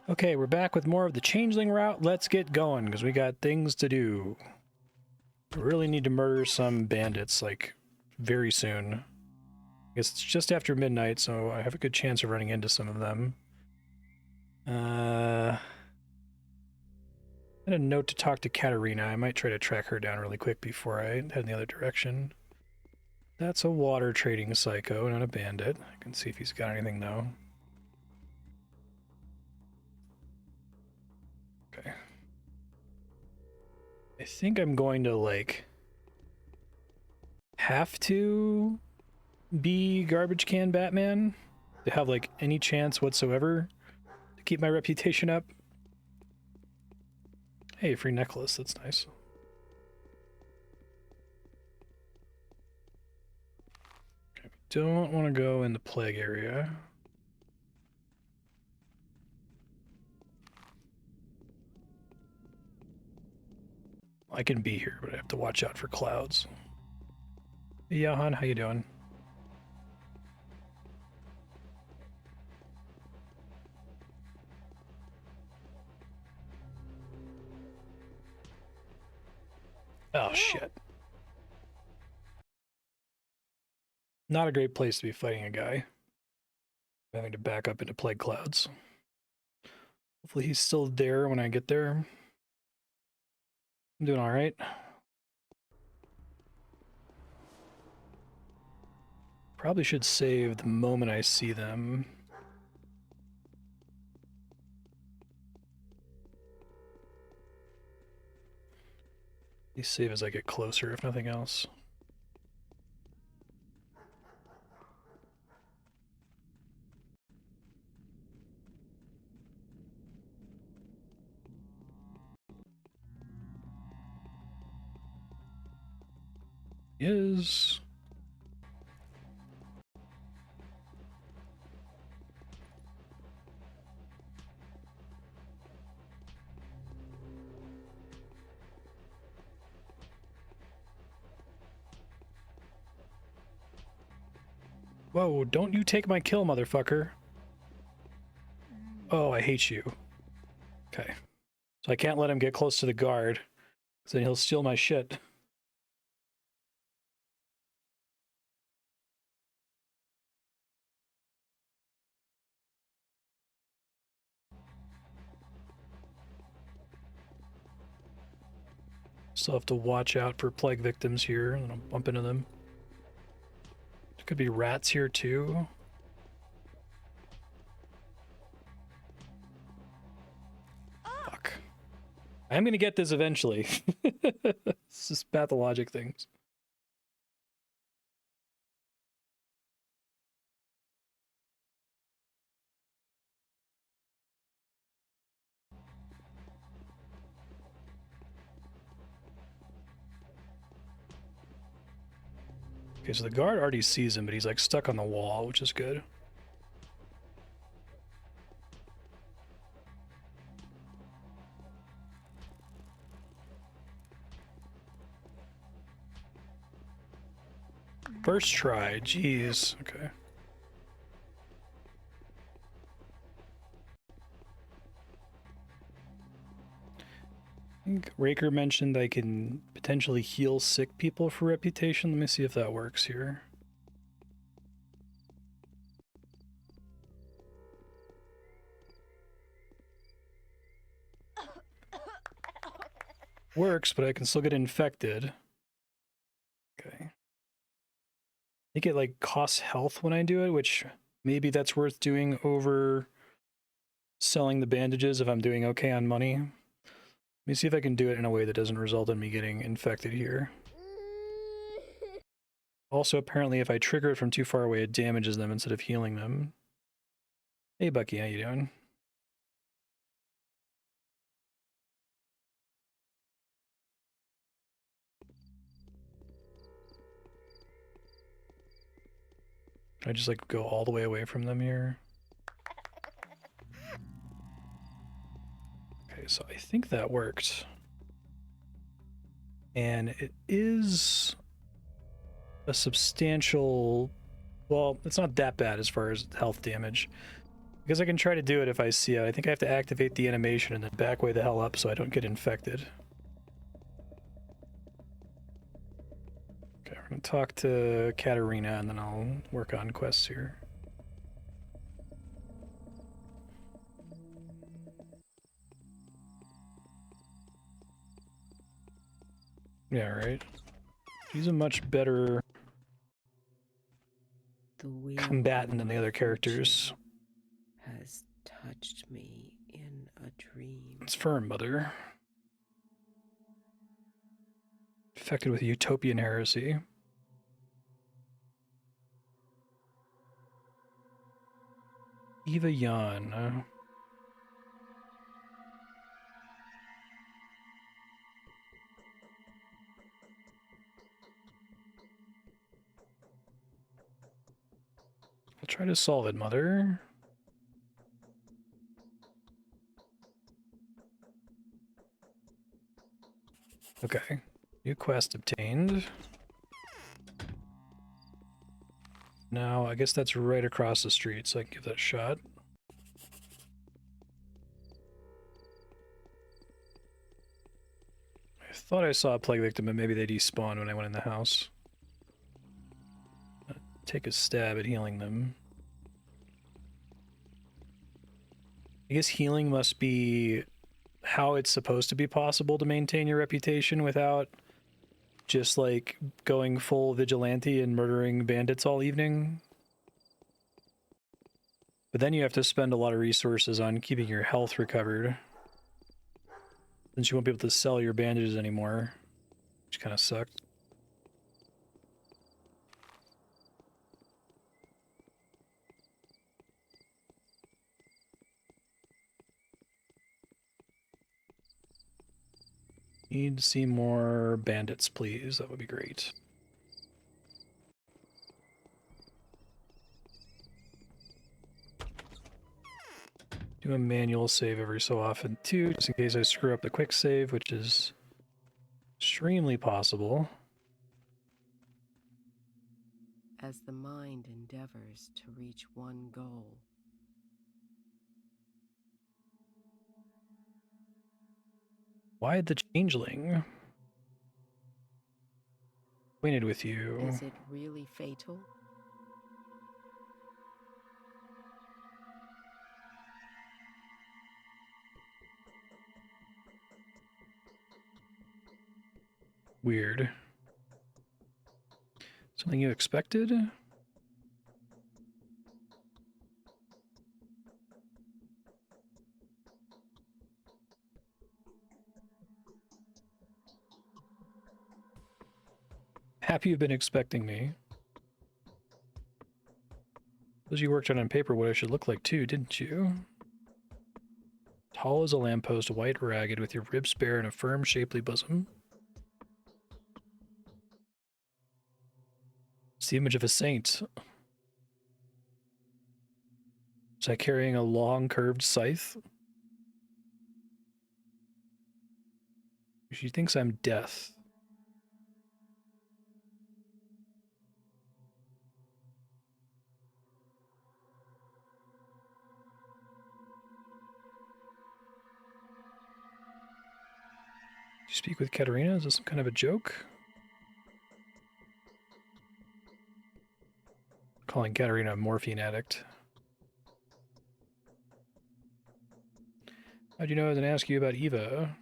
Okay, we're back with more of the Changeling route. Let's get going, because we got things to do. We really need to murder some bandits, like, very soon. I guess it's just after midnight, so I have a good chance of running into some of them. I had a note to talk to Katerina. I might try to track her down really quick before I head in the other direction. That's a water trading psycho, not a bandit. I can see if he's got anything, though. Okay. I think I'm going to, like, have to be Garbage Can Batman to have, like, any chance whatsoever to keep my reputation up. Hey, free necklace, that's nice. Okay, we don't want to go in the plague area. I can be here, but I have to watch out for clouds. Hey, Johan, how you doing? Oh, shit. Not a great place to be fighting a guy. I'm having to back up into plague clouds. Hopefully he's still there when I get there. I'm doing all right. Probably should save the moment I see them. At least save as I get closer, if nothing else. Is... Whoa, don't you take my kill, motherfucker. Oh, I hate you. Okay. So I can't let him get close to the guard, because then he'll steal my shit. Still have to watch out for plague victims here, and I'll bump into them. There could be rats here too. Fuck. I'm gonna get this eventually. It's just pathologic things. Okay, so the guard already sees him, but he's like stuck on the wall, which is good. First try, jeez. Okay. I think Raker mentioned I can potentially heal sick people for reputation. Let me see if that works here. Works, but I can still get infected. Okay. I think it like costs health when I do it, which maybe that's worth doing over selling the bandages if I'm doing okay on money. Let me see if I can do it in a way that doesn't result in me getting infected here. Also, apparently, if I trigger it from too far away, it damages them instead of healing them. Hey, Bucky, how you doing? Can I just, like, go all the way away from them here? Okay, so I think that worked. And it is a substantial... Well, it's not that bad as far as health damage. Because I can try to do it if I see it. I think I have to activate the animation and then back way the hell up so I don't get infected. Okay, we're gonna talk to Katerina and then I'll work on quests here. Yeah, right. She's a much better combatant than the other characters. Has touched me in a dream. It's firm, mother. Infected with utopian heresy. Eva Yan. I'll try to solve it, mother. Okay. New quest obtained. Now, I guess that's right across the street, so I can give that a shot. I thought I saw a plague victim, but maybe they despawned when I went in the house. Take a stab at healing them. I guess healing must be how it's supposed to be possible to maintain your reputation without just like going full vigilante and murdering bandits all evening. But then you have to spend a lot of resources on keeping your health recovered, since you won't be able to sell your bandages anymore, which kind of sucks. Need to see more bandits, please. That would be great. Do a manual save every so often too, just in case I screw up the quick save, which is extremely possible. As the mind endeavors to reach one goal, Why the Changeling? Acquainted with you. is it really fatal? Weird. Something you expected? Happy you've been expecting me. Suppose you worked out on paper what I should look like too, didn't you? Tall as a lamppost, white ragged, with your ribs bare and a firm, shapely bosom. It's the image of a saint. Is that carrying a long, curved scythe? She thinks I'm death. You speak with Katerina? Is this some kind of a joke? Calling Katerina a morphine addict. How'd you know I was gonna ask you about Eva?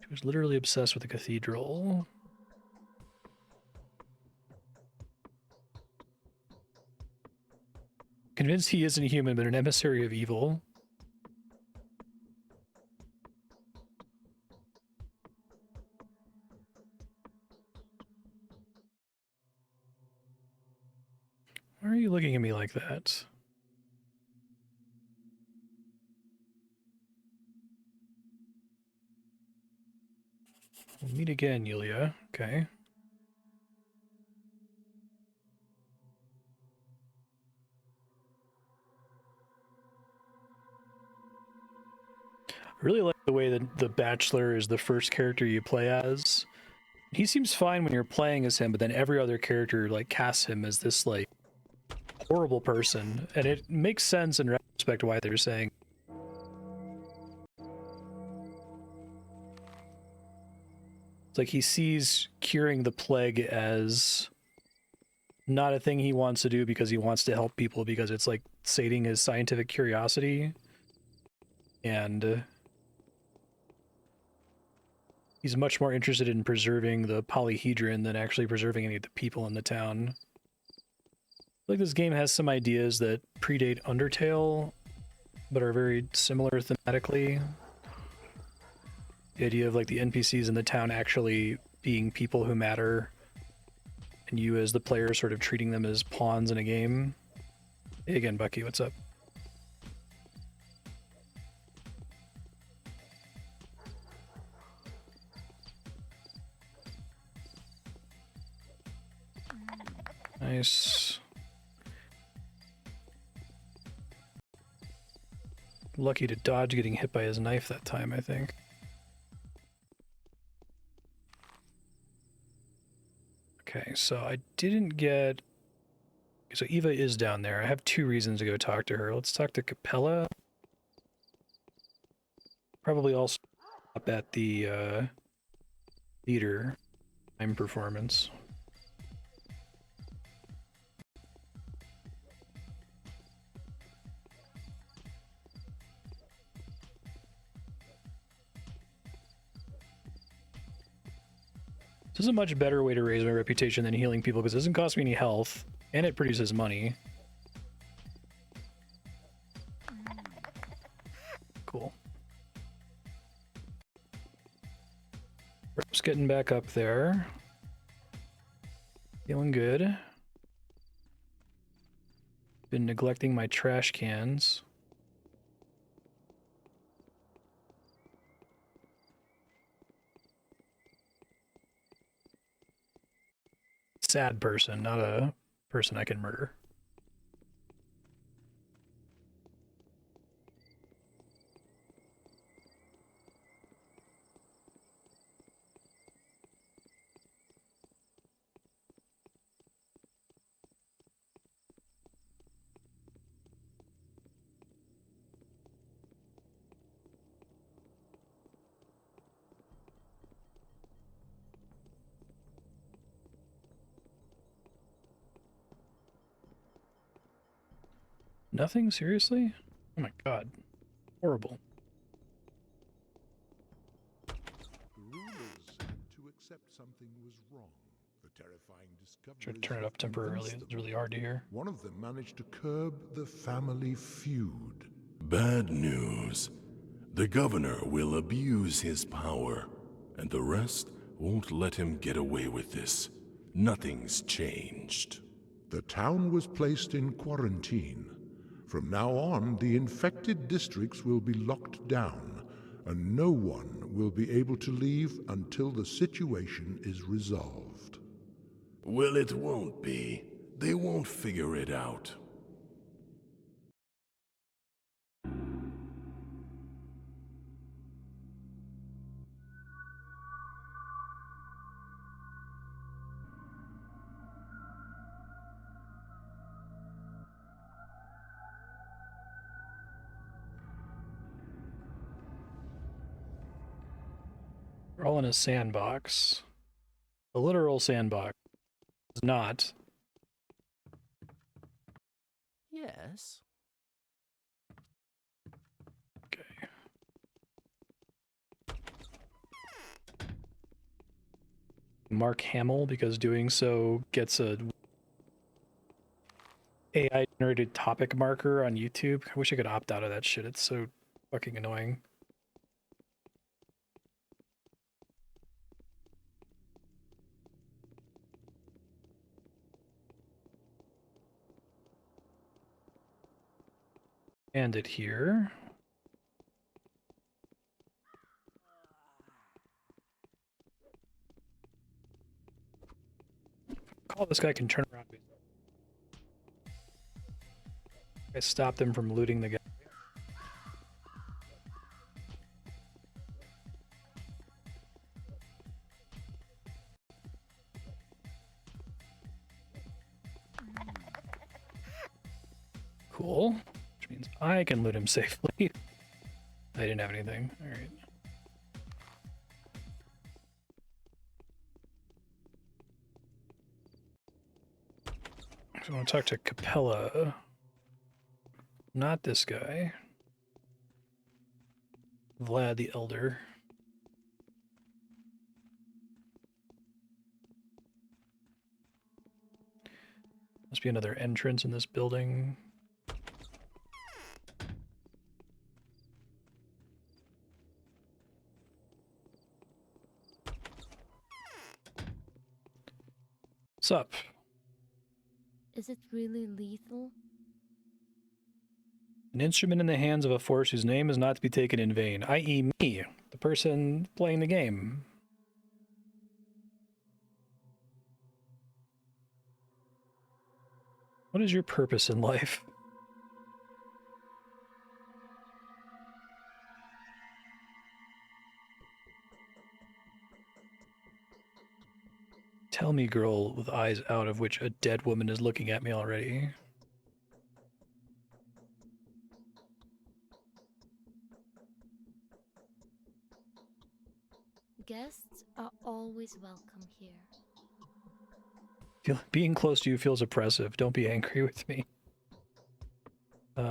She was literally obsessed with the Cathedral. Convinced he isn't human, but an emissary of evil. Why are you looking at me like that? We'll meet again, Yulia. Okay. I really like the way that the Bachelor is the first character you play as. He seems fine when you're playing as him, but then every other character like casts him as this like horrible person, and it makes sense in retrospect why they're saying. It's like he sees curing the plague as not a thing he wants to do because he wants to help people, because it's like sating his scientific curiosity, and he's much more interested in preserving the polyhedron than actually preserving any of the people in the town. I feel like this game has some ideas that predate Undertale, but are very similar thematically. The idea of like the NPCs in the town actually being people who matter, and you as the player sort of treating them as pawns in a game. Hey again, Bucky, what's up? Nice. Lucky to dodge getting hit by his knife that time, I think. Okay, so I didn't get... So Eva is down there. I have 2 reasons to go talk to her. Let's talk to Cappella. Probably also up at the theater time performance. This is a much better way to raise my reputation than healing people, because it doesn't cost me any health, and it produces money. Cool. Just getting back up there. Feeling good. Been neglecting my trash cans. Sad person, not a person I can murder. Nothing? Seriously? Oh my god. Horrible. The rulers had to accept something was wrong. The terrifying discovery. Try to turn it up temporarily. It's really hard to hear. One of them managed to curb the family feud. Bad news. The governor will abuse his power, and the rest won't let him get away with this. Nothing's changed. The town was placed in quarantine. From now on, the infected districts will be locked down, and no one will be able to leave until the situation is resolved. Well, it won't be. They won't figure it out. We're all in a sandbox. A literal sandbox. It's not. Yes. Okay. Mark Hamill, because doing so gets a AI generated topic marker on YouTube. I wish I could opt out of that shit. It's so fucking annoying. And it here. Call this guy can turn around. I stopped him from looting the guy. Cool. Which means I can loot him safely. I didn't have anything. Alright. So I want to talk to Cappella. Not this guy. Vlad the Elder. Must be another entrance in this building. What's up? Is it really lethal? An instrument in the hands of a force whose name is not to be taken in vain, i.e. me, the person playing the game. What is your purpose in life? Tell me, girl with eyes out of which a dead woman is looking at me already. Guests are always welcome here. Being close to you feels oppressive. Don't be angry with me. Is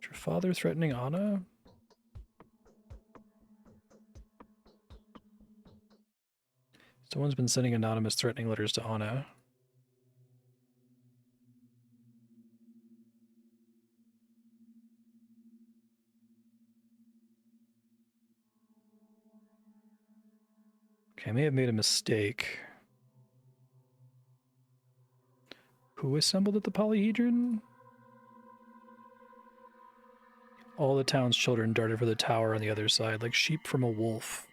your father threatening Anna? Someone's been sending anonymous threatening letters to Anna. Okay, I may have made a mistake. Who assembled at the polyhedron? All the town's children darted for the tower on the other side, like sheep from a wolf.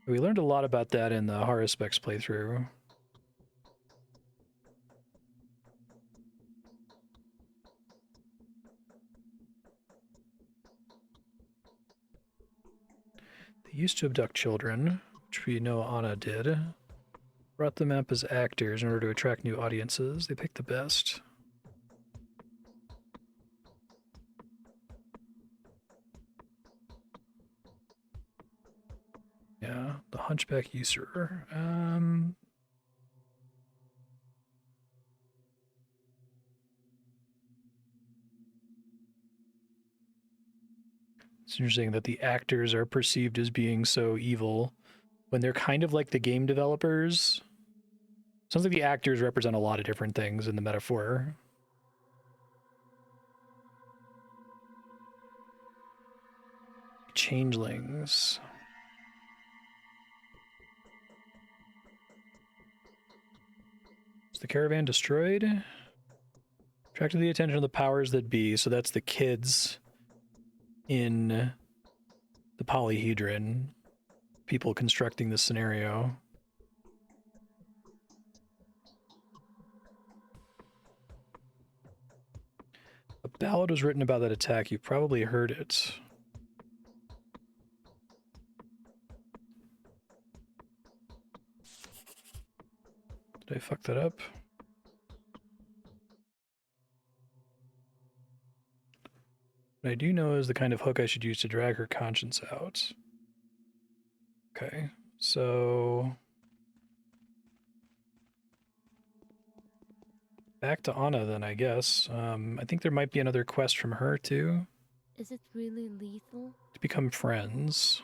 We learned a lot about that in the Haruspex playthrough. They used to abduct children, which we know Anna did. Brought them up as actors in order to attract new audiences. They picked the best. Yeah, the hunchback usurer. It's interesting that the actors are perceived as being so evil when they're kind of like the game developers. Sounds like the actors represent a lot of different things in the metaphor. Changelings. Is the caravan destroyed? Attracted the attention of the powers that be, so that's the kids in the polyhedron. People constructing this scenario. A ballad was written about that attack. You probably heard it. Did I fuck that up? What I do know is the kind of hook I should use to drag her conscience out. Okay, so back to Anna then, I guess. I think there might be another quest from her too. Is it really lethal? To become friends.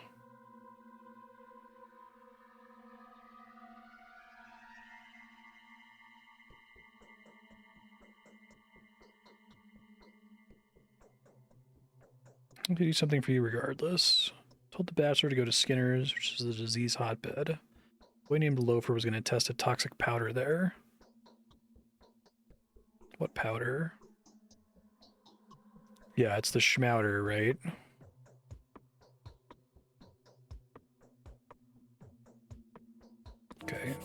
I'm gonna do something for you regardless. Told the Bachelor to go to Skinner's, which is the disease hotbed. A boy named Loafer was gonna test a toxic powder there. What powder? Yeah, it's the schmouder, right? Okay.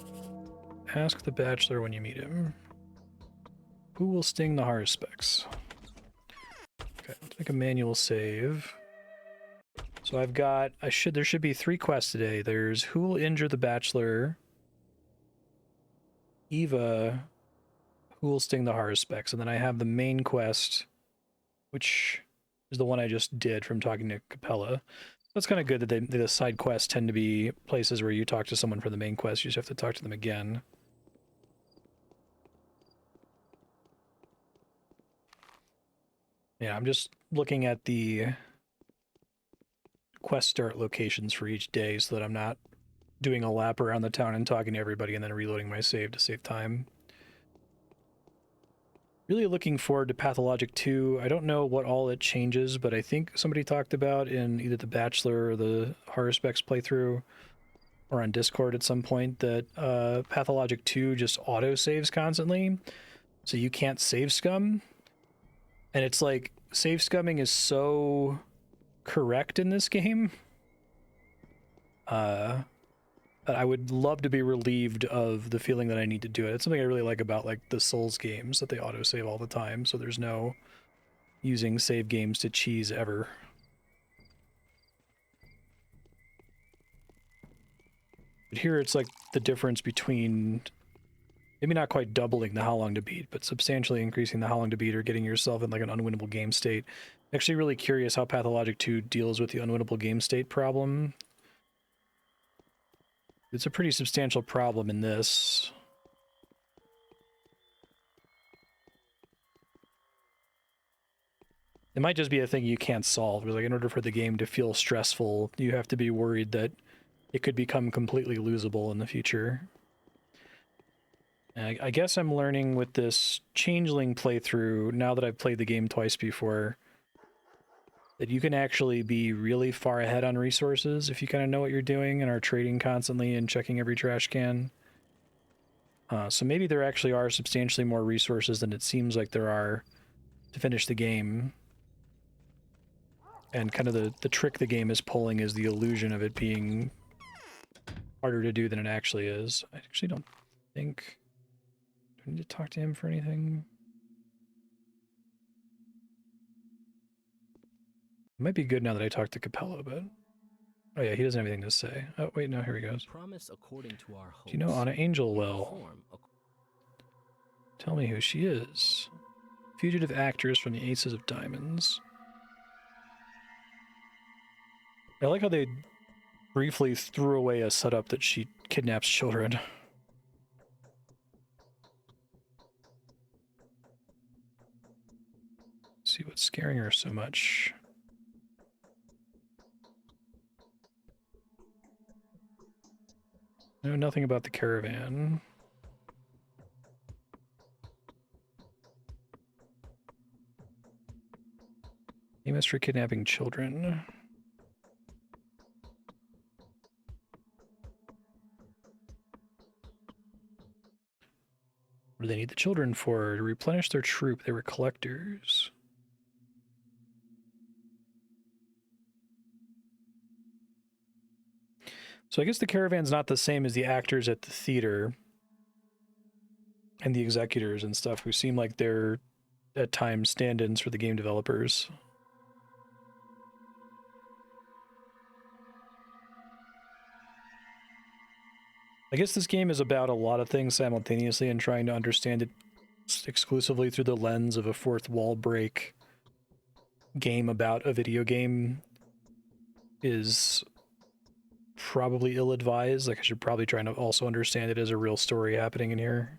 Ask the Bachelor when you meet him. Who will sting the Haruspex? Okay, let's make a manual save. So I've got, there should be 3 quests today. There's who will injure the Bachelor, Eva, who will sting the Haruspex, and then I have the main quest, which is the one I just did from talking to Cappella. That's kind of good that the side quests tend to be places where you talk to someone for the main quest. You just have to talk to them again. Yeah, I'm just looking at the quest start locations for each day so that I'm not doing a lap around the town and talking to everybody and then reloading my save to save time. Really looking forward to Pathologic 2. I don't know what all it changes, but I think somebody talked about in either the Bachelor or the Haruspex playthrough or on Discord at some point that Pathologic 2 just auto-saves constantly, so you can't save scum. And it's like, save scumming is so correct in this game. I would love to be relieved of the feeling that I need to do it. It's something I really like about like the Souls games, that they autosave all the time, so there's no using save games to cheese ever. But here it's like the difference between maybe not quite doubling the how long to beat, but substantially increasing the how long to beat or getting yourself in like an unwinnable game state. Actually really curious how Pathologic 2 deals with the unwinnable game state problem. It's a pretty substantial problem in this. It might just be a thing you can't solve. Like, in order for the game to feel stressful, you have to be worried that it could become completely losable in the future. And I guess I'm learning with this Changeling playthrough, now that I've played the game twice before, that you can actually be really far ahead on resources if you kind of know what you're doing and are trading constantly and checking every trash can. So maybe there actually are substantially more resources than it seems like there are to finish the game. And kind of the trick the game is pulling is the illusion of it being harder to do than it actually is. I actually don't think... Do I need to talk to him for anything? It might be good now that I talked to Cappella, but... Oh yeah, he doesn't have anything to say. Oh, wait, no, here he goes. Promise according to our hopes. Do you know Anna Angel well? Tell me who she is. Fugitive actress from the Aces of Diamonds. I like how they briefly threw away a setup that she kidnaps children. Let's see what's scaring her so much. I know nothing about the caravan. Famous for kidnapping children. What do they need the children for? To replenish their troop. They were collectors. So I guess the caravan's not the same as the actors at the theater and the executors and stuff, who seem like they're at times stand-ins for the game developers. I guess this game is about a lot of things simultaneously, and trying to understand it exclusively through the lens of a fourth wall break game about a video game is probably ill-advised. Like, I should probably try to also understand it as a real story happening in here.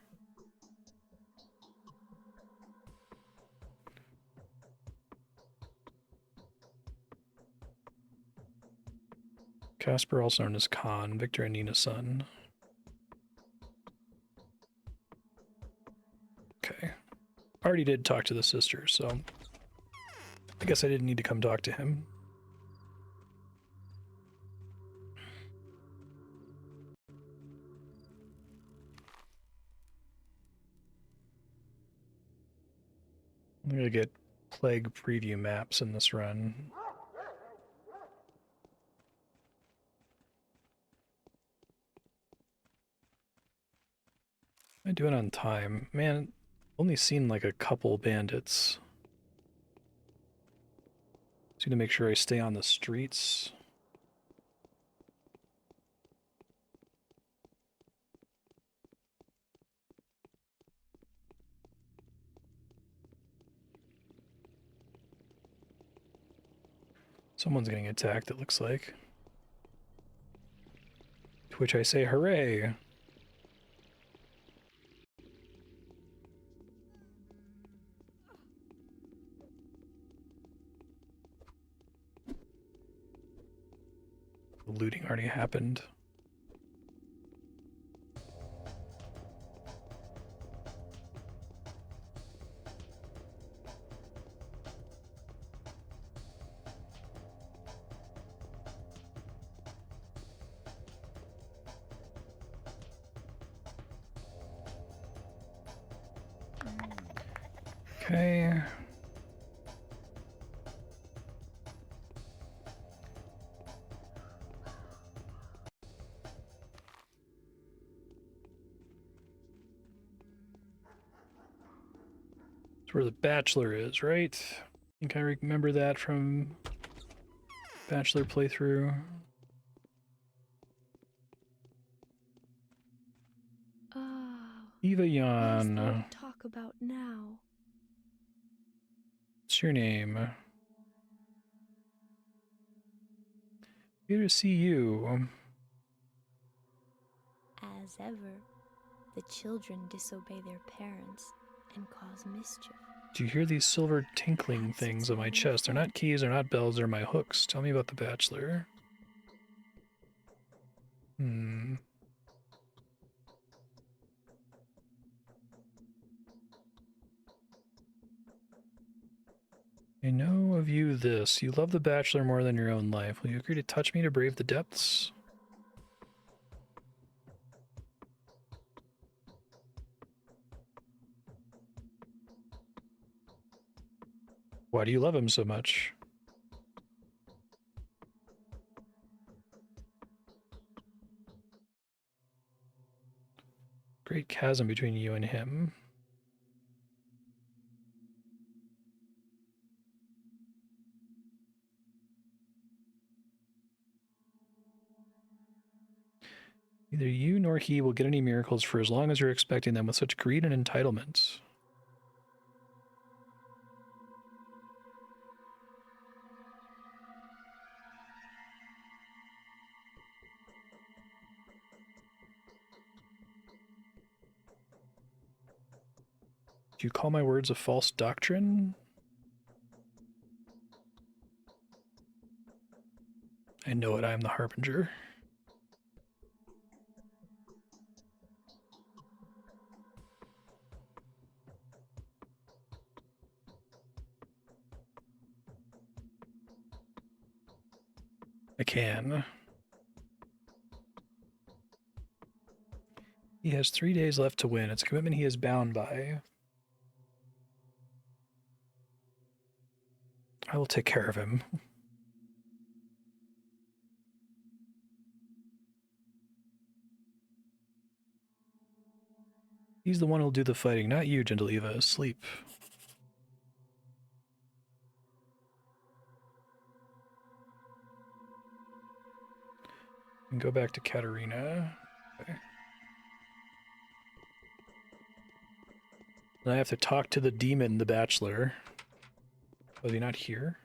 Casper, also known as Khan, Victor and Nina's son. Okay. Already did talk to the sister, so I guess I didn't need to come talk to him. I'm gonna get plague preview maps in this run. Am I doing on time? Man, only seen like a couple bandits. Just need to make sure I stay on the streets. Someone's getting attacked, it looks like. To which I say, hooray! The looting already happened. Okay. It's where the Bachelor is, right? I think I remember that from Bachelor playthrough. Oh, Eva what is Yan. there to talk about now? What's your name? Good to see you. As ever, the children disobey their parents and cause mischief. Do you hear these silver tinkling Perhaps things it's on my only chest? They're fun. not keys, they're not bells, they're my hooks. Tell me about the Bachelor. I know of you this. You love the Bachelor more than your own life. Will you agree to touch me to brave the depths? Why do you love him so much? Great chasm between you and him. Neither you nor he will get any miracles for as long as you're expecting them with such greed and entitlement. Do you call my words a false doctrine? I know it, I am the Harbinger. I can. He has 3 days left to win. It's a commitment he is bound by. I will take care of him. He's the one who'll do the fighting, not you, gentle Eva. Sleep. And go back to Katerina. Okay. Then I have to talk to the demon, the Bachelor. Was he not here?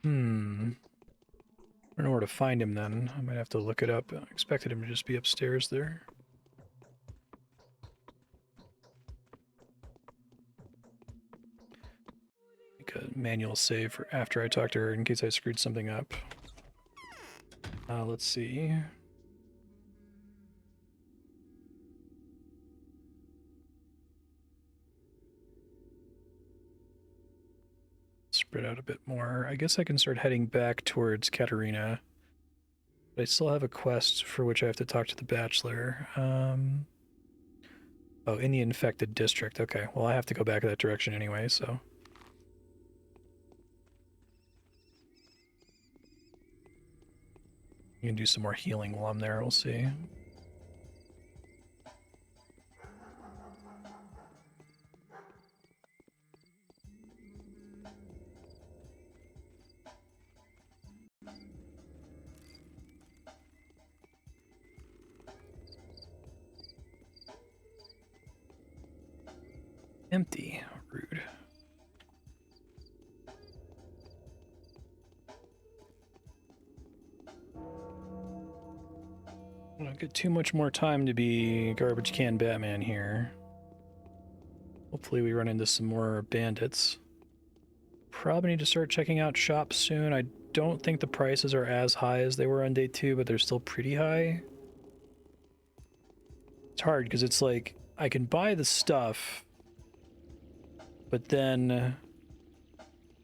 I don't know where to find him then. I might have to look it up. I expected him to just be upstairs there. Make a manual save for after I talk to her in case I screwed something up. Let's see. Spread out a bit more. I guess I can start heading back towards Katerina. But I still have a quest for which I have to talk to the Bachelor. Oh, in the infected district. Okay, well, I have to go back that direction anyway, so. You can do some more healing while I'm there, we'll see. Empty. Rude. I don't get too much more time to be garbage can Batman here. Hopefully we run into some more bandits. Probably need to start checking out shops soon. I don't think the prices are as high as they were on day 2, but they're still pretty high. It's hard because it's like I can buy the stuff, but then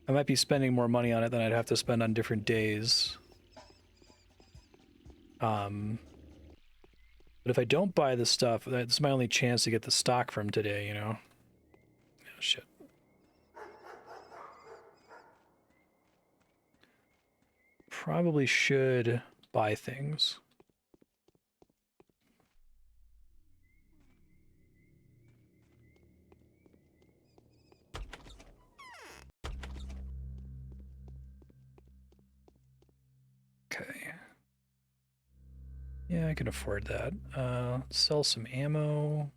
I might be spending more money on it than I'd have to spend on different days. But if I don't buy the stuff, that's my only chance to get the stock from today, you know? Oh, shit. Probably should buy things. Okay. Yeah, I can afford that. Sell some ammo.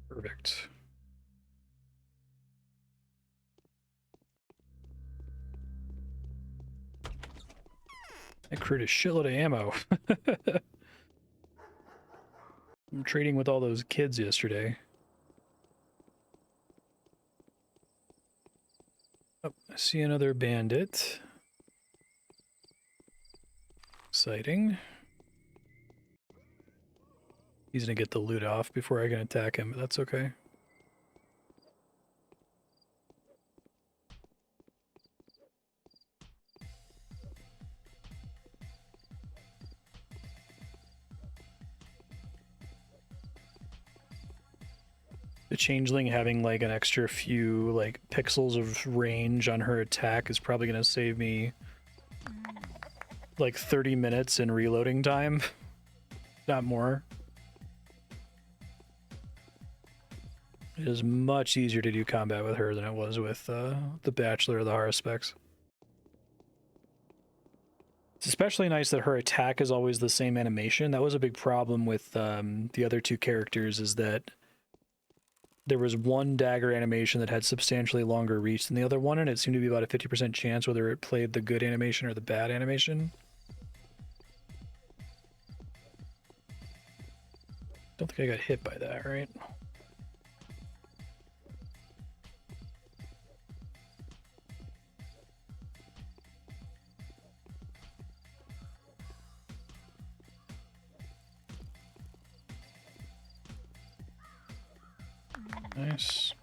Perfect. I accrued a shitload of ammo. I'm trading with all those kids yesterday. Oh, I see another bandit. Exciting. He's gonna get the loot off before I can attack him, but that's okay. The Changeling having like an extra few like pixels of range on her attack is probably gonna save me like 30 minutes in reloading time. Not more. It is much easier to do combat with her than it was with the Bachelor or the Haruspex. It's especially nice that her attack is always the same animation. That was a big problem with the other two characters, is that there was one dagger animation that had substantially longer reach than the other one, and it seemed to be about a 50% chance whether it played the good animation or the bad animation. Don't think I got hit by that, right? Nice.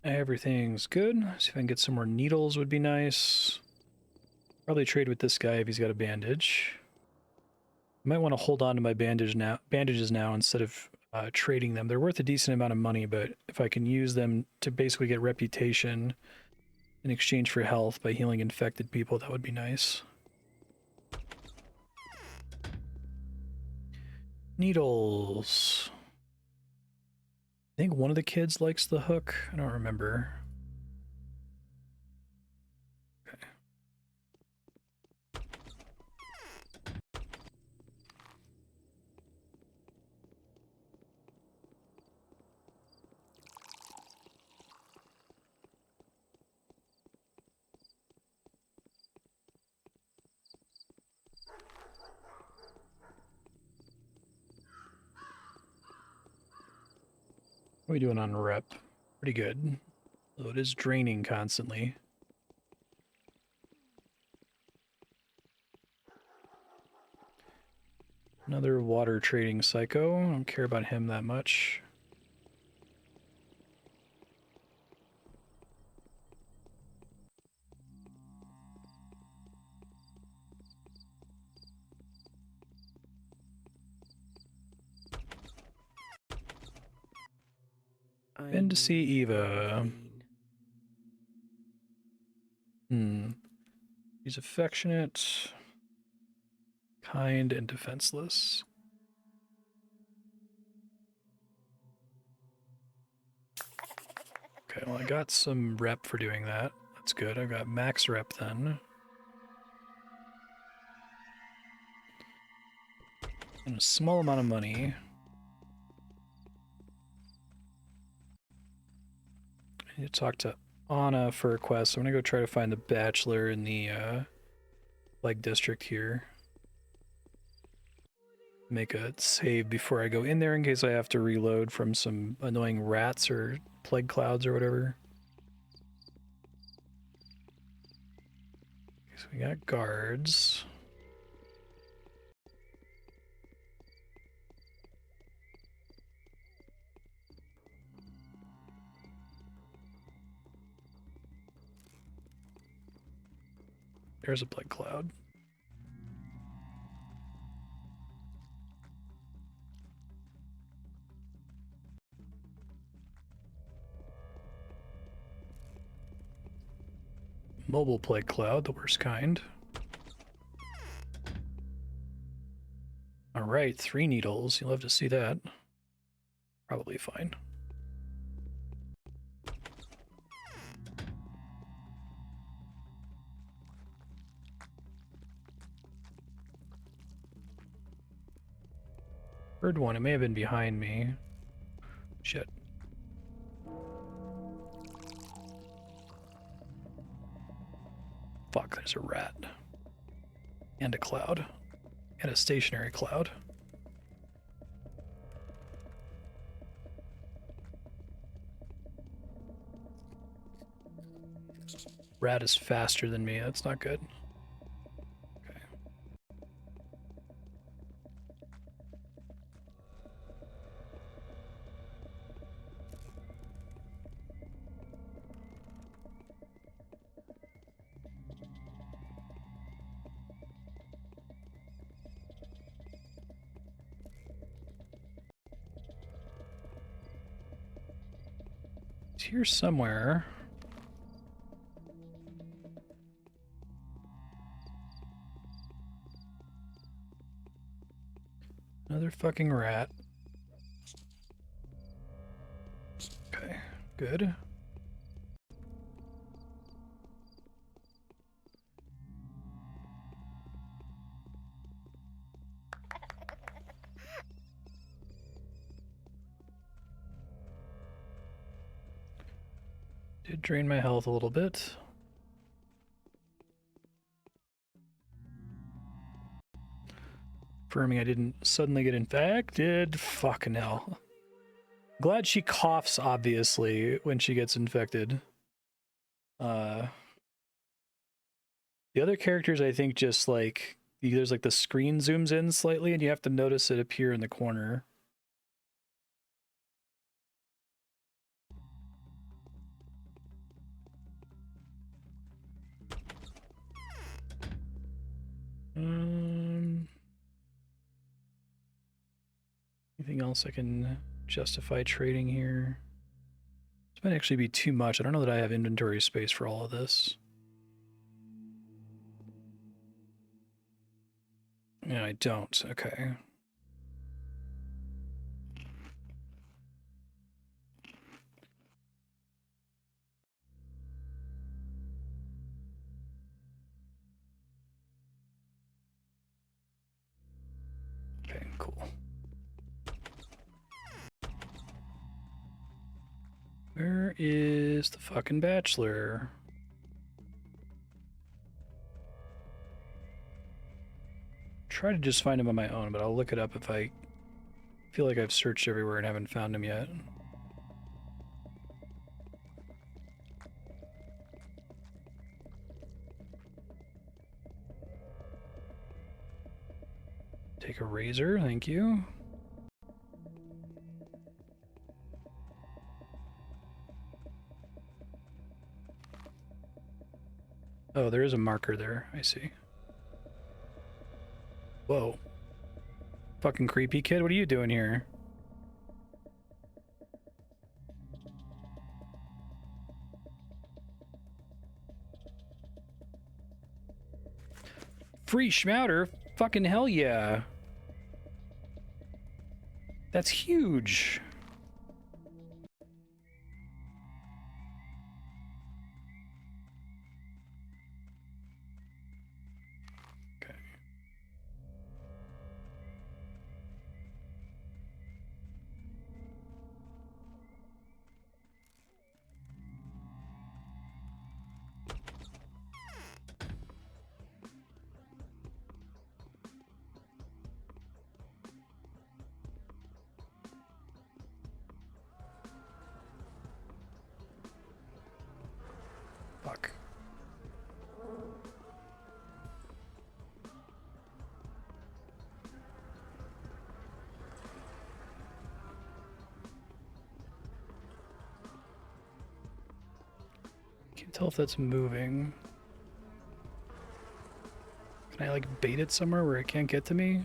Everything's good. See if I can get some more needles would be nice. Probably trade with this guy if he's got a bandage. I might want to hold on to my bandages now instead of trading them. They're worth a decent amount of money, but if I can use them to basically get reputation in exchange for health by healing infected people, that would be nice. Needles. I think one of the kids likes the hook. I don't remember. Okay. What are we doing on rep? Pretty good. Though it is draining constantly. Another water trading psycho. I don't care about him that much. Been to see Eva. She's affectionate, kind, and defenseless. Okay, well, I got some rep for doing that. That's good. I got max rep then. And a small amount of money. I need to talk to Anna for a quest. I'm gonna go try to find the Bachelor in the Lake District here. Make a save before I go in there in case I have to reload from some annoying rats or plague clouds or whatever. Okay, so we got guards. There's a plague cloud. Mobile plague cloud, the worst kind. Alright, 3 needles. You'll have to see that. Probably fine. Heard one. It may have been behind me. Shit. Fuck, there's a rat. And a cloud. And a stationary cloud. Rat is faster than me. That's not good. Okay. It's here somewhere. Another fucking rat. Okay, good. Did drain my health a little bit. Confirming I didn't suddenly get infected. Fucking hell. Glad she coughs, obviously, when she gets infected. The other characters, I think, just like, there's like the screen zooms in slightly and you have to notice it appear in the corner. Anything else I can justify trading here? This might actually be too much. I don't know that I have inventory space for all of this. Yeah, I don't. Okay. Okay, cool. Where is the fucking Bachelor? Try to just find him on my own, but I'll look it up if I feel like I've searched everywhere and haven't found him yet. Take a razor, thank you. Oh, there is a marker there, I see. Whoa. Fucking creepy kid, what are you doing here? Free schmouter? Fucking hell yeah. That's huge. Tell if that's moving. Can I like bait it somewhere where it can't get to me?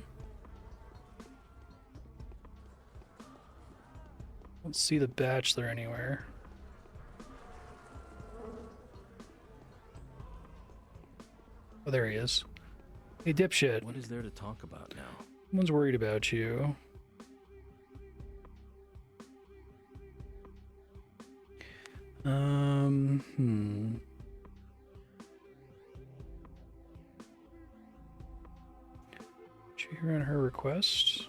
Don't see the Bachelor anywhere. Oh, there he is. Hey, dipshit. What is there to talk about now? Someone's worried about you. Did you hear on her request?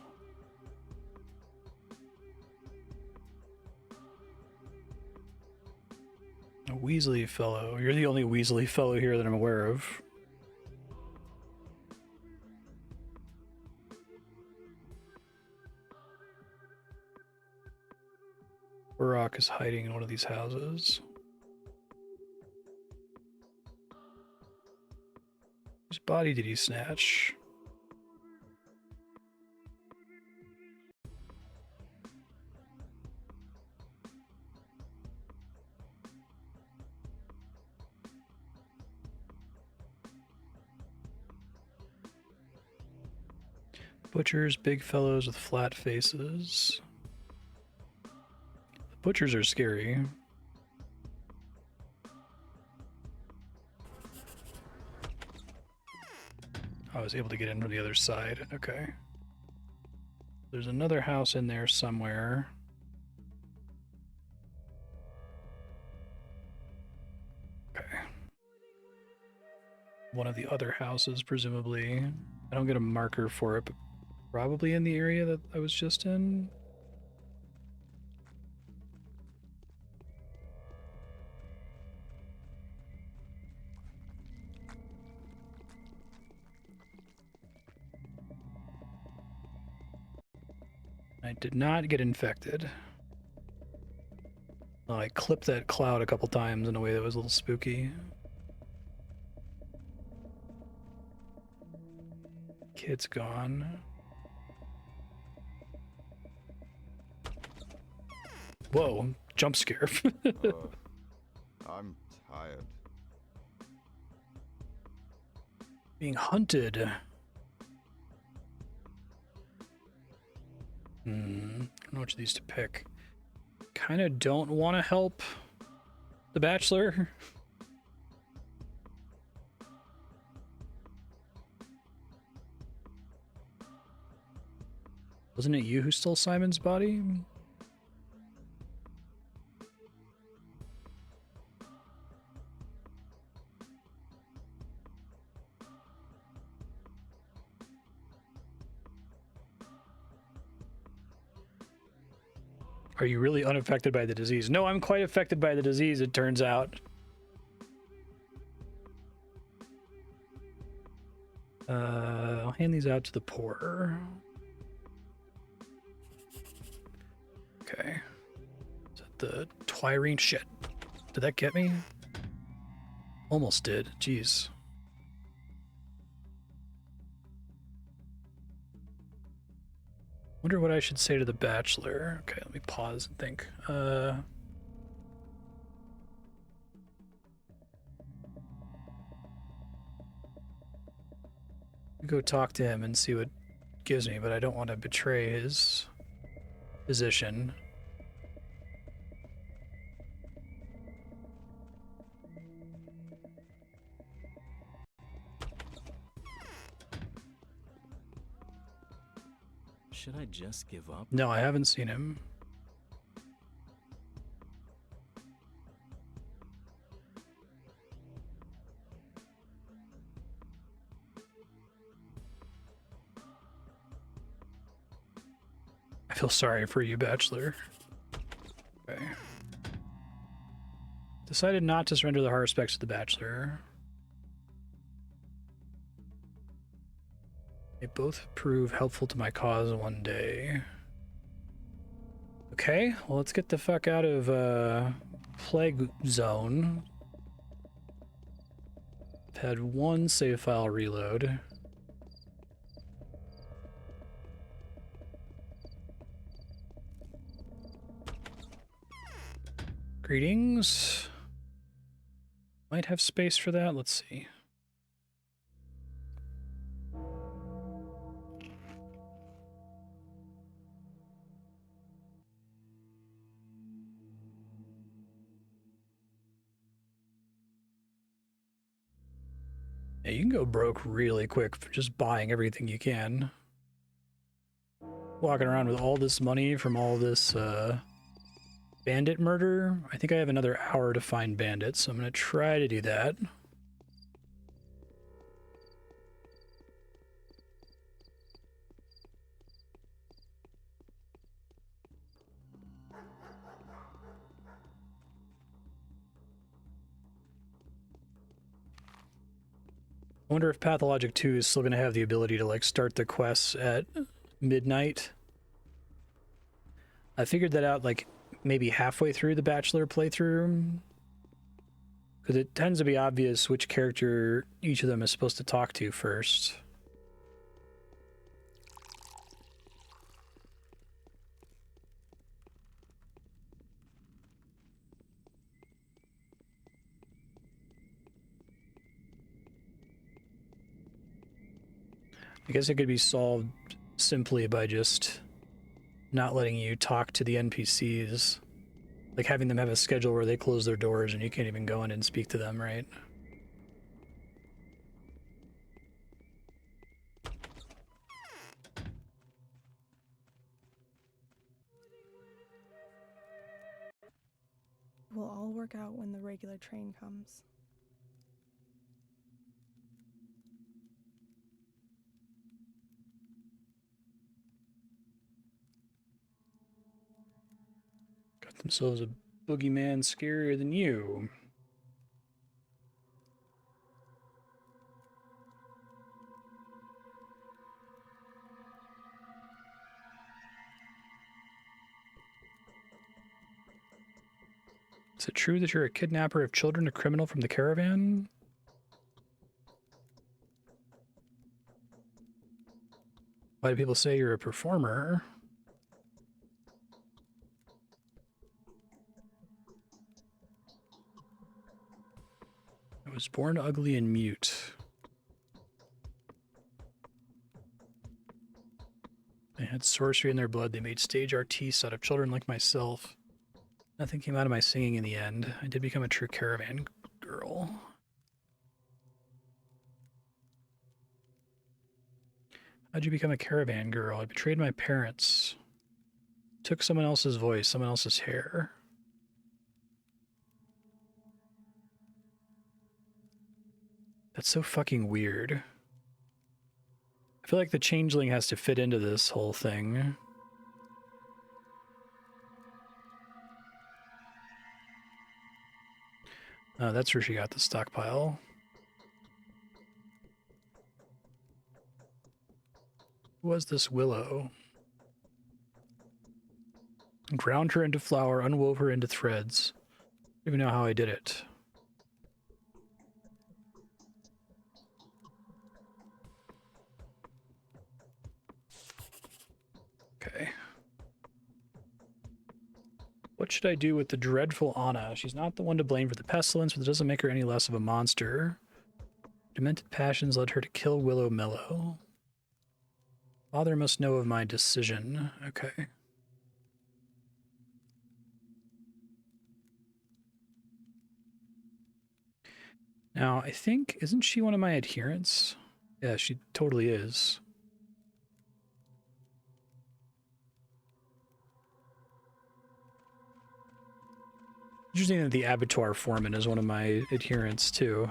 A Weasley fellow. You're the only Weasley fellow here that I'm aware of. Barack is hiding in one of these houses. Whose body did he snatch? Butchers, big fellows with flat faces. The butchers are scary. I was able to get in from the other side. Okay. There's another house in there somewhere. Okay. One of the other houses, presumably. I don't get a marker for it, but probably in the area that I was just in. I did not get infected. Oh, I clipped that cloud a couple times in a way that was a little spooky. Kid's gone. Whoa, jump scare. I'm tired. Being hunted. I don't know which of these to pick. Kind of don't want to help the Bachelor. Wasn't it you who stole Simon's body? Are you really unaffected by the disease? No, I'm quite affected by the disease, it turns out. I'll hand these out to the poor. Okay. Is that the Twirene? Shit. Did that get me? Almost did. Jeez. Wonder what I should say to the Bachelor. Okay, let me pause and think. Go talk to him and see what gives me, but I don't want to betray his position. Should I just give up? No, I haven't seen him. I feel sorry for you, Bachelor. Okay. Decided not to surrender the Haruspex to the Bachelor. They both prove helpful to my cause one day. Okay, well, let's get the fuck out of Plague Zone. I've had one save file reload. Greetings. Might have space for that. Let's see. Yeah, you can go broke really quick for just buying everything you can. Walking around with all this money from all this bandit murder. I think I have another hour to find bandits, so I'm going to try to do that. I wonder if Pathologic 2 is still going to have the ability to like start the quests at midnight. I figured that out like maybe halfway through the Bachelor playthrough, because it tends to be obvious which character each of them is supposed to talk to first. I guess it could be solved simply by just not letting you talk to the NPCs. Like having them have a schedule where they close their doors and you can't even go in and speak to them, right? We'll all work out when the regular train comes. Got themselves a boogeyman scarier than you. Is it true that you're a kidnapper of children, a criminal from the caravan? Why do people say you're a performer? I was born ugly and mute. They had sorcery in their blood. They made stage artistes out of children like myself. Nothing came out of my singing in the end. I did become a true caravan girl. How'd you become a caravan girl? I betrayed my parents. Took someone else's voice, someone else's hair. That's so fucking weird. I feel like the Changeling has to fit into this whole thing. That's where she got the stockpile. Who was this Willow? Ground her into flour, unwove her into threads. I don't even know how I did it. Okay. What should I do with the dreadful Anna? She's not the one to blame for the pestilence, but it doesn't make her any less of a monster. Demented passions led her to kill Willow Mellow. Father must know of my decision. Okay. Now, I think, isn't she one of my adherents? Yeah, she totally is. Interesting that the abattoir foreman is one of my adherents, too.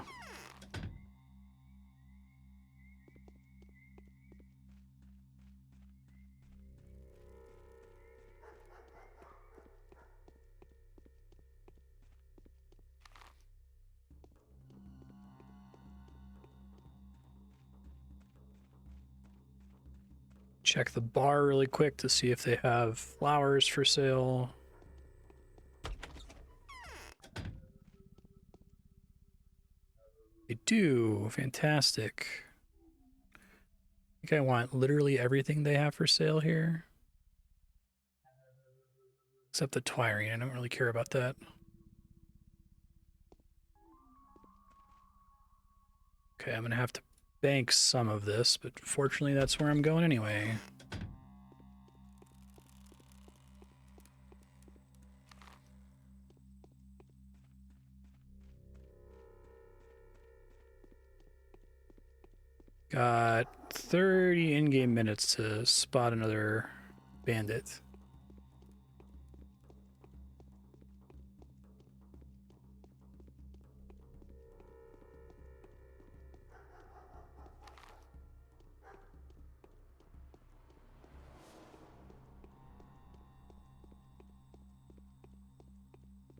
Check the bar really quick to see if they have flowers for sale. They do. Fantastic. I think I want literally everything they have for sale here. Except the Twirine. I don't really care about that. Okay, I'm gonna have to bank some of this, but fortunately that's where I'm going anyway. Got 30 in-game minutes to spot another bandit.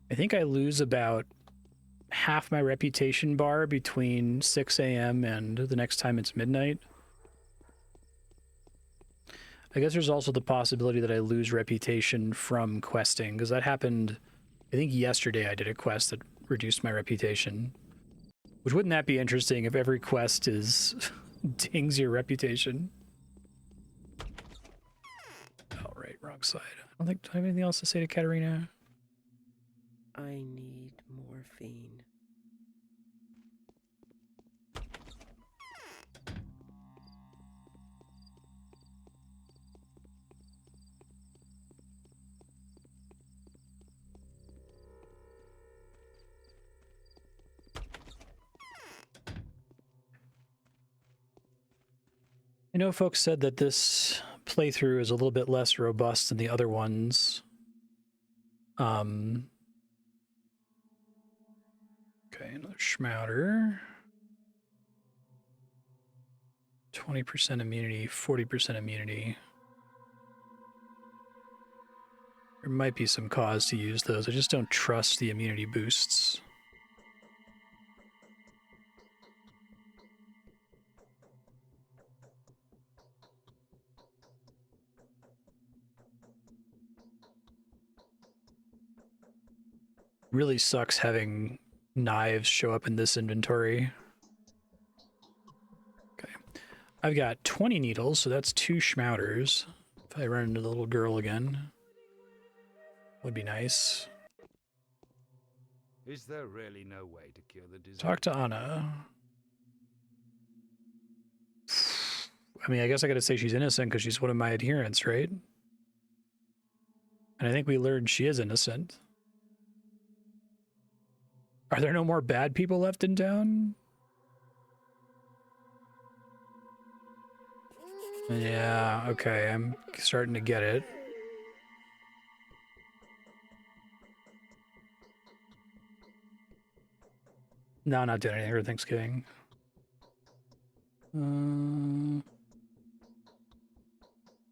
I think I lose about half my reputation bar between 6 a.m. and the next time it's midnight. I guess there's also the possibility that I lose reputation from questing, because that happened, I think yesterday I did a quest that reduced my reputation. Which, wouldn't that be interesting if every quest is dings your reputation? Oh, right, wrong side. I don't think, do I have anything else to say to Katerina? I need morphine. I know folks said that this playthrough is a little bit less robust than the other ones. Okay, another Schmouter. 20% immunity, 40% immunity. There might be some cause to use those. I just don't trust the immunity boosts. Really sucks having knives show up in this inventory. Okay. I've got 20 needles, so that's 2 Schmouters. If I run into the little girl again, would be nice. Is there really no way to cure the disease? Talk to Anna. I mean, I guess I gotta say she's innocent because she's one of my adherents, right? And I think we learned she is innocent. Are there no more bad people left in town? Yeah, okay, I'm starting to get it. No, not doing anything for Thanksgiving.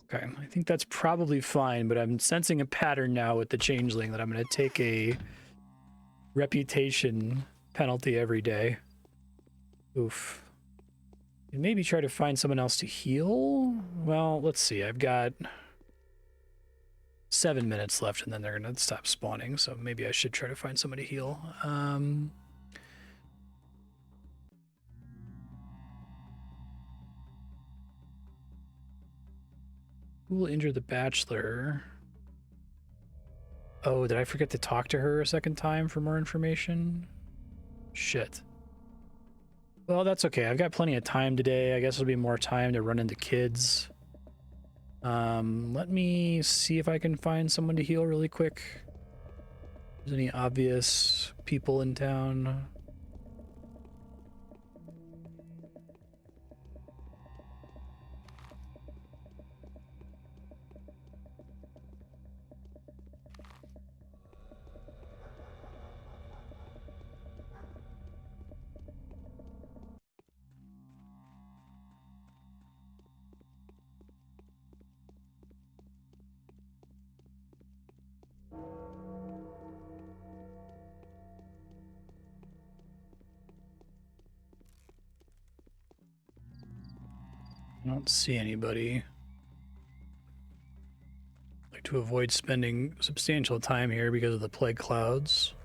Okay, I think that's probably fine, but I'm sensing a pattern now with the Changeling that I'm going to take a reputation penalty every day. Oof. And maybe try to find someone else to heal? Well, let's see. I've got 7 minutes left, and then they're going to stop spawning, so maybe I should try to find somebody to heal. Who will injure the Bachelor? Oh, did I forget to talk to her a second time for more information? Shit. Well, that's okay. I've got plenty of time today. I guess it'll be more time to run into kids. Let me see if I can find someone to heal really quick. Is any obvious people in town? I don't see anybody. I'd like to avoid spending substantial time here because of the plague clouds.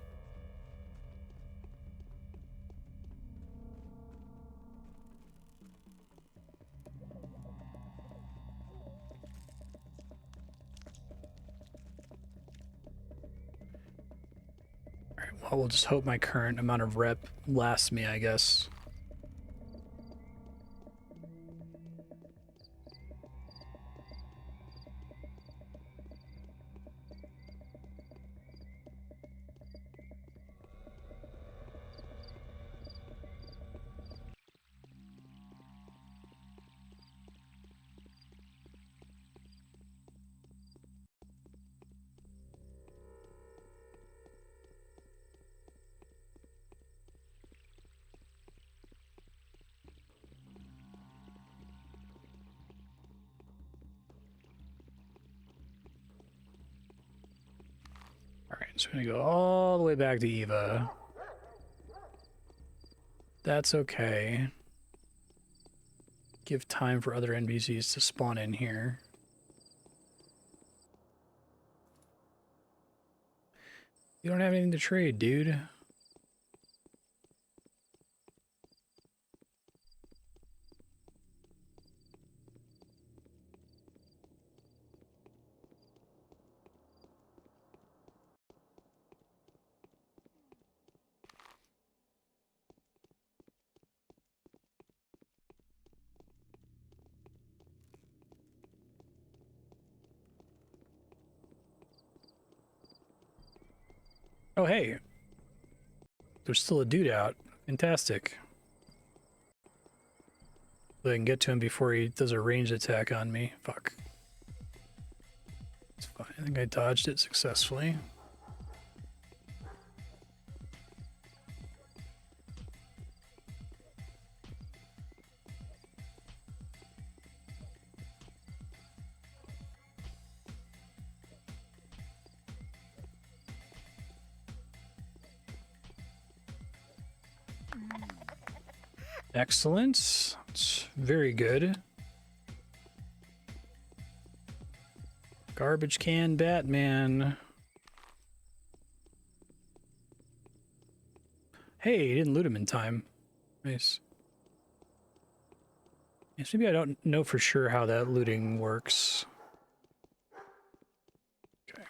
Alright, well, we'll just hope my current amount of rep lasts me, I guess. So we're gonna go all the way back to Eva. That's okay. Give time for other NPCs to spawn in here. You don't have anything to trade, dude. Oh, hey. There's still a dude out. Fantastic. So I can get to him before he does a ranged attack on me. Fuck. It's fine. I think I dodged it successfully. Excellent. It's very good. Garbage can Batman. Hey, he didn't loot him in time. Nice. Yes, maybe I don't know for sure how that looting works. Okay.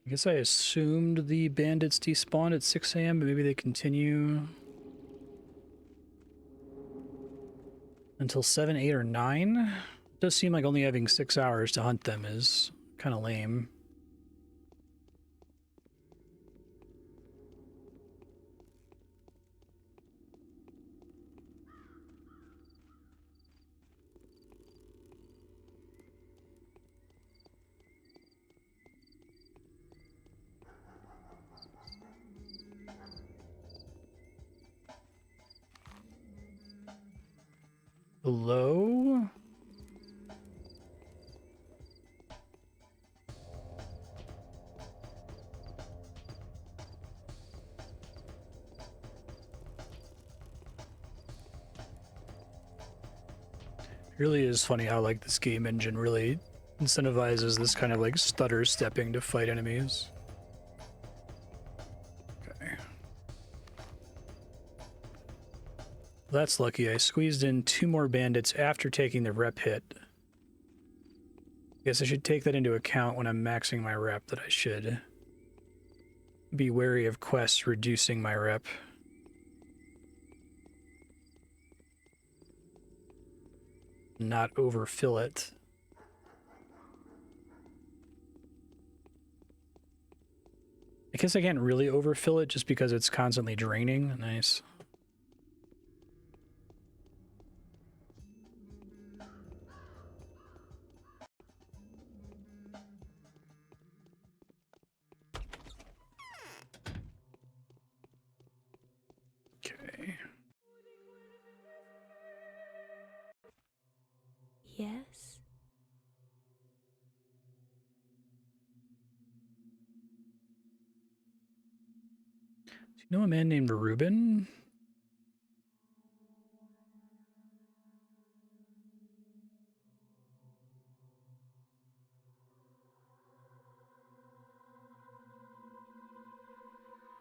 I guess I assumed the bandits despawned at 6 a.m., but maybe they continue until 7, 8, or 9. It does seem like only having 6 hours to hunt them is kind of lame. Hello? It really is funny how like this game engine really incentivizes this kind of like stutter stepping to fight enemies. Okay. Well, that's lucky. I squeezed in 2 more bandits after taking the rep hit. Guess I should take that into account when I'm maxing my rep, that I should be wary of quests reducing my rep. Not overfill it. I guess I can't really overfill it just because it's constantly draining. Nice. Okay. Yes? Do you know a man named Ruben?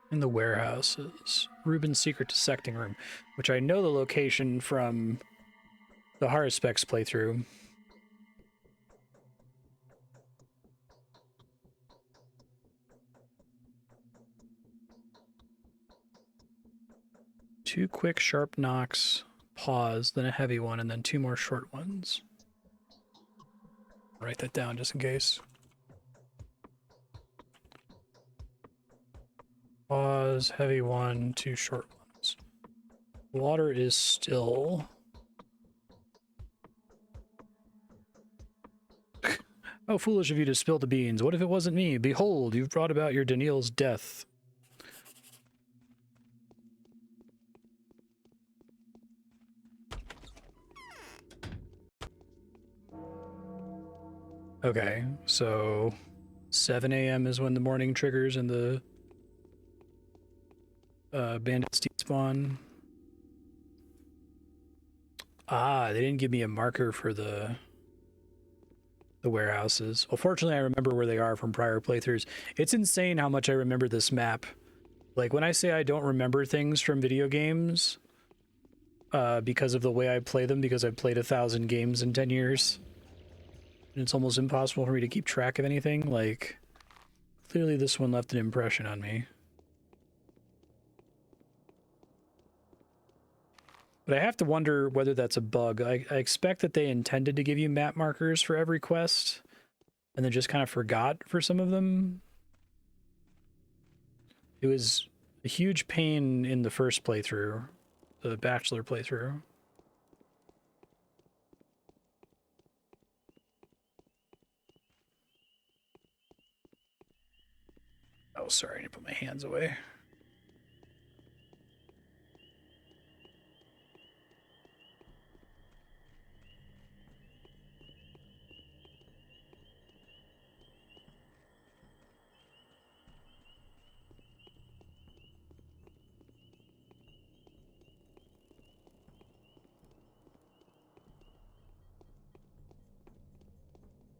In the warehouses. Ruben's secret dissecting room, which I know the location from the Haruspex playthrough. Two quick sharp knocks, pause, then a heavy one, and then 2 more short ones. Write that down just in case. Pause, heavy one, 2 short ones. Water is still. How foolish of you to spill the beans. What if it wasn't me? Behold, you've brought about your Daniil's death. Okay, so 7 a.m. is when the morning triggers and the bandits despawn. Ah, they didn't give me a marker for the warehouses. Well, fortunately, I remember where they are from prior playthroughs. It's insane how much I remember this map. Like, when I say I don't remember things from video games, because of the way I play them, because I've played 1,000 games in 10 years, and it's almost impossible for me to keep track of anything, like, clearly this one left an impression on me. But I have to wonder whether that's a bug. I expect that they intended to give you map markers for every quest, and then just kind of forgot for some of them. It was a huge pain in the first playthrough, the Bachelor playthrough. Oh, sorry, I need to put my hands away.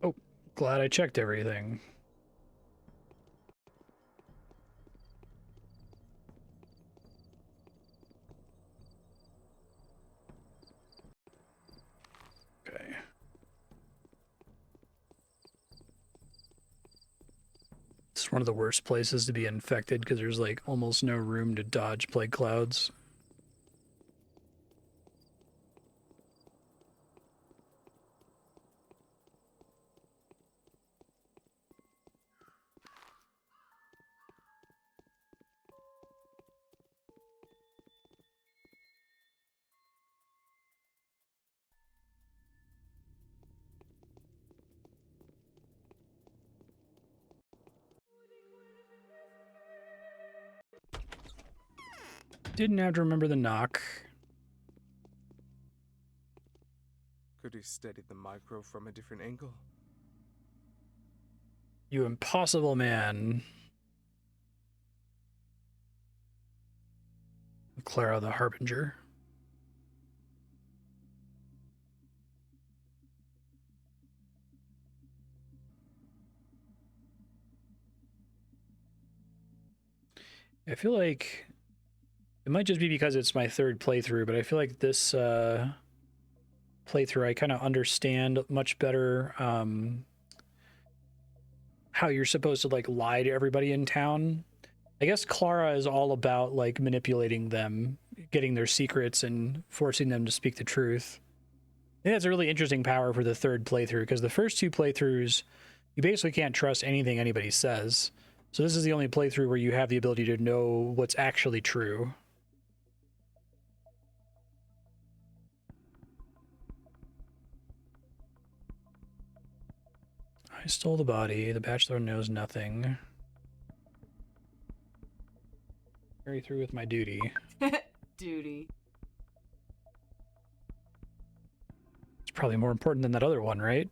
Oh, glad I checked everything. Okay. It's one of the worst places to be infected because there's like almost no room to dodge plague clouds. Didn't have to remember the knock. Could he steady the micro from a different angle? You impossible man. Clara the Harbinger. I feel like it might just be because it's my third playthrough, but I feel like this playthrough I kind of understand much better how you're supposed to like lie to everybody in town. I guess Clara is all about like manipulating them, getting their secrets and forcing them to speak the truth. I think that's a really interesting power for the third playthrough, because the first two playthroughs, you basically can't trust anything anybody says. So this is the only playthrough where you have the ability to know what's actually true. I stole the body. The Bachelor knows nothing. Carry through with my duty. Duty. It's probably more important than that other one, right?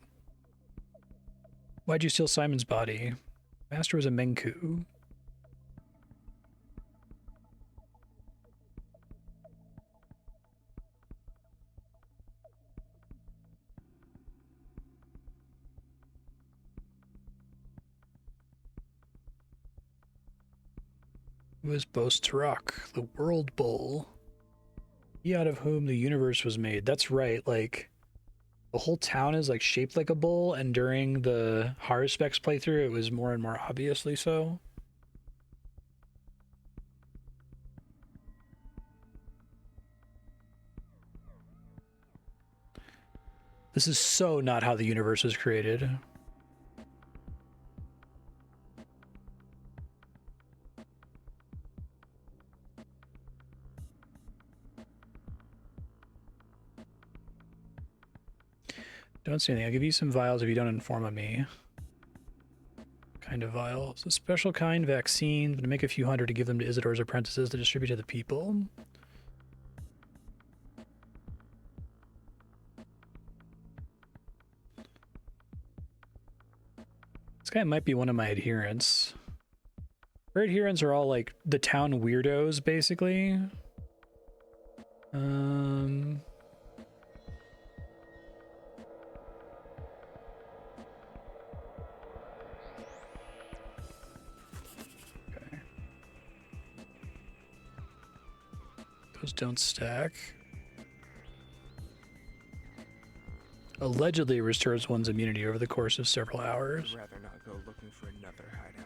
Why'd you steal Simon's body? Master was a Menku. Who is Bostrok, the World Bull? He out of whom the universe was made. That's right, like, the whole town is like shaped like a bull, and during the Haruspex playthrough, it was more and more obviously so. This is so not how the universe was created. Don't say anything. I'll give you some vials if you don't inform on me. kind of vial. It's a special kind vaccine. I'm going to make a few hundred to give them to Isidore's apprentices to distribute to the people. This guy might be one of my adherents. Our adherents are all like the town weirdos, basically. Okay. Those don't stack. Allegedly restores one's immunity over the course of several hours. I'd rather not go looking for another hideout.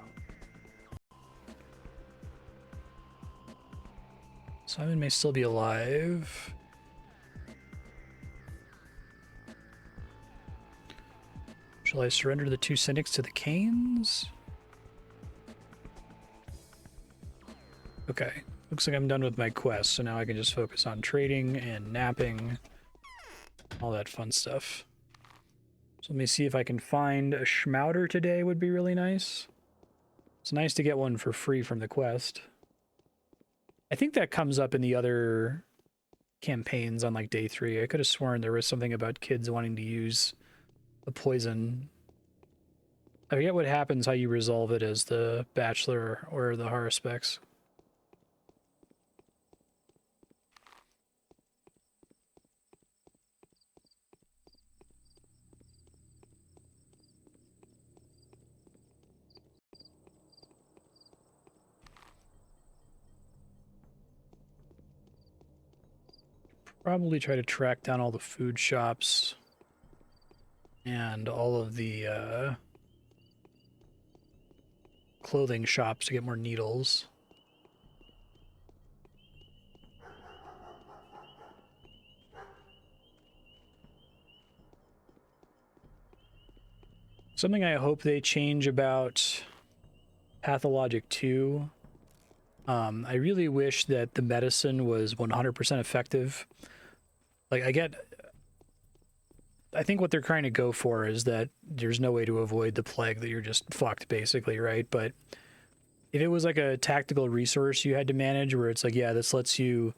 Simon may still be alive. Shall I surrender the 2 cynics to the Canes? Okay. Looks like I'm done with my quest, so now I can just focus on trading and napping. All that fun stuff. So let me see if I can find a Schmouter today would be really nice. It's nice to get one for free from the quest. I think that comes up in the other campaigns on like day 3. I could have sworn there was something about kids wanting to use a poison. I forget what happens, how you resolve it as the Bachelor or the Haruspex. Probably try to track down all the food shops and all of the clothing shops to get more needles. Something I hope they change about Pathologic 2. I really wish that the medicine was 100% effective. Like, I think what they're trying to go for is that there's no way to avoid the plague, that you're just fucked, basically, right? But if it was like a tactical resource you had to manage where it's like, yeah, this lets you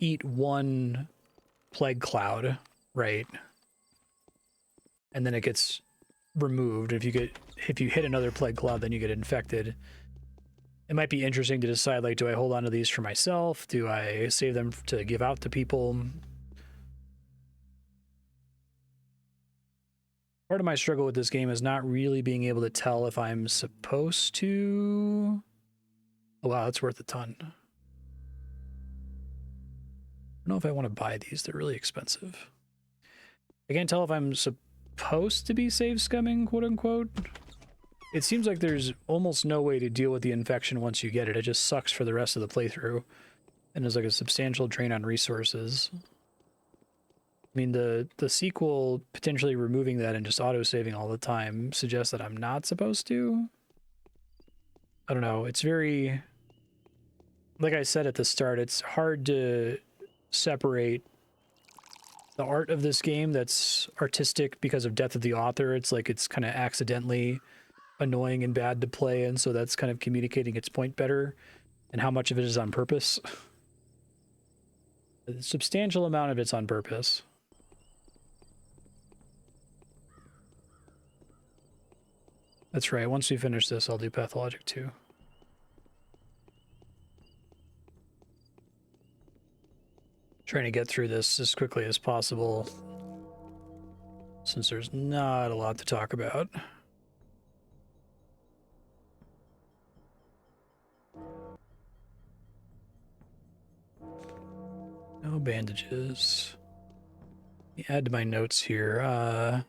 eat one plague cloud, right? And then it gets removed. If you hit another plague cloud, then you get infected. It might be interesting to decide, like, do I hold on to these for myself? Do I save them to give out to people? Part of my struggle with this game is not really being able to tell if I'm supposed to... Oh, wow, that's worth a ton. I don't know if I want to buy these. They're really expensive. I can't tell if I'm supposed to be save scumming, quote unquote. It seems like there's almost no way to deal with the infection once you get it. It just sucks for the rest of the playthrough. And there's like a substantial drain on resources. I mean, the sequel potentially removing that and just auto-saving all the time suggests that I'm not supposed to. I don't know. It's very... Like I said at the start, it's hard to separate the art of this game that's artistic because of death of the author. It's like it's kind of accidentally annoying and bad to play, and so that's kind of communicating its point better, and how much of it is on purpose. A substantial amount of it's on purpose. That's right, once we finish this, I'll do Pathologic 2. Trying to get through this as quickly as possible, since there's not a lot to talk about. No bandages. Let me add to my notes here.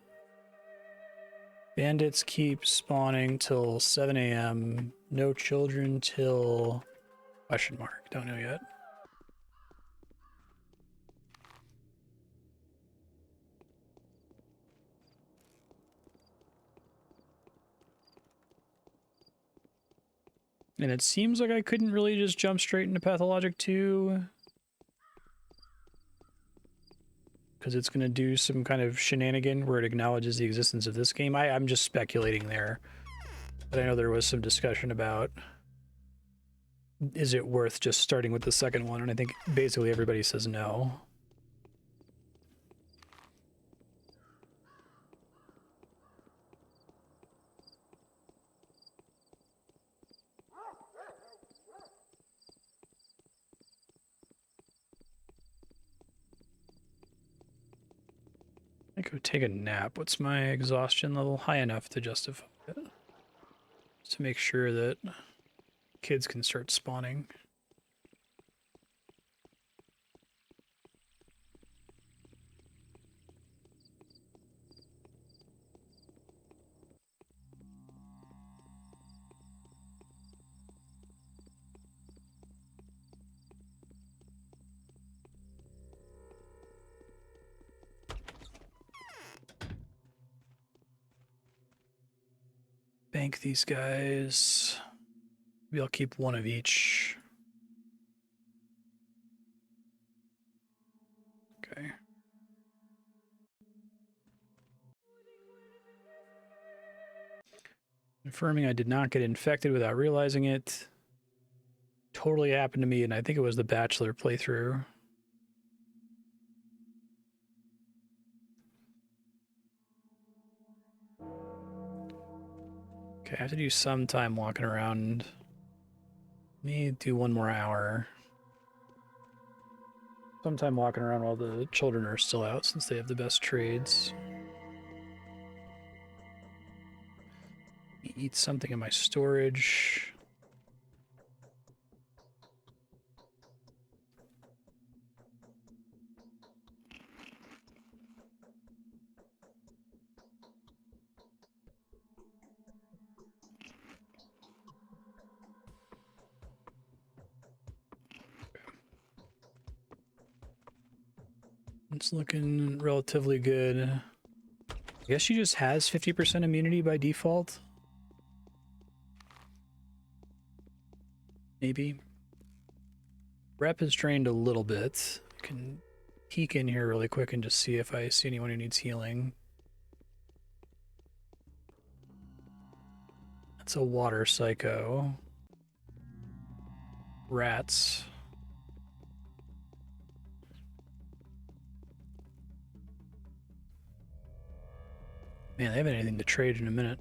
Bandits keep spawning till 7 a.m. No children till... question mark. Don't know yet. And it seems like I couldn't really just jump straight into Pathologic 2. Because it's going to do some kind of shenanigan where it acknowledges the existence of this game. I'm just speculating there. But I know there was some discussion about, is it worth just starting with the second one? And I think basically everybody says no. I could take a nap. What's my exhaustion level? High enough to justify it. Just to make sure that kids can start spawning. Bank these guys. Maybe I'll keep one of each. Okay. Confirming I did not get infected without realizing it. Totally happened to me, and I think it was the Bachelor playthrough. Okay, I have to do some time walking around. Let me do 1 more hour. Sometime walking around while the children are still out, since they have the best trades. Eat something in my storage. It's looking relatively good. I guess she just has 50% immunity by default. Maybe. Rep is drained a little bit. I can peek in here really quick and just see if I see anyone who needs healing. That's a water psycho. Rats. Man, they haven't anything to trade in a minute.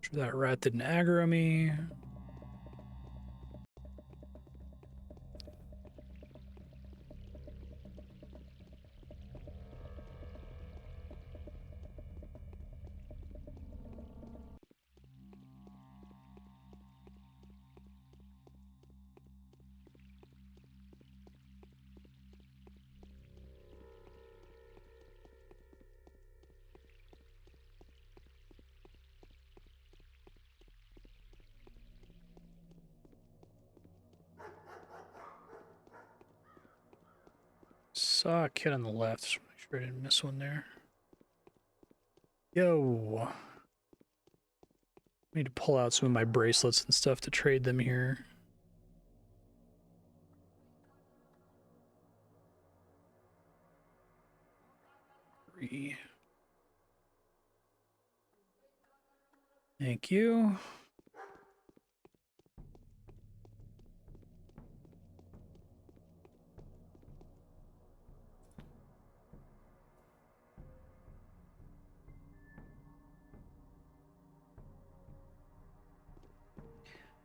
Sure that rat didn't aggro me. Saw a kid on the left. Just make sure I didn't miss one there. Yo. I need to pull out some of my bracelets and stuff to trade them here. Three. Thank you.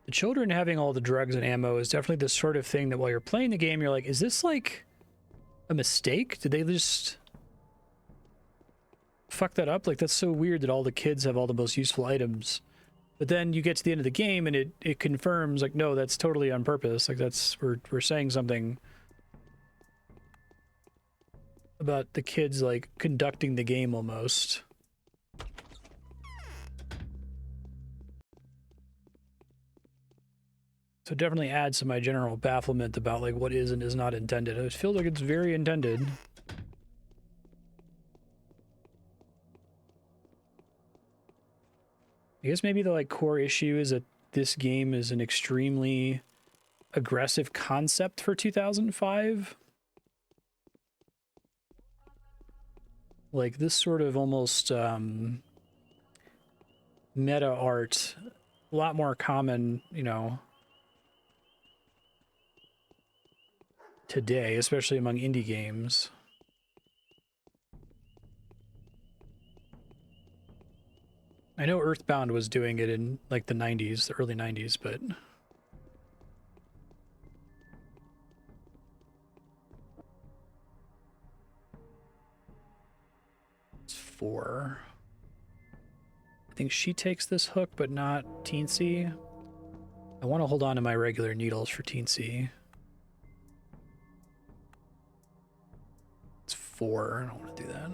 The children having all the drugs and ammo is definitely the sort of thing that while you're playing the game, you're like, is this like a mistake? Did they just fuck that up? Like, that's so weird that all the kids have all the most useful items. But then you get to the end of the game and it confirms, like, no, that's totally on purpose. Like, that's, we're saying something about the kids, like, conducting the game almost. So it definitely adds to my general bafflement about, like, what is and is not intended. I feel like it's very intended. I guess maybe the, like, core issue is that this game is an extremely aggressive concept for 2005. Like, this sort of almost, meta art, a lot more common, you know, today, especially among indie games. I know Earthbound was doing it in like the 90s, the early 90s, but it's 4. I think she takes this hook, but not Teensy. I want to hold on to my regular needles for Teensy. It's 4. I don't want to do that.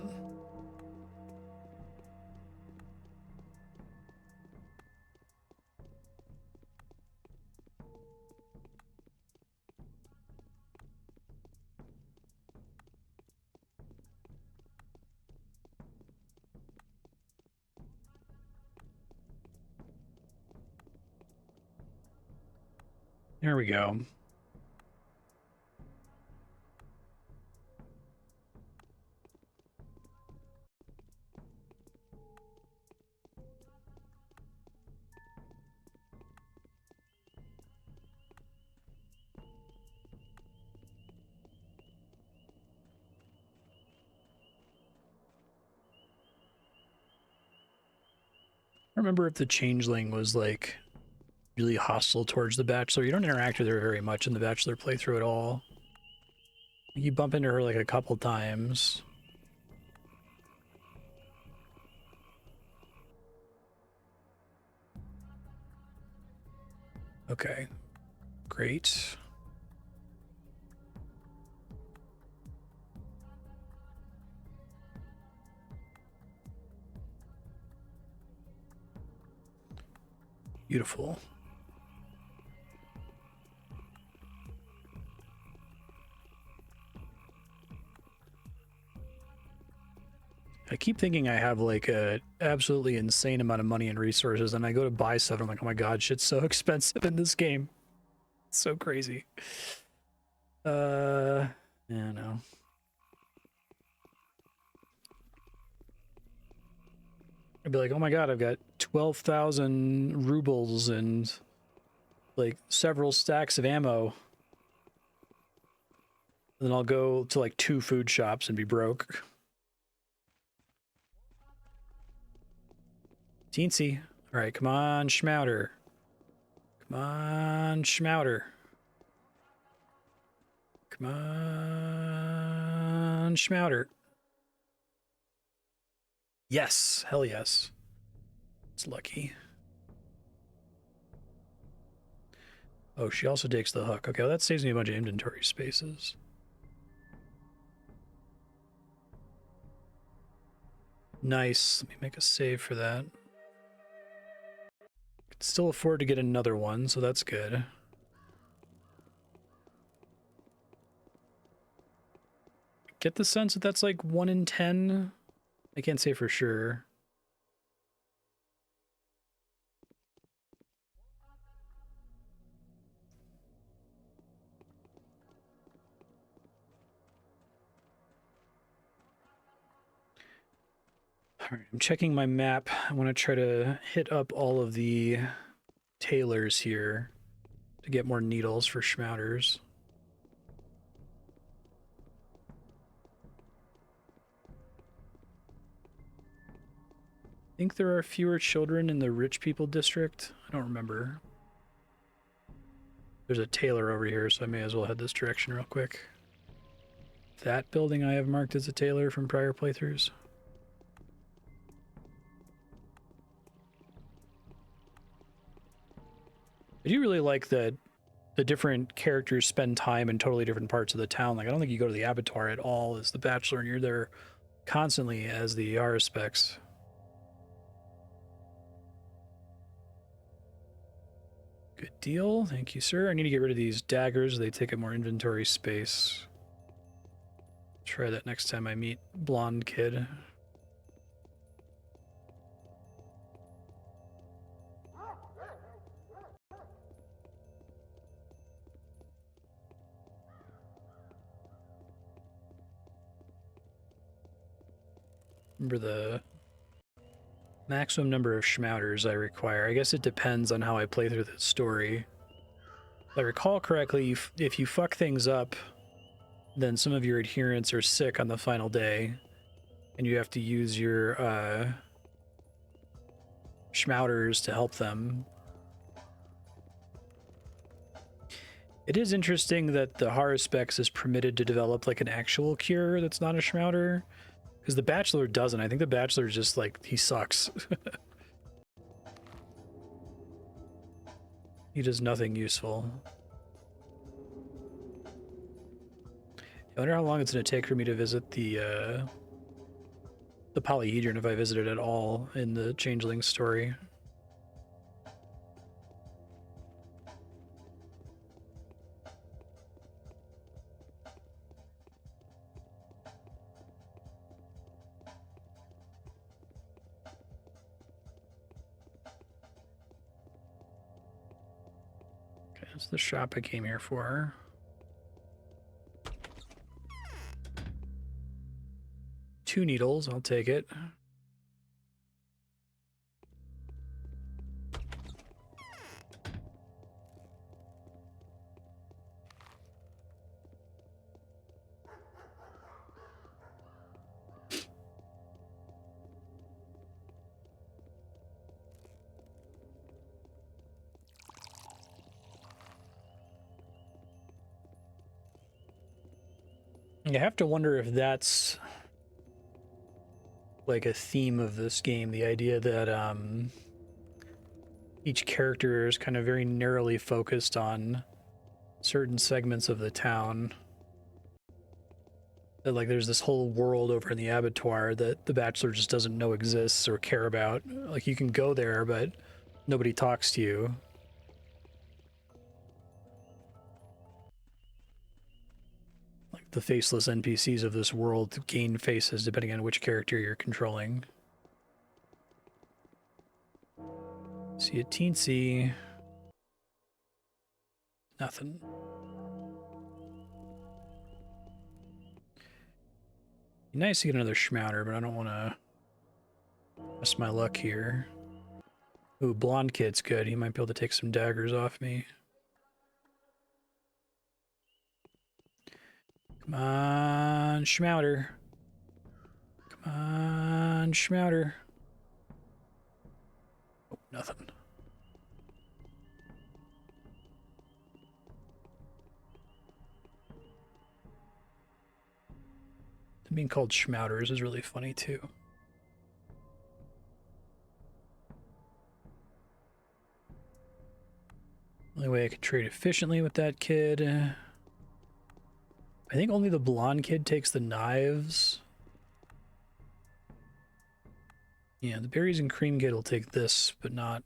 There we go. I remember if the Changeling was like really hostile towards the Bachelor. You don't interact with her very much in the Bachelor playthrough at all. You bump into her like a couple times. Okay, great. Beautiful. I keep thinking I have like a absolutely insane amount of money and resources, and I go to buy stuff, and I'm like, oh my god, shit's so expensive in this game. It's so crazy. Yeah, no. I'd be like, oh my god, I've got 12,000 rubles and like several stacks of ammo. And then I'll go to like 2 food shops and be broke. Teensy. All right, come on, Schmouter. Come on, Schmouter. Come on, Schmouter. Yes, hell yes. It's lucky. Oh, she also takes the hook. Okay, well, that saves me a bunch of inventory spaces. Nice. Let me make a save for that. Can still afford to get another one, so that's good. Get the sense that that's like 1 in 10. I can't say for sure. All right, I'm checking my map. I want to try to hit up all of the tailors here to get more needles for Schmouters. I think there are fewer children in the rich people district. I don't remember. There's a tailor over here, so I may as well head this direction real quick. That building I have marked as a tailor from prior playthroughs. I do really like that the different characters spend time in totally different parts of the town. Like, I don't think you go to the abattoir at all as the Bachelor, and you're there constantly as the Haruspex. Good deal. Thank you, sir. I need to get rid of these daggers. They take up more inventory space. Try that next time I meet Blonde Kid. Remember the Maximum number of schmouters I require. I guess it depends on how I play through the story. If I recall correctly, if you fuck things up, then some of your adherents are sick on the final day, and you have to use your schmouters to help them. It is interesting that the Haruspex is permitted to develop like an actual cure that's not a schmouter, because the Bachelor doesn't. I think the Bachelor is just like, he sucks. He does nothing useful. I wonder how long it's going to take for me to visit the polyhedron, if I visit it at all in the Changeling story. Okay, that's the shop I came here for. Two needles, I'll take it. You have to wonder if that's like a theme of this game, the idea that each character is kind of very narrowly focused on certain segments of the town. That like there's this whole world over in the abattoir that the Bachelor just doesn't know exists or care about. Like you can go there, but nobody talks to you. Like the faceless NPCs of this world gain faces depending on which character you're controlling. See a teensy. Nothing. Be nice to get another schmouter, but I don't want to mess my luck here. Ooh, blonde kid's good. He might be able to take some daggers off me. Come on, schmouter. Come on, schmouter. Oh, nothing. Being called schmouters is really funny too. Only way I could trade efficiently with that kid. I think only the blonde kid takes the knives. Yeah, the berries and cream kid will take this, but not...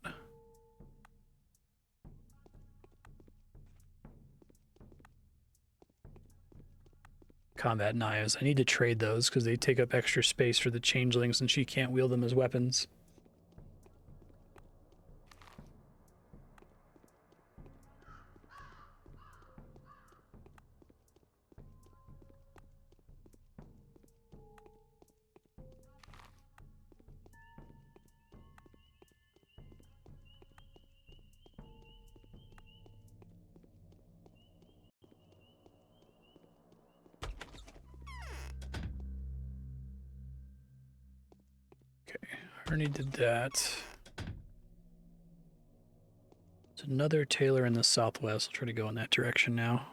combat knives. I need to trade those because they take up extra space for the changelings and she can't wield them as weapons. Ernie did that. There's another tailor in the southwest. I'll try to go in that direction now.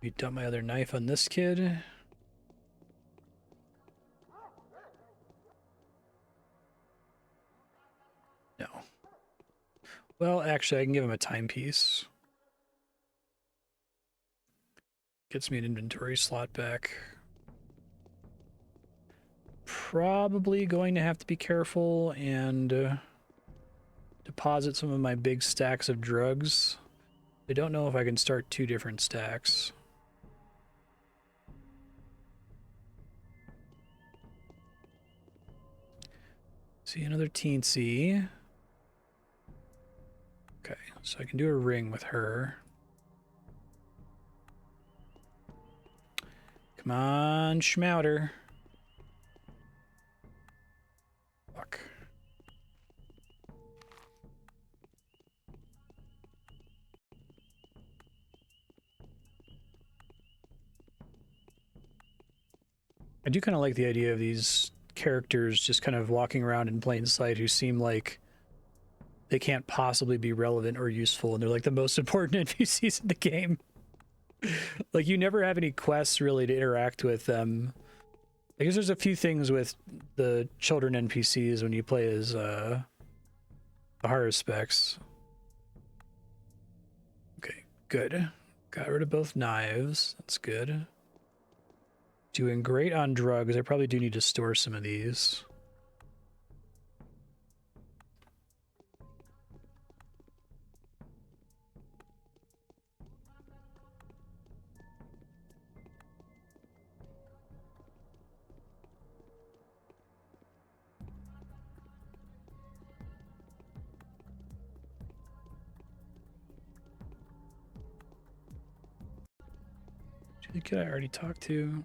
We dump my other knife on this kid. No. Well, actually, I can give him a timepiece. Gets me an inventory slot back. Probably going to have to be careful and deposit some of my big stacks of drugs. I don't know if I can start two different stacks. See another teensy. Okay, so I can do a ring with her. Come on, Schmouter. Fuck. I do kind of like the idea of these characters just kind of walking around in plain sight who seem like they can't possibly be relevant or useful, and they're like the most important NPCs in the game. Like, you never have any quests really to interact with them. I guess there's a few things with the children NPCs when you play as the Haruspex. Okay, good. Got rid of both knives. That's good. Doing great on drugs. I probably do need to store some of these. Who could I already talk to?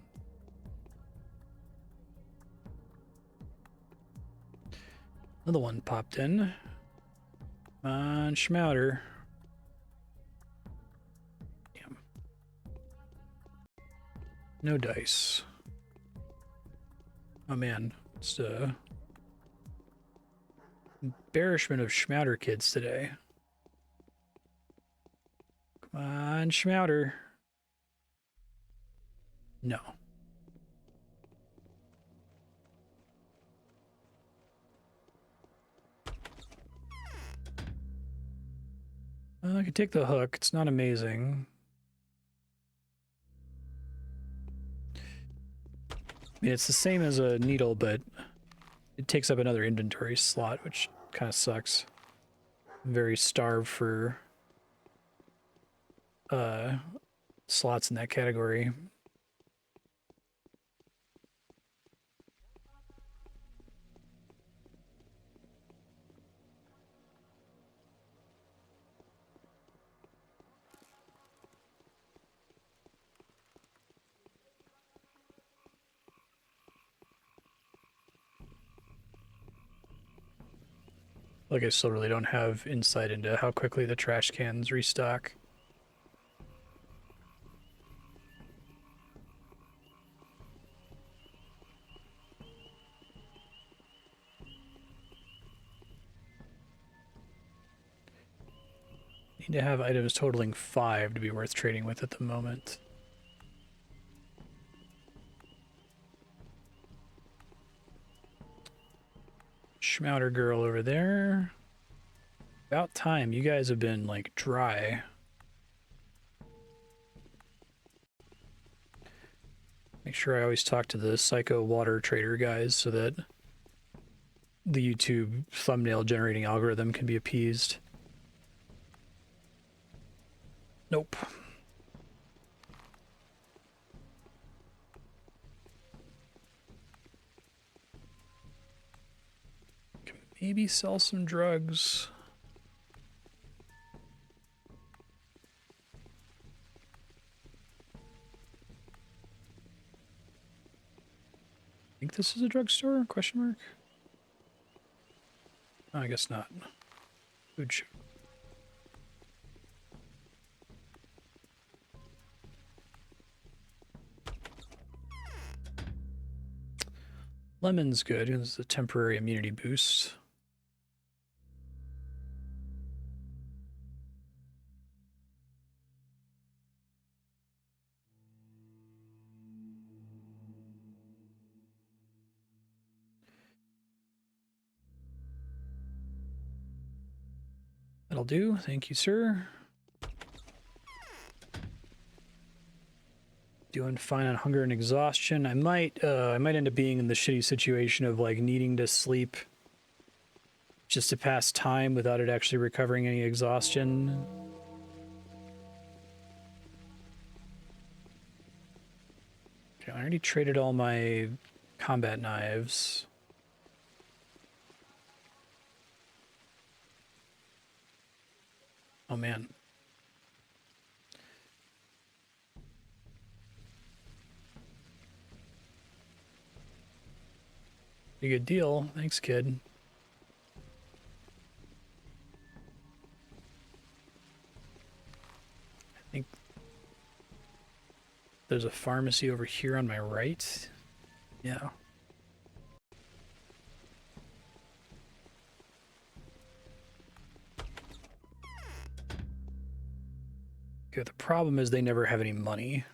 Another one popped in. Come on, Schmouter. Damn. No dice. Oh man, it's embarrassment of Schmouter kids today. Come on, Schmouter. No. I could take the hook. It's not amazing. I mean, it's the same as a needle, but it takes up another inventory slot, which kind of sucks. I'm very starved for slots in that category. Like, I still really don't have insight into how quickly the trash cans restock. Need to have items totaling 5 to be worth trading with at the moment. Schmouter girl over there. About time. You guys have been, like, dry. Make sure I always talk to the psycho water trader guys so that the YouTube thumbnail generating algorithm can be appeased. Nope. Can maybe sell some drugs. I think this is a drugstore? Question mark? Oh, I guess not. Food shop. Lemon's good. It's a temporary immunity boost. That'll do. Thank you, sir. Doing fine on hunger and exhaustion. I might end up being in the shitty situation of like needing to sleep just to pass time without it actually recovering any exhaustion. Okay, I already traded all my combat knives. Oh man. Pretty good deal. Thanks, kid. I think there's a pharmacy over here on my right. Yeah. Okay, the problem is they never have any money.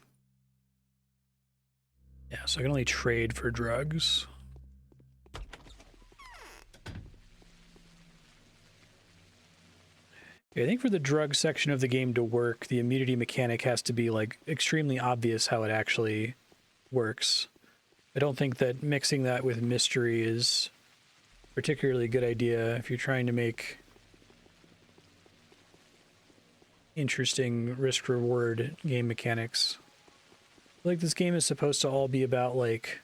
Yeah, so I can only trade for drugs. Okay, I think for the drug section of the game to work, the immunity mechanic has to be like extremely obvious how it actually works. I don't think that mixing that with mystery is a particularly good idea if you're trying to make interesting risk-reward game mechanics. Like, this game is supposed to all be about like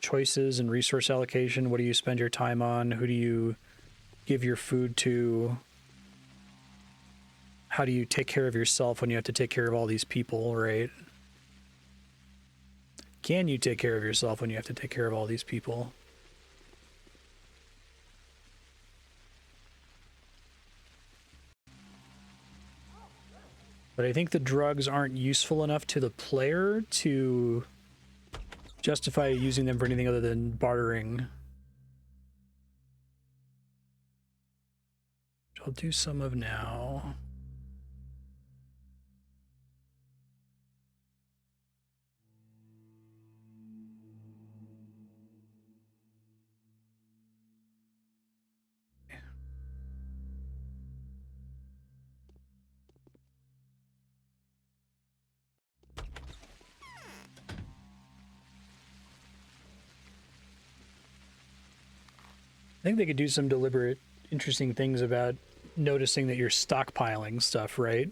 choices and resource allocation. What do you spend your time on? Who do you give your food to? How do you take care of yourself when you have to take care of all these people, right? Can you take care of yourself when you have to take care of all these people? But I think the drugs aren't useful enough to the player to justify using them for anything other than bartering. Which I'll do some of now. I think they could do some deliberate, interesting things about noticing that you're stockpiling stuff, right?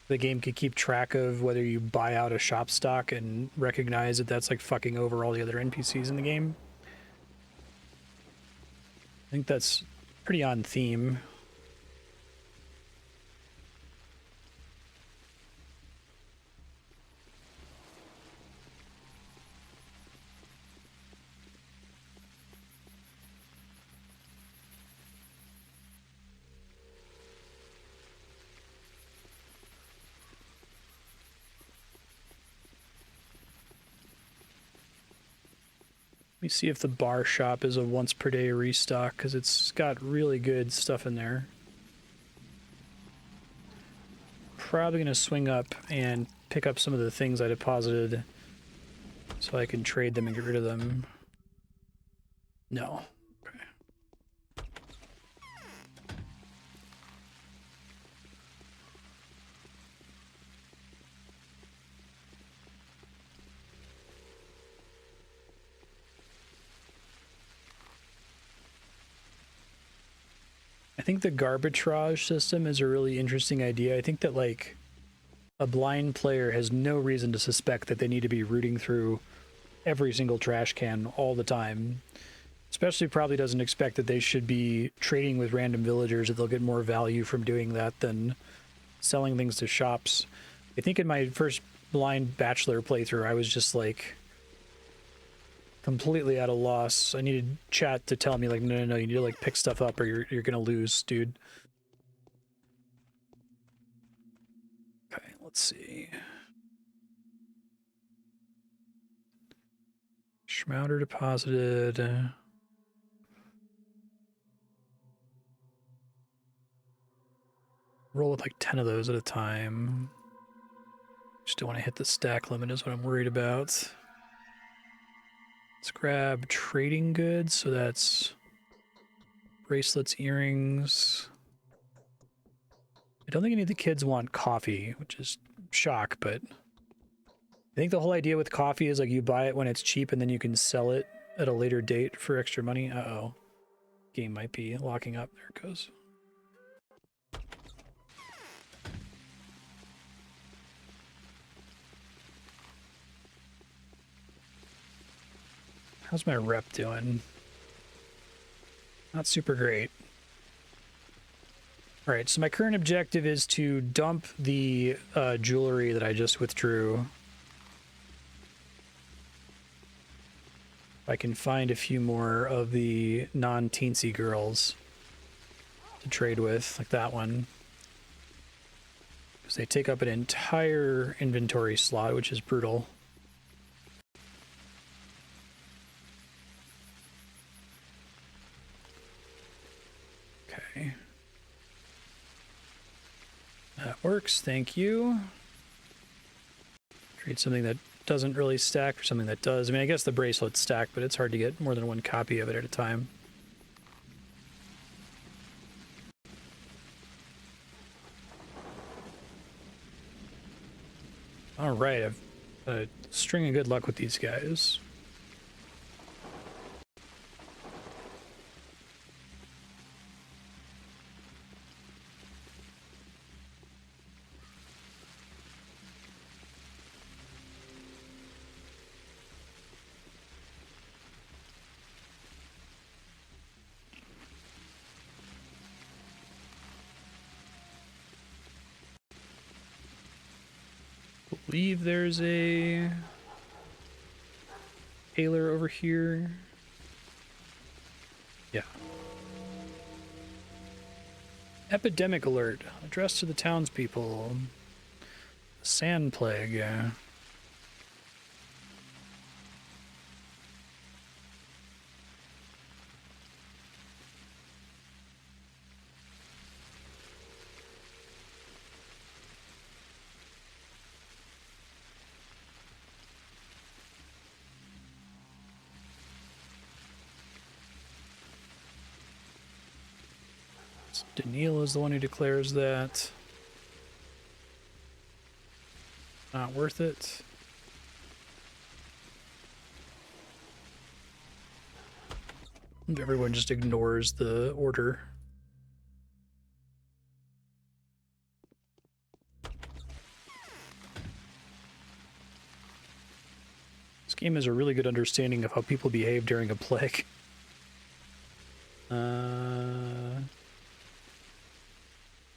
The game could keep track of whether you buy out a shop stock and recognize that that's like fucking over all the other NPCs in the game. I think that's pretty on theme. Let me see if the bar shop is a once per day restock, because it's got really good stuff in there. Probably going to swing up and pick up some of the things I deposited so I can trade them and get rid of them. No. Okay. I think the garbageage system is a really interesting idea. I think that, like, a blind player has no reason to suspect that they need to be rooting through every single trash can all the time. Especially probably doesn't expect that they should be trading with random villagers, that they'll get more value from doing that than selling things to shops. I think in my first blind Bachelor playthrough, I was just like completely at a loss. I needed chat to tell me like, no, you need to like pick stuff up or you're gonna lose, dude. Okay, let's see. Schmouder deposited. Roll with like 10 of those at a time. Just don't want to hit the stack limit is what I'm worried about. Let's grab trading goods. So that's bracelets, earrings. I don't think any of the kids want coffee, which is shock, but I think the whole idea with coffee is like you buy it when it's cheap and then you can sell it at a later date for extra money. Uh-oh. Game might be locking up. There it goes. How's my rep doing? Not super great. All right, so my current objective is to dump the jewelry that I just withdrew. I can find a few more of the non-teensy girls to trade with, like that one. Because they take up an entire inventory slot, which is brutal. Okay. That works, thank you. Trade something that doesn't really stack for something that does. I mean, I guess the bracelet's stacked, but it's hard to get more than one copy of it at a time. All right, I've a string of good luck with these guys. Believe there's a tailor over here. Yeah. Epidemic alert addressed to the townspeople. Sand plague, yeah. Daniil is the one who declares that. Not worth it. And everyone just ignores the order. This game has a really good understanding of how people behave during a plague.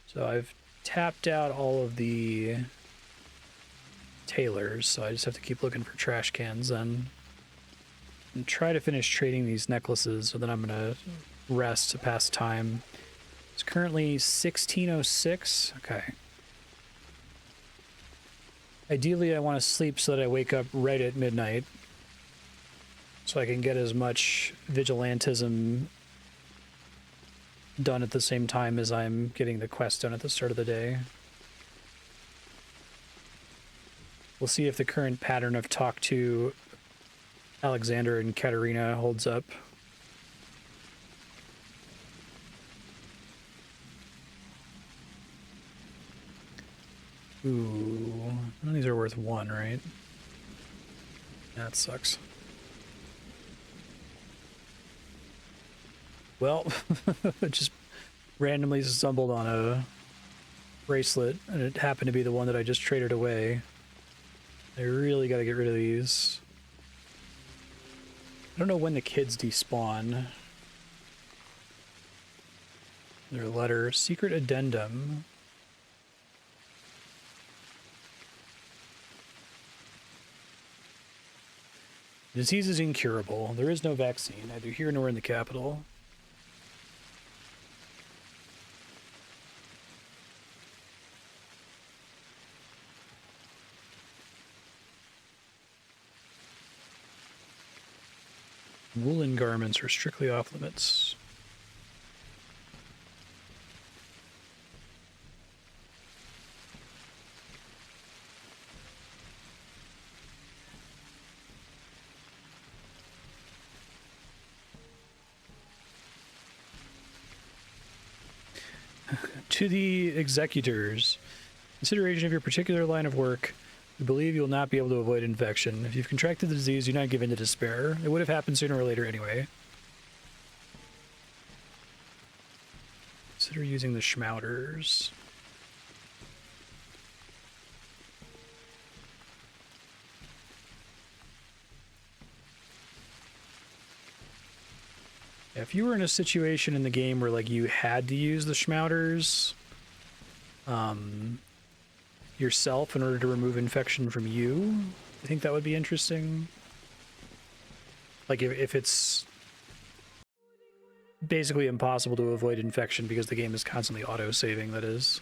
So I've tapped out all of the tailors, so I just have to keep looking for trash cans then. And try to finish trading these necklaces, so then I'm gonna rest to pass time. It's currently 16:06. Okay. Ideally, I want to sleep so that I wake up right at midnight, so I can get as much vigilantism done at the same time as I'm getting the quest done at the start of the day. We'll see if the current pattern of talk to Alexander and Katerina holds up. Ooh, none of these are worth one, right? That sucks. Well, just randomly stumbled on a bracelet, and it happened to be the one that I just traded away. I really gotta get rid of these. I don't know when the kids despawn. Their letter, secret addendum. The disease is incurable. There is no vaccine, neither here nor in the capital. Woolen garments are strictly off limits. To the executors, consideration of your particular line of work, we believe you will not be able to avoid infection. If you've contracted the disease, do not give in to despair. It would have happened sooner or later anyway. Consider using the schmouters. If you were in a situation in the game where like you had to use the schmouters yourself in order to remove infection from you, I think that would be interesting. Like if it's basically impossible to avoid infection because the game is constantly auto-saving, that is.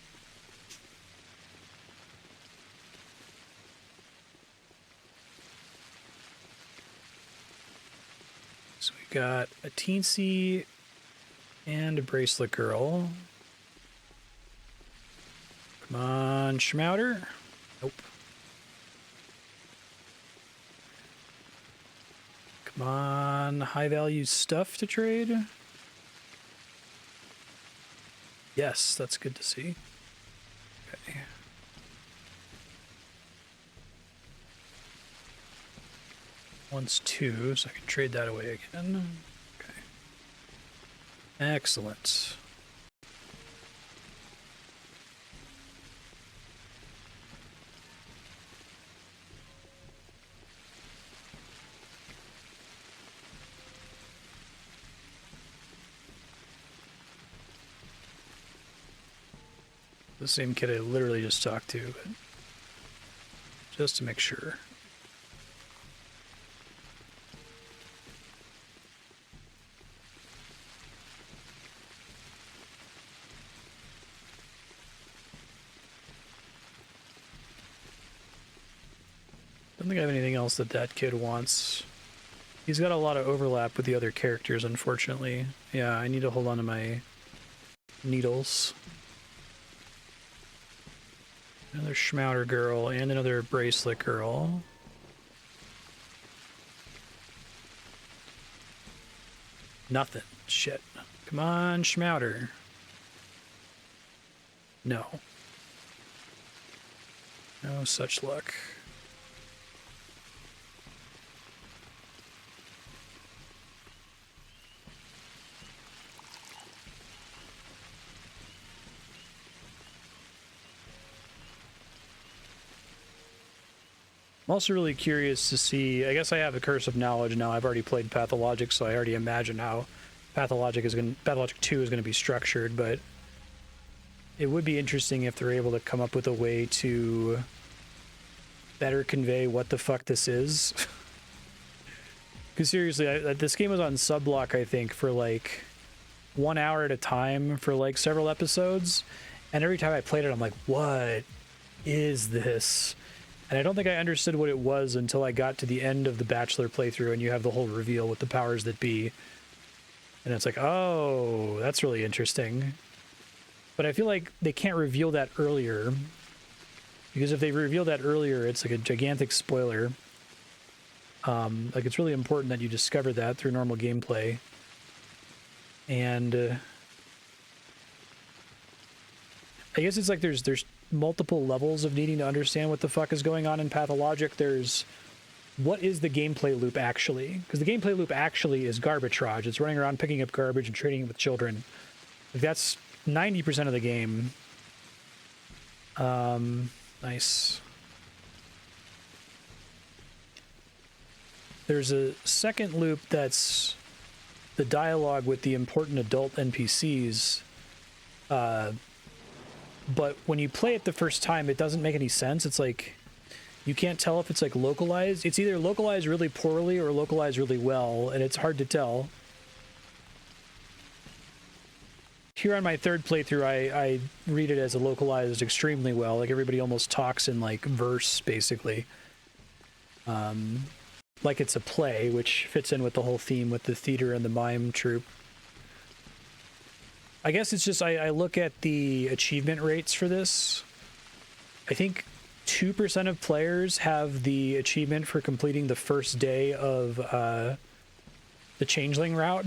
So we got a teensy and a bracelet girl. Come on, Schmouter. Nope. Come on, high value stuff to trade. Yes, that's good to see. Okay. One's 2, so I can trade that away again. Okay. Excellent. The same kid I literally just talked to, but just to make sure. Don't think I have anything else that that kid wants. He's got a lot of overlap with the other characters, unfortunately. Yeah, I need to hold on to my needles. Another Schmouter girl and another bracelet girl. Nothing. Shit. Come on, Schmouter. No. No such luck. I'm also really curious to see, I guess I have a curse of knowledge now. I've already played Pathologic, so I already imagine how Pathologic 2 is going to be structured, but it would be interesting if they're able to come up with a way to better convey what the fuck this is. Because seriously, this game was on subblock, I think, for like 1 hour at a time for like several episodes, and every time I played it, I'm like, what is this? And I don't think I understood what it was until I got to the end of the Bachelor playthrough and you have the whole reveal with the powers that be. And it's like, oh, that's really interesting. But I feel like they can't reveal that earlier. Because if they reveal that earlier, it's like a gigantic spoiler. Like, it's really important that you discover that through normal gameplay. And I guess it's like there's multiple levels of needing to understand what the fuck is going on in Pathologic. There's what is the gameplay loop actually? Because the gameplay loop actually is garbage-trage. It's running around picking up garbage and trading it with children. Like, that's 90% of the game. Nice. There's a second loop that's the dialogue with the important adult NPCs. But when you play it the first time, it doesn't make any sense. It's like, you can't tell if it's like localized. It's either localized really poorly or localized really well, and it's hard to tell. Here on my third playthrough, I read it as a localized extremely well. Like, everybody almost talks in like verse, basically. Like it's a play, which fits in with the whole theme with the theater and the mime troupe. I guess it's just, I look at the achievement rates for this. I think 2% of players have the achievement for completing the first day of the Changeling route,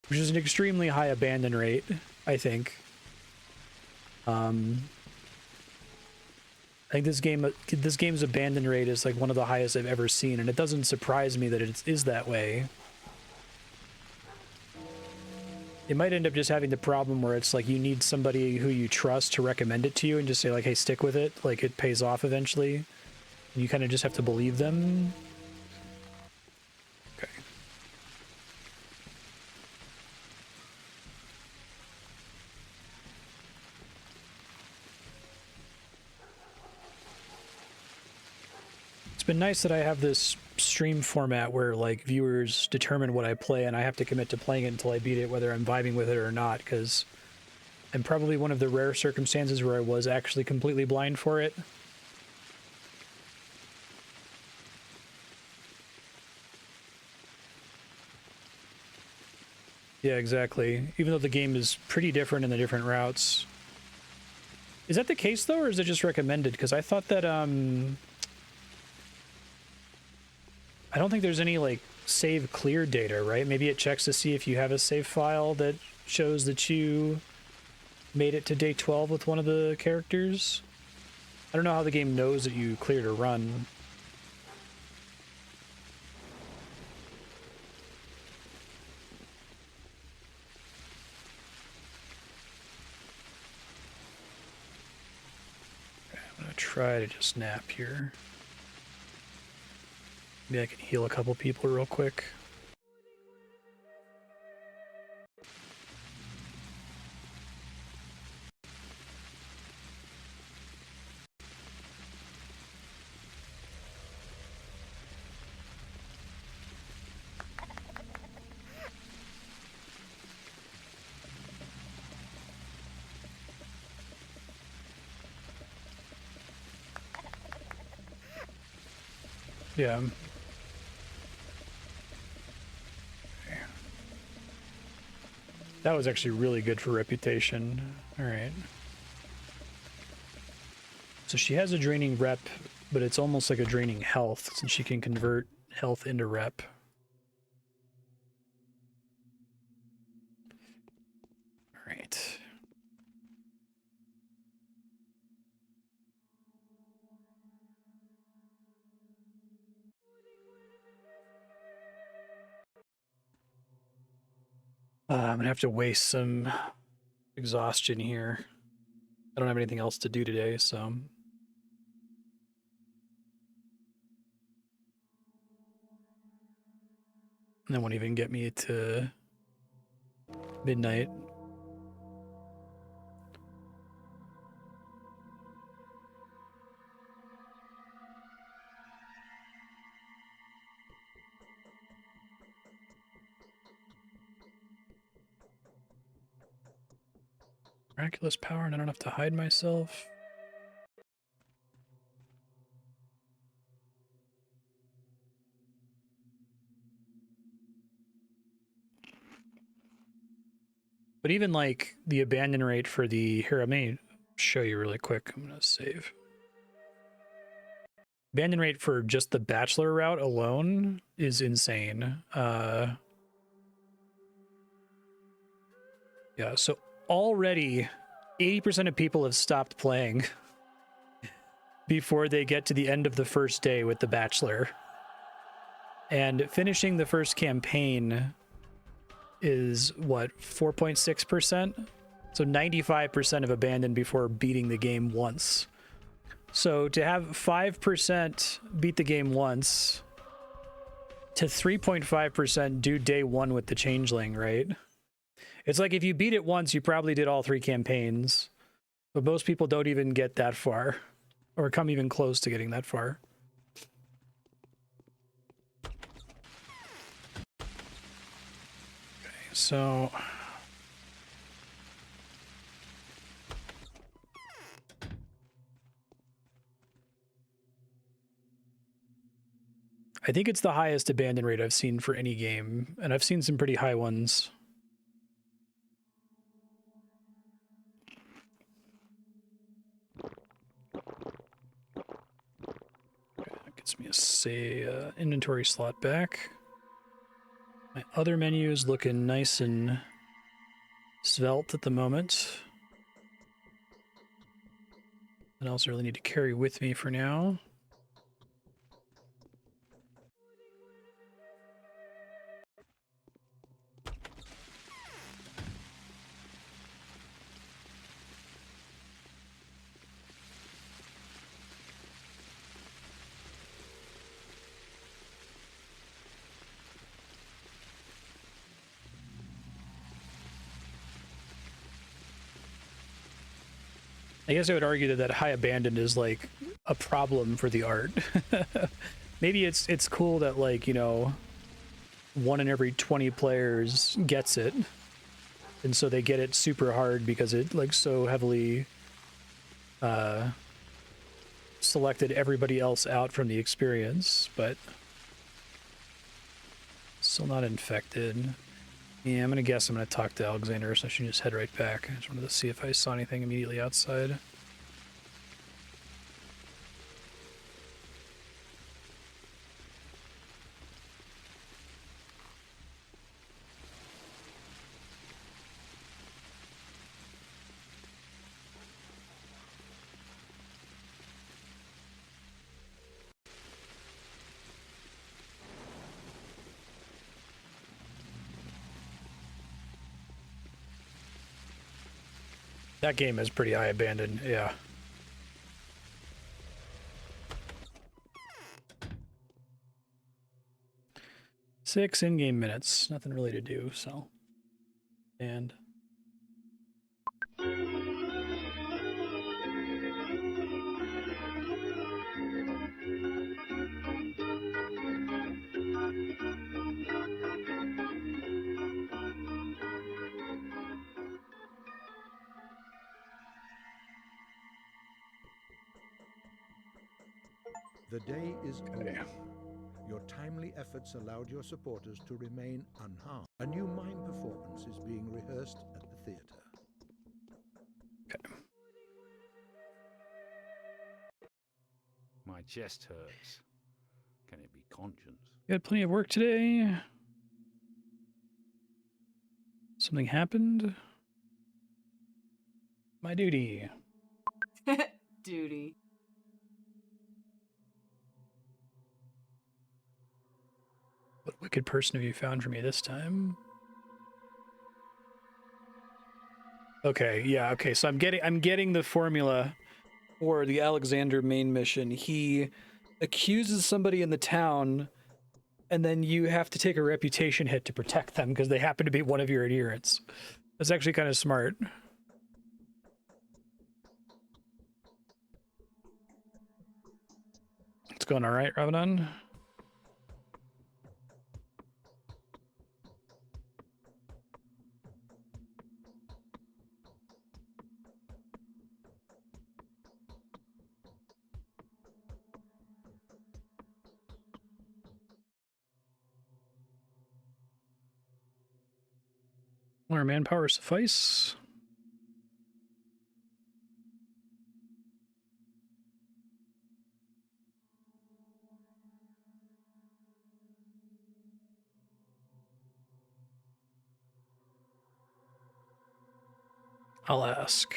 which is an extremely high abandon rate, I think. I think this game's abandon rate is like one of the highest I've ever seen, and it doesn't surprise me that it is that way. It might end up just having the problem where it's like you need somebody who you trust to recommend it to you and just say like, hey, stick with it. Like, it pays off eventually. And you kind of just have to believe them. Okay. It's been nice that I have this stream format where like viewers determine what I play and I have to commit to playing it until I beat it, whether I'm vibing with it or not, because I'm probably one of the rare circumstances where I was actually completely blind for it. Yeah, exactly. Even though the game is pretty different in the different routes. Is that the case, though, or is it just recommended? Because I thought that, I don't think there's any, like, save clear data, right? Maybe it checks to see if you have a save file that shows that you made it to day 12 with one of the characters. I don't know how the game knows that you cleared a run. Try to just nap here. Maybe I can heal a couple people real quick. Yeah. That was actually really good for reputation. All right. So she has a draining rep, but it's almost like a draining health, since she can convert health into rep. All right. I'm gonna have to waste some exhaustion here. I don't have anything else to do today, so. And that won't even get me to midnight. Miraculous power and I don't have to hide myself. But even like the abandon rate for the, here, let me show you really quick. I'm gonna save. Abandon rate for just the Bachelor route alone is insane. Yeah, so already 80% of people have stopped playing before they get to the end of the first day with the Bachelor. And finishing the first campaign is what, 4.6%? So 95% have abandoned before beating the game once. So to have 5% beat the game once to 3.5% do day one with the Changeling, right? It's like if you beat it once, you probably did all 3 campaigns, but most people don't even get that far or come even close to getting that far. Okay, so I think it's the highest abandon rate I've seen for any game, and I've seen some pretty high ones. Okay, that gets me a inventory slot back. My other menu is looking nice and svelte at the moment. Nothing else I really need to carry with me for now. I guess I would argue that high abandon is like a problem for the art. maybe it's cool that, like, you know, 1 in every 20 players gets it, and so they get it super hard because it, like, so heavily selected everybody else out from the experience, but still not infected. Yeah, I'm gonna guess I'm gonna talk to Alexander, so I should just head right back. I just wanted to see if I saw anything immediately outside. That game is pretty abandoned, yeah. Six in-game minutes, nothing really to do, so. And The day is over. Your timely efforts allowed your supporters to remain unharmed. A new mime performance is being rehearsed at the theater. okay. My chest hurts. Can it be conscience? You had plenty of work today. Something happened. My duty. Duty. What wicked person have you found for me this time? Okay, yeah, okay. So I'm getting the formula for the Alexander main mission. He accuses somebody in the town, and then you have to take a reputation hit to protect them because they happen to be one of your adherents. That's actually kind of smart. It's going all right, Ramadan? Will our manpower suffice? I'll ask.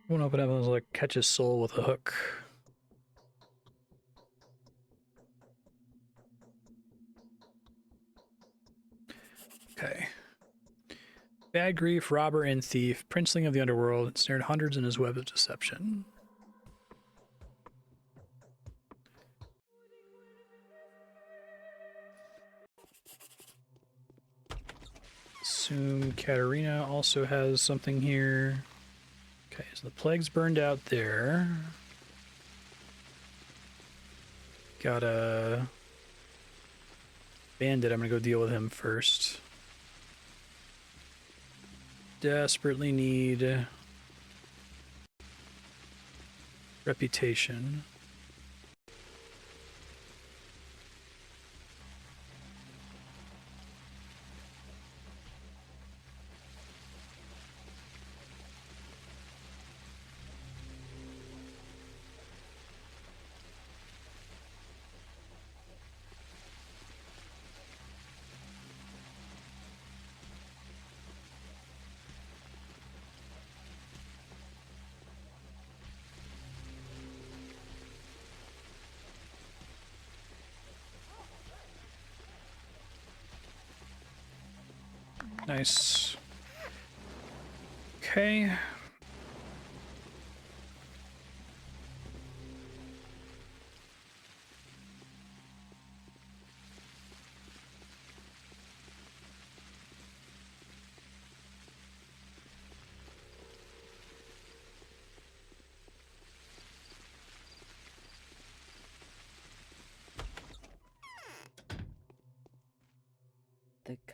Won't open up unless like catch his soul with a hook. Okay. Bad grief, robber, and thief, princeling of the underworld, snared hundreds in his web of deception. Assume Katerina also has something here. Okay, so the plague's burned out there. Got a bandit. I'm gonna go deal with him first. Desperately need reputation. Nice. Okay.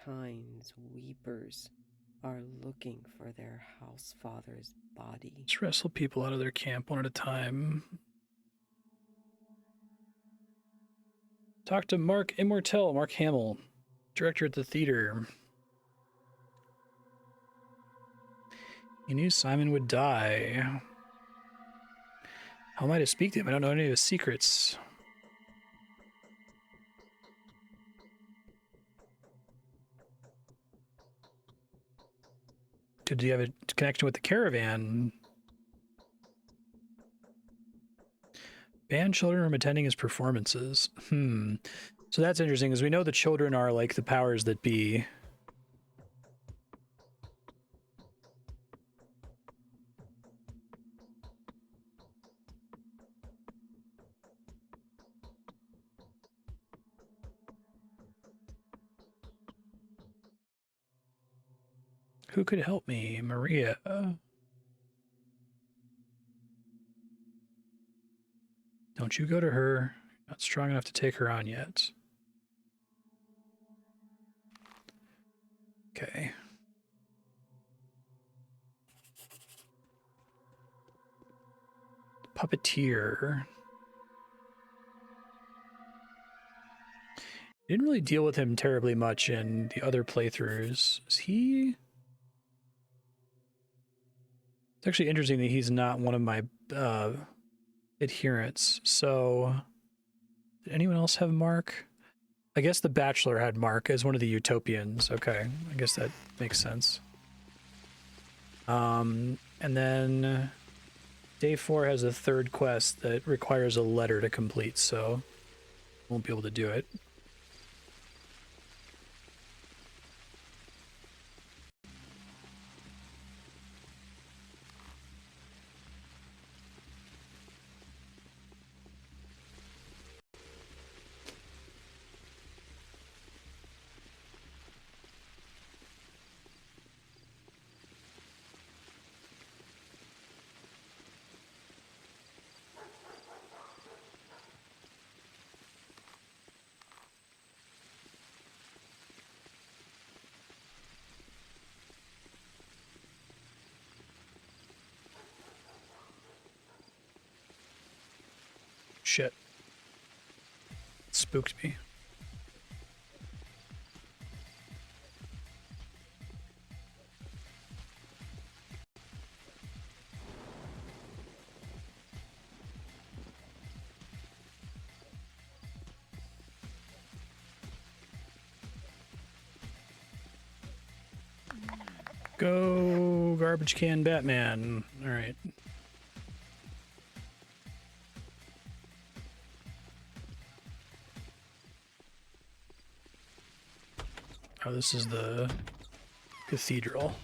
mankind's weepers are looking for their house father's body. Let's wrestle people out of their camp one at a time. Talk to Mark Immortell, Mark Hamill, director at the theater. He knew Simon would die. How am I to speak to him? I don't know any of his secrets. Did you have a connection with the caravan? Ban children from attending his performances. So that's interesting, because we know the children are like the powers that be. Who could help me? Maria. Don't you go to her. Not strong enough to take her on yet. Okay. Puppeteer. Didn't really deal with him terribly much in the other playthroughs. Is he... It's actually interesting that he's not one of my adherents. So, did anyone else have Mark? I guess the Bachelor had Mark as one of the Utopians. Okay, I guess that makes sense. And then day 4 has a third quest that requires a letter to complete, so won't be able to do it. Shit. It spooked me. Go, garbage can Batman. All right. Oh, this is the Cathedral.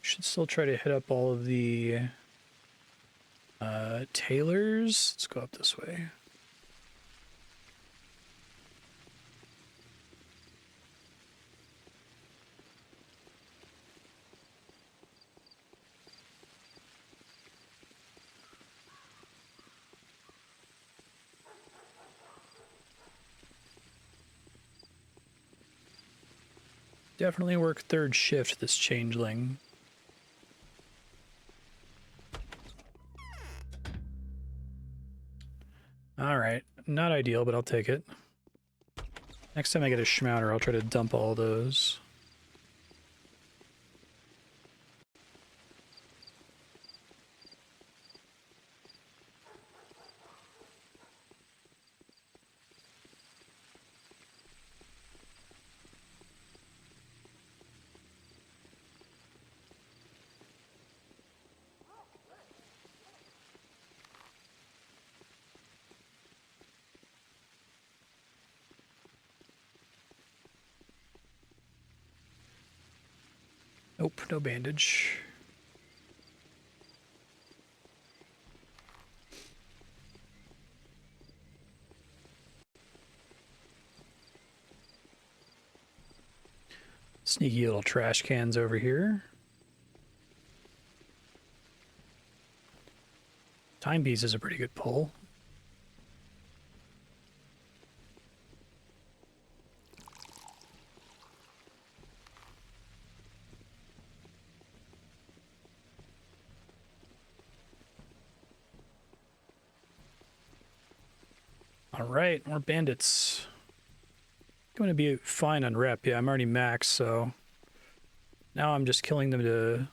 Should still try to hit up all of the tailors. Let's go up this way. Definitely work third shift, this changeling. Alright, not ideal, but I'll take it. Next time I get a schmouter, I'll try to dump all those. Nope, no bandage. Sneaky little trash cans over here. Timepiece is a pretty good pull. All right, more bandits. Going to be fine on rep. Yeah, I'm already max, so now I'm just killing them to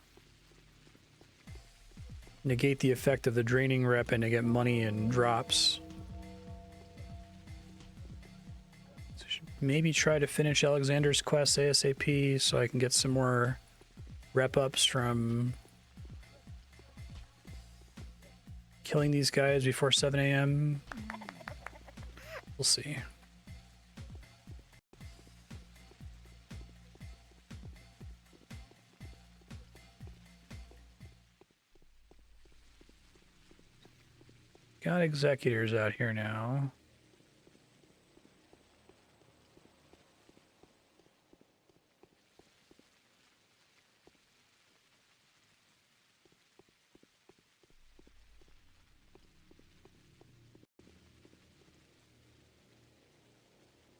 negate the effect of the draining rep and to get money and drops. So maybe try to finish Alexander's quest ASAP so I can get some more rep ups from killing these guys before 7 a.m. We'll see. Got executors out here now.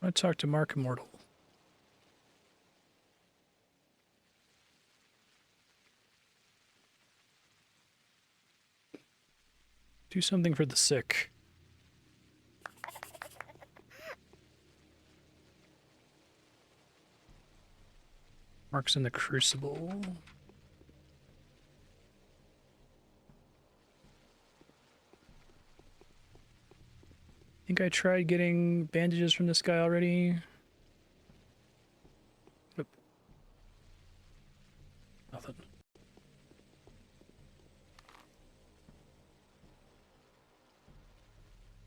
I want to talk to Mark Immortell. Do something for the sick. Mark's in the Crucible. I think I tried getting bandages from this guy already. Oop. Nothing.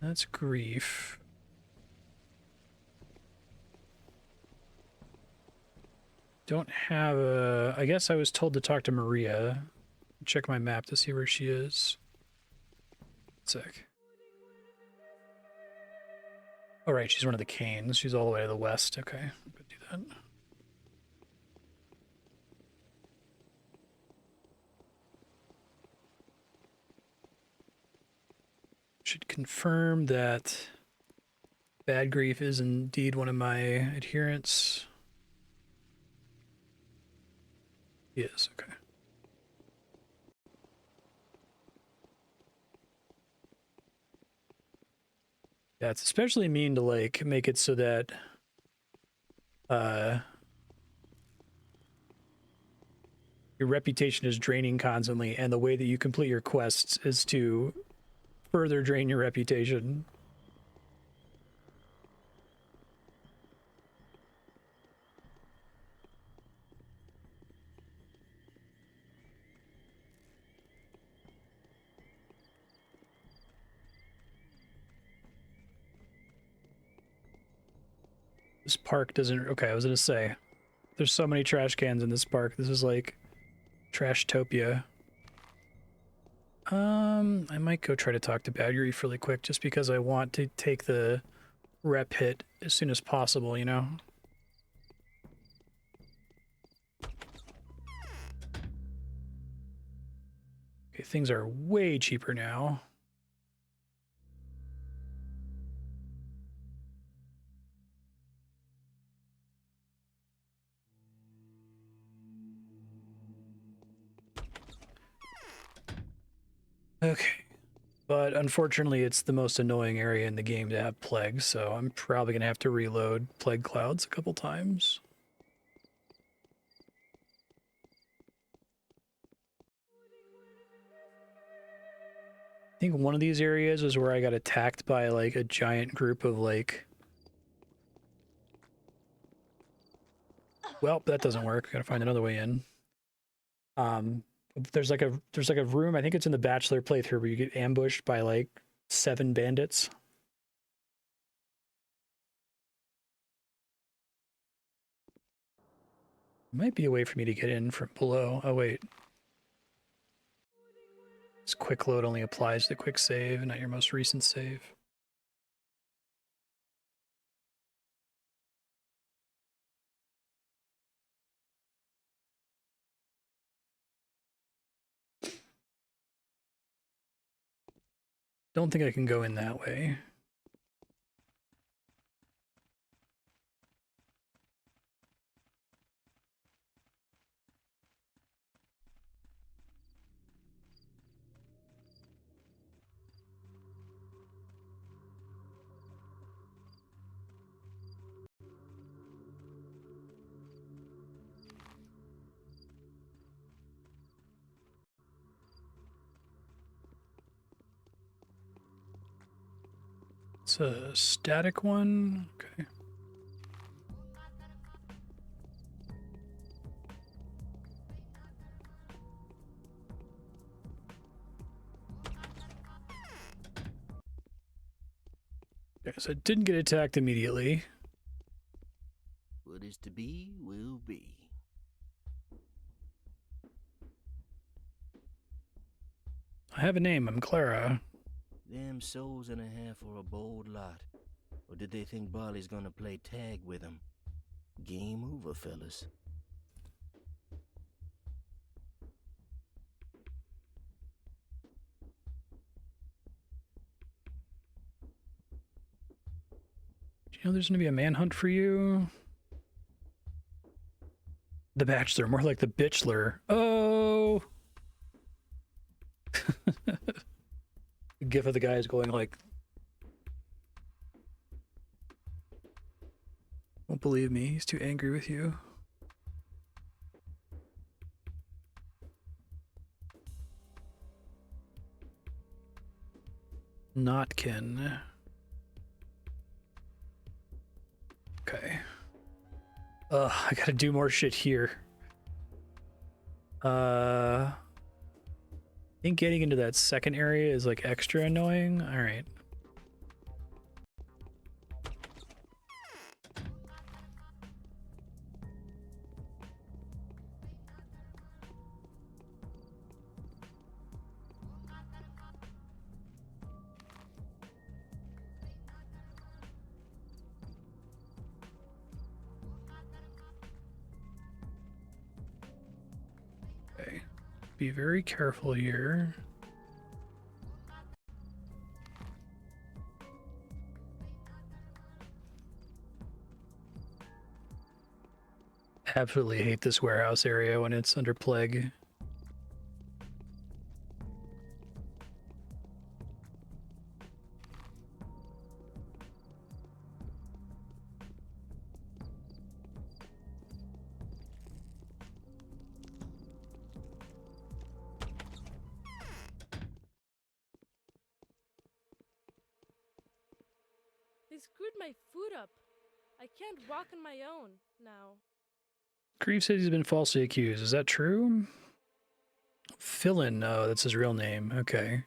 That's grief. Don't have a... I guess I was told to talk to Maria. Check my map to see where she is. Sick. Oh, right, she's one of the Canes. She's all the way to the west. Okay, I'm gonna do that. Should confirm that Bad Grief is indeed one of my adherents. He is, okay. Yeah, it's especially mean to like make it so that your reputation is draining constantly, and the way that you complete your quests is to further drain your reputation. This park doesn't... Okay, I was gonna say, there's so many trash cans in this park. This is like Trashtopia. I might go try to talk to Bad Grief really quick, just because I want to take the rep hit as soon as possible, you know? Okay, things are way cheaper now. Okay. But unfortunately, it's the most annoying area in the game to have plague, so I'm probably going to have to reload plague clouds a couple times. I think one of these areas is where I got attacked by like a giant group of like... Well, that doesn't work. Gotta find another way in. There's like a room, I think it's in the Bachelor playthrough, where you get ambushed by like 7 bandits. Might be a way for me to get in from below. Oh wait. This quick load only applies to the quick save, not your most recent save. Don't think I can go in that way. It's a static one. Okay. Okay, so it didn't get attacked immediately. What is to be, will be. I have a name. I'm Clara. Them souls and a half are a bold lot. Or did they think Barley's gonna play tag with them? Game over, fellas. Do you know there's going to be a manhunt for you? The Bachelor, more like the Bitchler. Oh! The gif of the guy is going like... Won't believe me, he's too angry with you. Notkin. Okay. I gotta do more shit here. I think getting into that second area is like extra annoying. Alright. Okay. Be very careful here. Absolutely hate this warehouse area when it's under plague. They screwed my food up. I can't walk on my own now. Grief says he's been falsely accused. Is that true? Philin, no, that's his real name. Okay.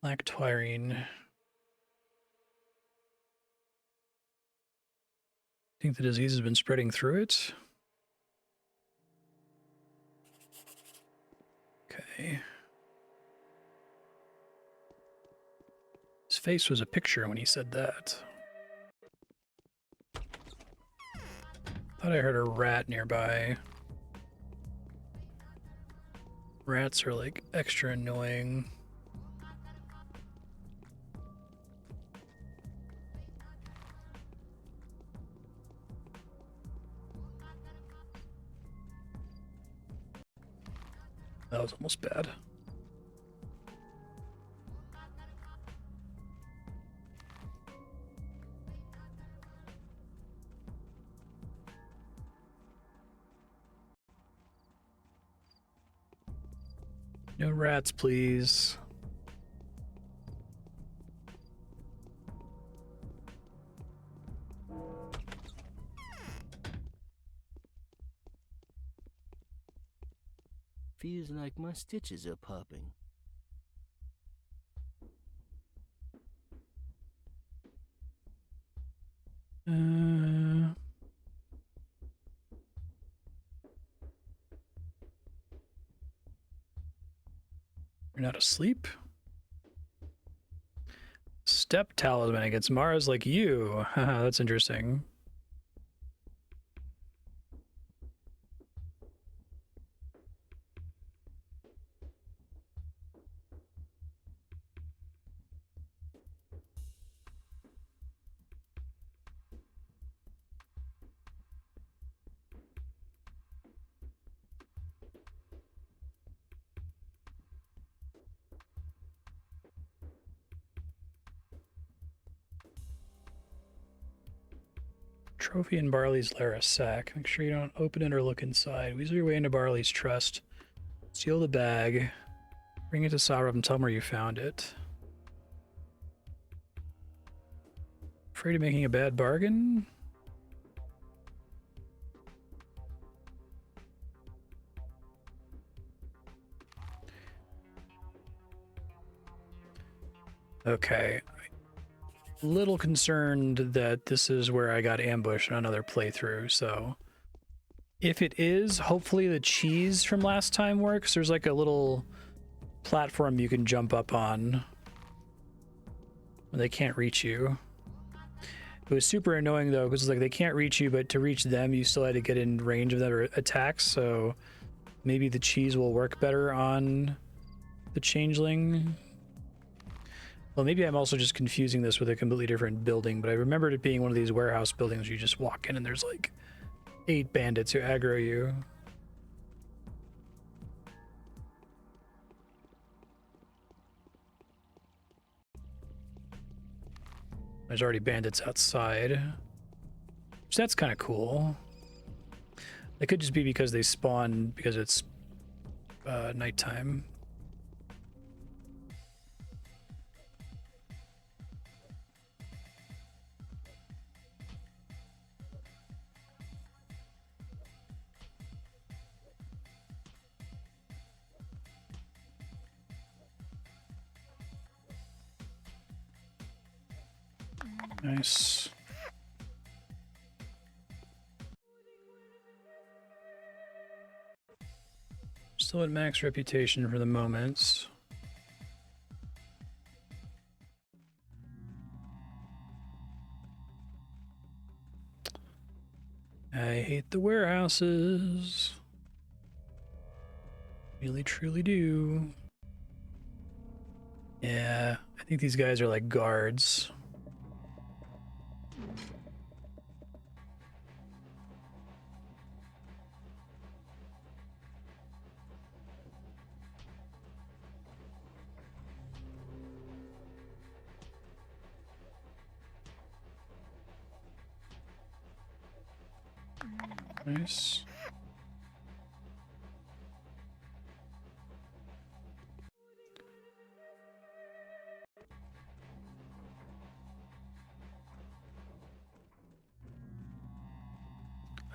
Lactwirine. Think the disease has been spreading through it? Okay. His face was a picture when he said that. Thought I heard a rat nearby. Rats are like extra annoying. That was almost bad. No rats, please. Feels like my stitches are popping. You're not asleep? step talisman against Mars like you. Haha, that's interesting. Trophy in Barley's Lara sack. Make sure you don't open it or look inside. Weasel your way into Barley's trust. Steal the bag. Bring it to Saburov and tell him where you found it. Afraid of making a bad bargain? Okay. Little concerned that this is where I got ambushed on another playthrough, so if it is, hopefully the cheese from last time works. There's like a little platform you can jump up on when they can't reach you. It was super annoying though, because like they can't reach you, but to reach them you still had to get in range of their attacks, so maybe the cheese will work better on the Changeling. Well, maybe I'm also just confusing this with a completely different building, but I remembered it being one of these warehouse buildings where you just walk in and there's like 8 bandits who aggro you. There's already bandits outside. So that's kind of cool. It could just be because they spawn because it's nighttime. Nice. Still at max reputation for the moment. I hate the warehouses. Really, truly do. Yeah, I think these guys are like guards. Nice.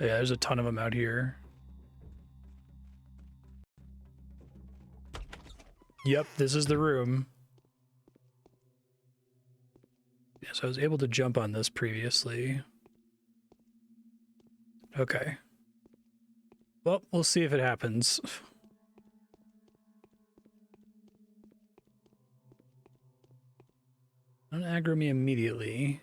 Oh, yeah, there's a ton of them out here. Yep, this is the room. Yes, I was able to jump on this previously. Okay. Well, we'll see if it happens. Don't aggro me immediately.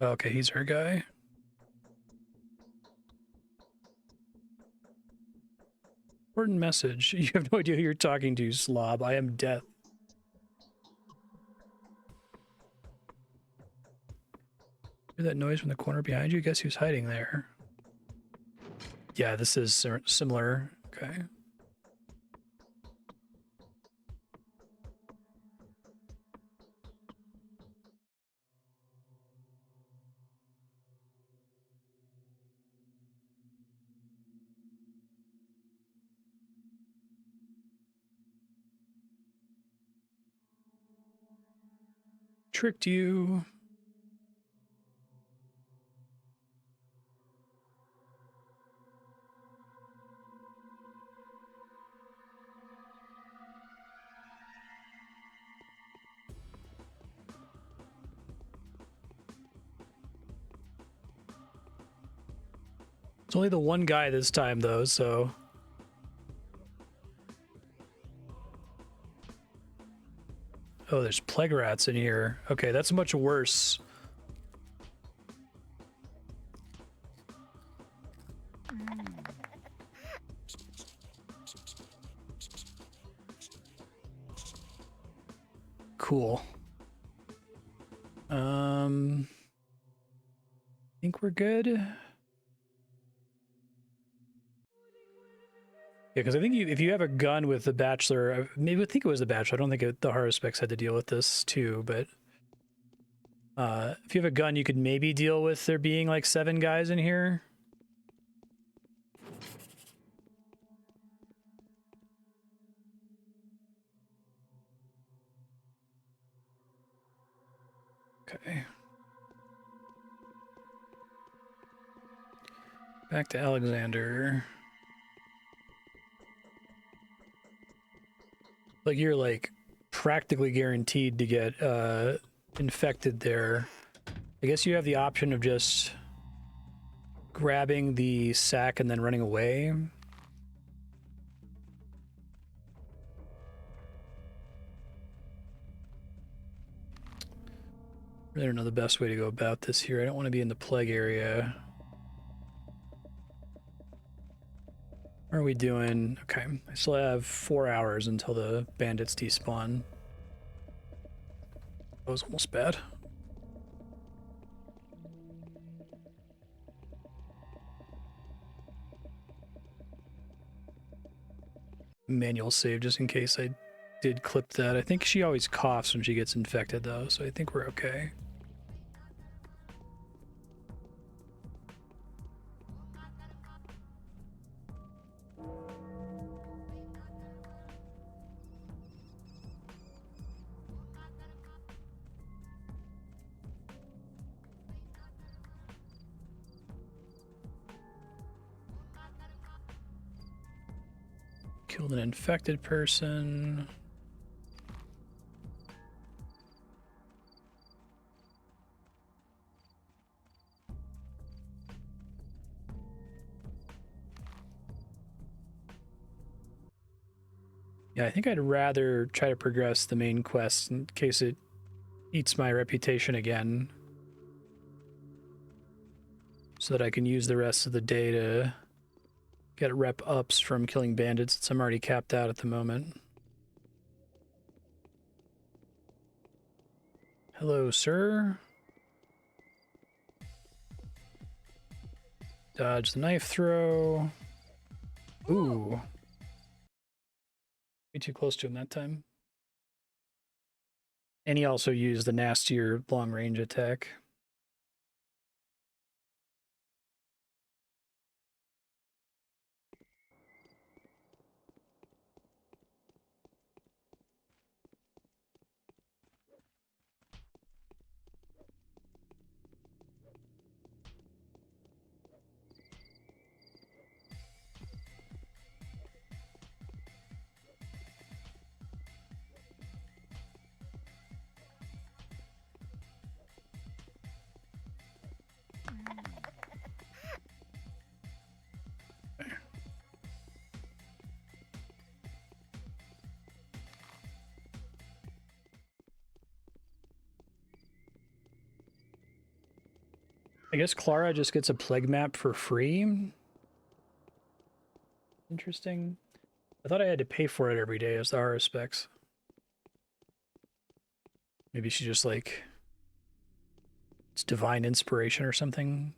Okay, he's our guy. Important message. You have no idea who you're talking to, slob. I am death. Hear that noise from the corner behind you? Guess who's hiding there? Yeah, this is similar. Okay. Tricked you. It's only the one guy this time, though, so... Oh, there's plague rats in here. Okay, that's much worse. Cool. I think we're good. Yeah, because I think if you have a gun with the Bachelor, maybe I think it was the Bachelor. I don't think the Haruspex had to deal with this too, but if you have a gun, you could maybe deal with there being like 7 guys in here. Okay. Back to Alexander. Like, you're like practically guaranteed to get infected there. I guess you have the option of just grabbing the sack and then running away. I don't know the best way to go about this here. I don't want to be in the plague area. What are we doing? Okay, I still have 4 hours until the bandits despawn. That was almost bad. Manual save just in case I did clip that. I think she always coughs when she gets infected though, so I think we're okay. Killed an infected person. Yeah, I think I'd rather try to progress the main quest in case it eats my reputation again, so that I can use the rest of the day to get rep ups from killing bandits since I'm already capped out at the moment. Hello, sir. Dodge the knife throw. Ooh. Way too close to him that time. And he also used the nastier long-range attack. I guess Clara just gets a plague map for free. Interesting. I thought I had to pay for it every day as the Haruspex. Maybe she just like... it's divine inspiration or something.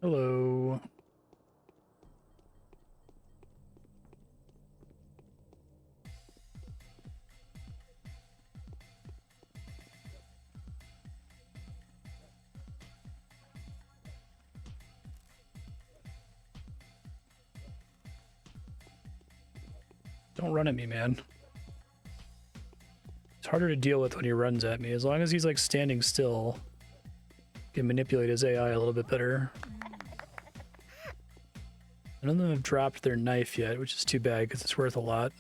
Hello. Don't run at me, man. It's harder to deal with when he runs at me. As long as he's like standing still, I can manipulate his AI a little bit better. None of them have dropped their knife yet, which is too bad because it's worth a lot.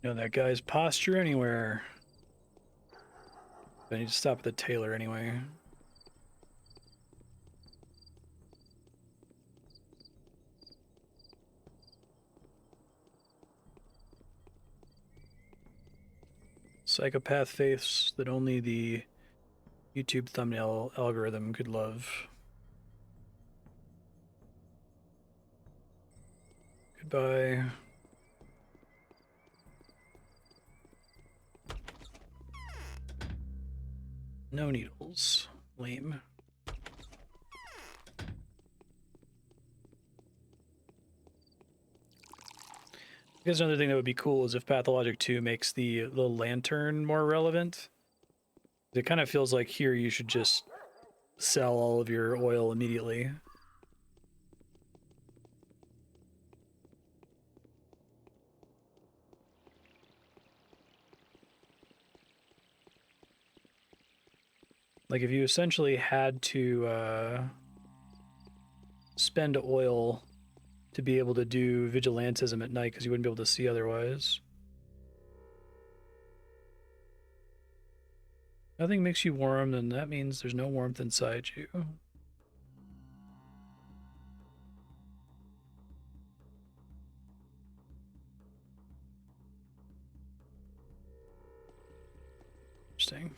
You know that guy's posture anywhere. I need to stop at the tailor anyway. Psychopath faiths that only the YouTube thumbnail algorithm could love. Goodbye. No needles. Lame. I guess another thing that would be cool is if Pathologic 2 makes the little lantern more relevant. It kind of feels like here you should just sell all of your oil immediately. Like if you essentially had to spend oil to be able to do vigilantism at night because you wouldn't be able to see otherwise. Nothing makes you warm, then that means there's no warmth inside you. Interesting.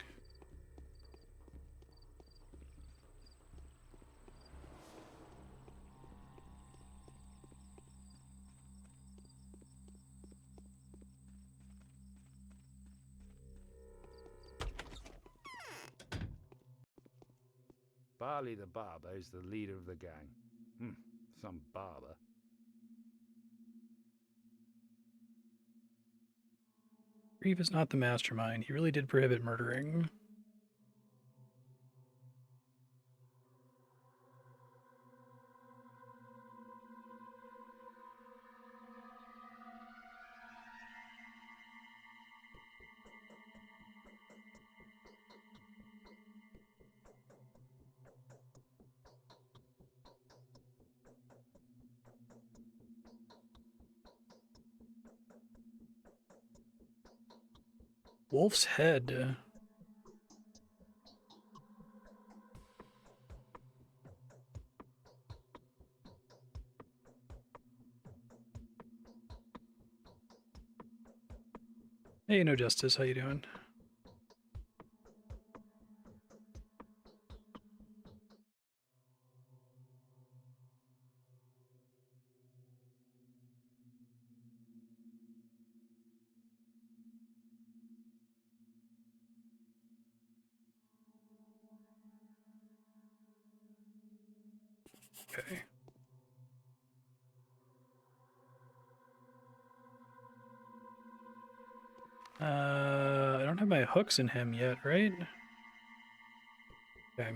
Barley the barber is the leader of the gang. Some barber. Reeve is not the mastermind. He really did prohibit murdering. Wolf's head. Hey, No Justice, how you doing? Okay. I don't have my hooks in him yet, right? Okay.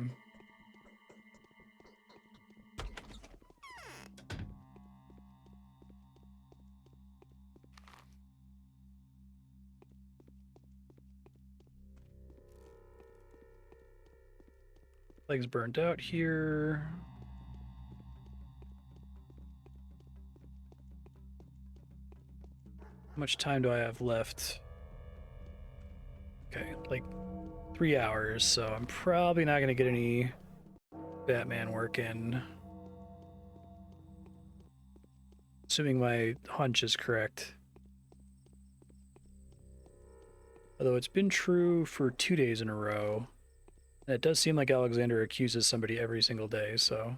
Legs burnt out here. How much time do I have left? Okay, like 3 hours, so I'm probably not gonna get any Batman work in. Assuming my hunch is correct. Although it's been true for 2 days in a row. And it does seem like Alexander accuses somebody every single day, so.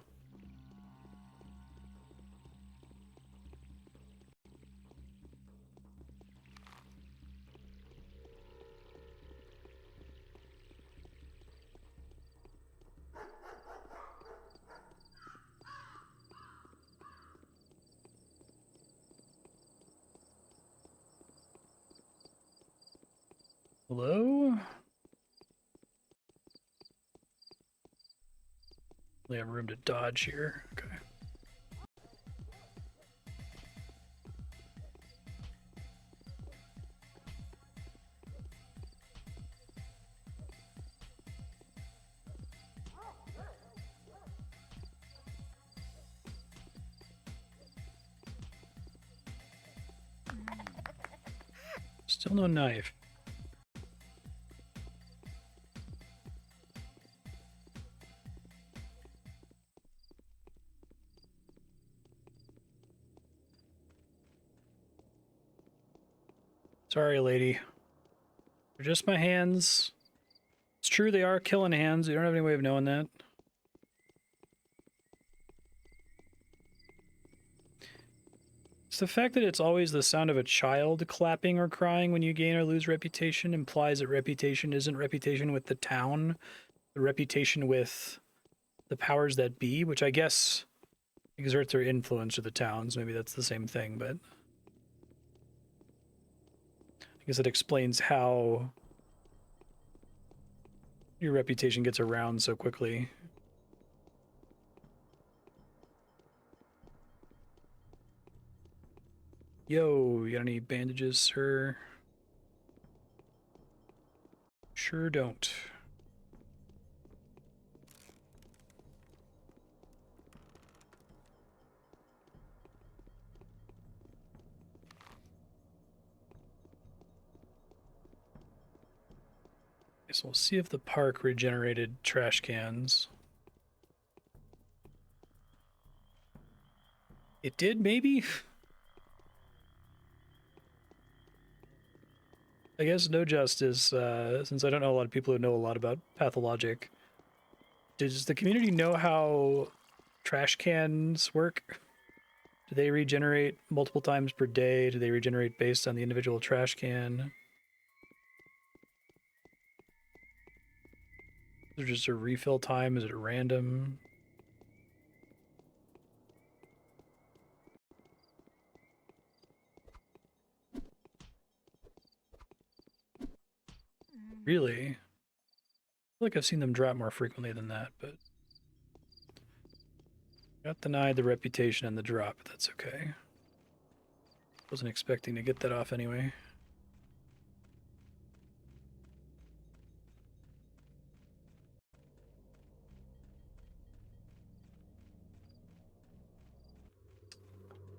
Hello? We have room to dodge here. Okay. Still no knife. Sorry, lady. They're just my hands. It's true they are killing hands. You don't have any way of knowing that. It's the fact that it's always the sound of a child clapping or crying when you gain or lose reputation implies that reputation isn't reputation with the town, the reputation with the powers that be, which I guess exert their influence to the towns. Maybe that's the same thing, but I guess it explains how your reputation gets around so quickly. Yo, you got any bandages, sir? Sure don't. So we'll see if the park regenerated trash cans. It did, maybe? I guess no justice, since I don't know a lot of people who know a lot about Pathologic. Does the community know how trash cans work? Do they regenerate multiple times per day? Do they regenerate based on the individual trash can? Is there just a refill time? Is it random? Really? I feel like I've seen them drop more frequently than that, but got denied the reputation and the drop, but that's okay. Wasn't expecting to get that off anyway.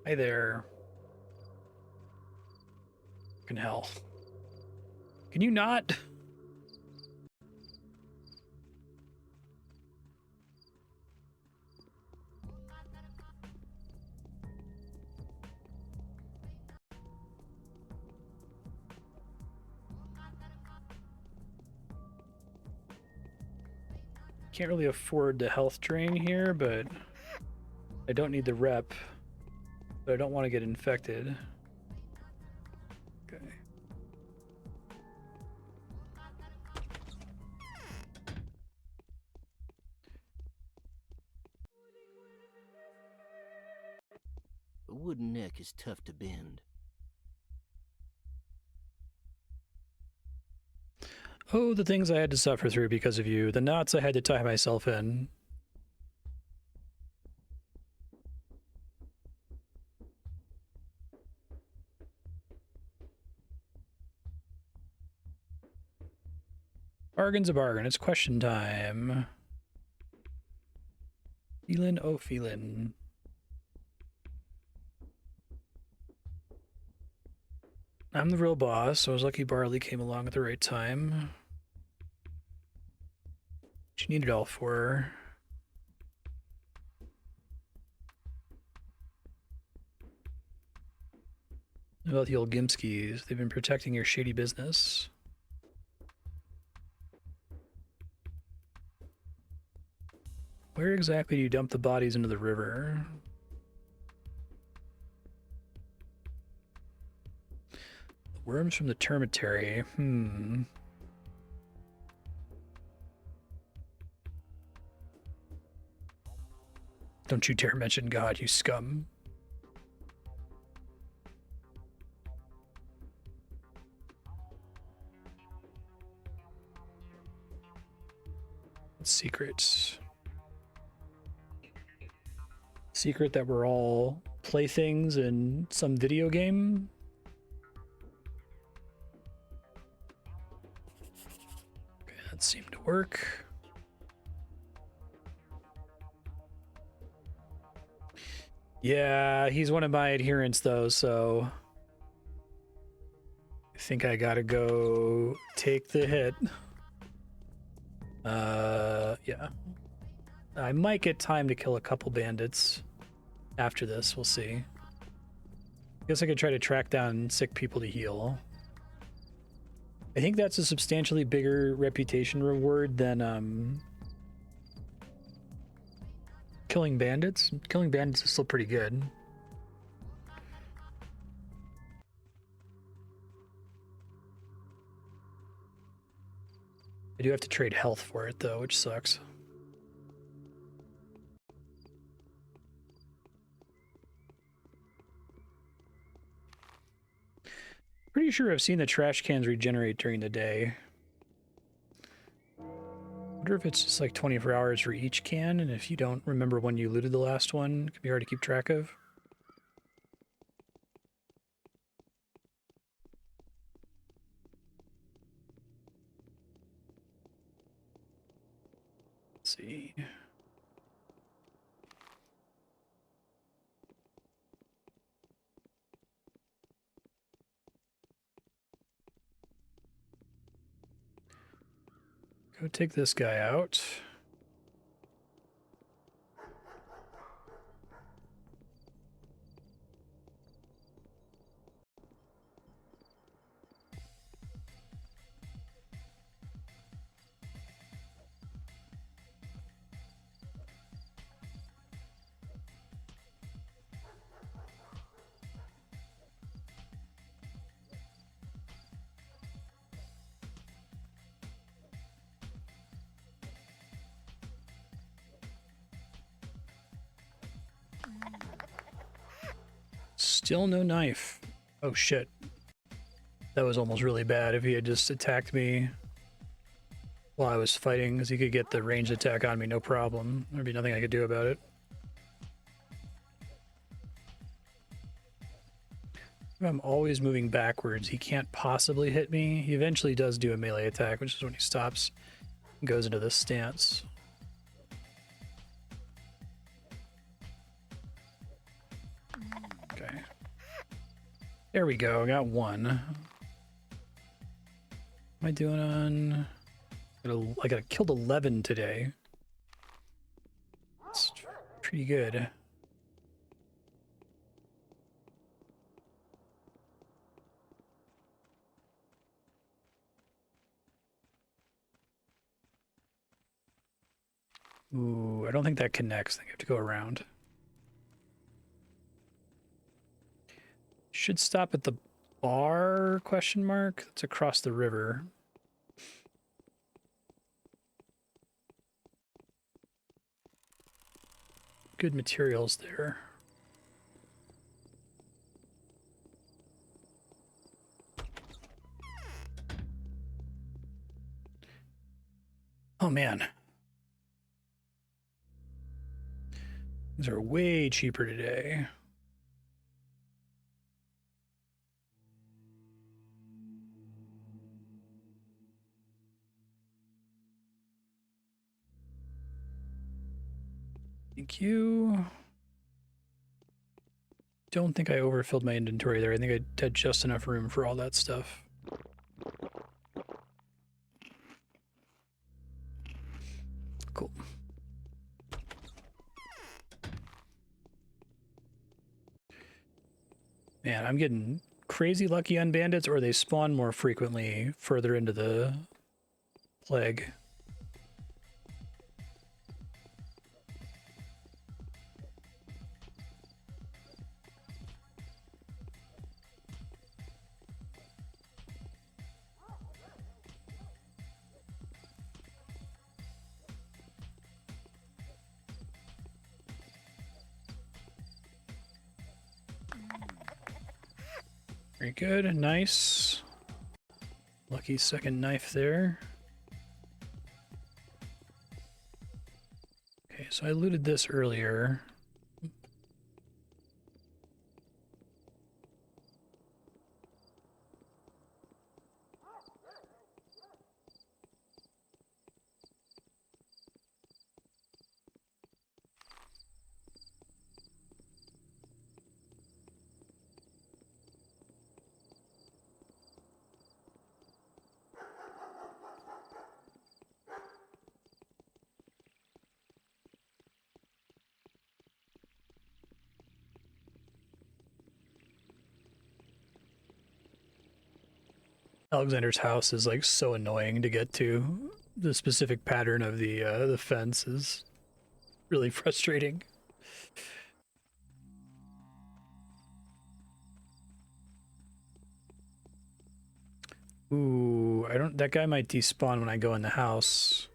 Hi there. Fucking hell. Can you not? Can't really afford the health drain here, but I don't need the rep. But I don't want to get infected. Okay. A wooden neck is tough to bend. Oh, the things I had to suffer through because of you. The knots I had to tie myself in. Bargain's a bargain. It's question time. Feelin', oh feelin'. I'm the real boss, so I was lucky Barley came along at the right time. She needed all for. What about the Olgimskis? They've been protecting your shady business. Where exactly do you dump the bodies into the river? Worms from the termitary. Don't you dare mention God, you scum. secret. Secret that we're all playthings in some video game. Okay, that seemed to work. Yeah, he's one of my adherents though, so I think I gotta go take the hit. Yeah. I might get time to kill a couple bandits after this, we'll see. Guess I could try to track down sick people to heal. I think that's a substantially bigger reputation reward than killing bandits. Killing bandits is still pretty good. I do have to trade health for it though, which sucks. Pretty sure I've seen the trash cans regenerate during the day. Wonder if it's just like 24 hours for each can, and if you don't remember when you looted the last one, it can be hard to keep track of. Let's see. Go take this guy out. Still no knife. Oh shit. That was almost really bad if he had just attacked me while I was fighting, because he could get the ranged attack on me no problem. There'd be nothing I could do about it. If I'm always moving backwards, he can't possibly hit me. He eventually does do a melee attack, which is when he stops and goes into this stance. Okay. There we go, I got one. What am I doing on... I got killed 11 today. That's pretty good. Ooh, I don't think that connects. I think I have to go around. Should stop at the bar, question mark? That's across the river. Good materials there. Oh man. These are way cheaper today. Thank you. Don't think I overfilled my inventory there. I think I had just enough room for all that stuff. Cool. Man, I'm getting crazy lucky on bandits, or they spawn more frequently further into the plague. Very good, nice. Lucky second knife there. so I looted this earlier. Alexander's house is like so annoying to get to. The specific pattern of the fence is really frustrating. Ooh, I don't. That guy might despawn when I go in the house.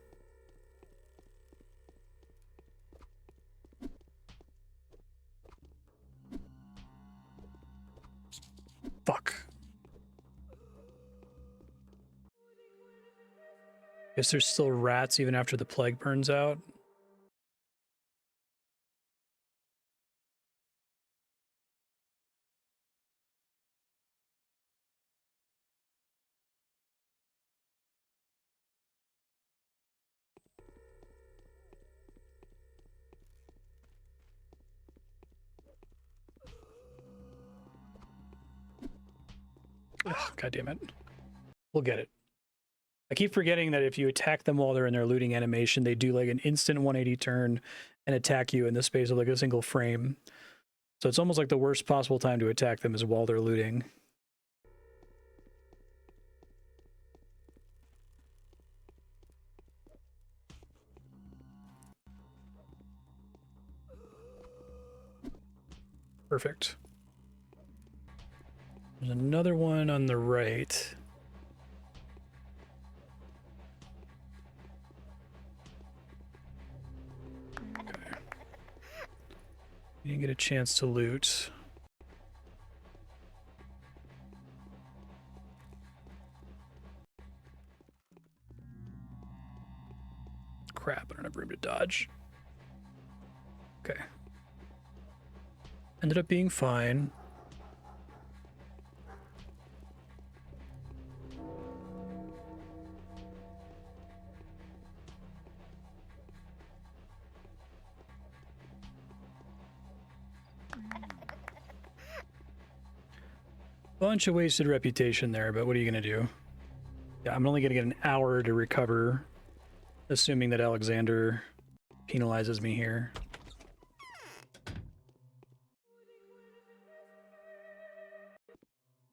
Fuck. Guess there's still rats even after the plague burns out. Ugh, God damn it. We'll get it. I keep forgetting that if you attack them while they're in their looting animation, they do like an instant 180 turn and attack you in the space of like a single frame. So it's almost like the worst possible time to attack them is while they're looting. Perfect. There's another one on the right. Okay. You didn't get a chance to loot. Crap, I don't have room to dodge. Okay. Ended up being fine. Bunch of wasted reputation there, but what are you gonna do? Yeah, I'm only gonna get an hour to recover, assuming that Alexander penalizes me here.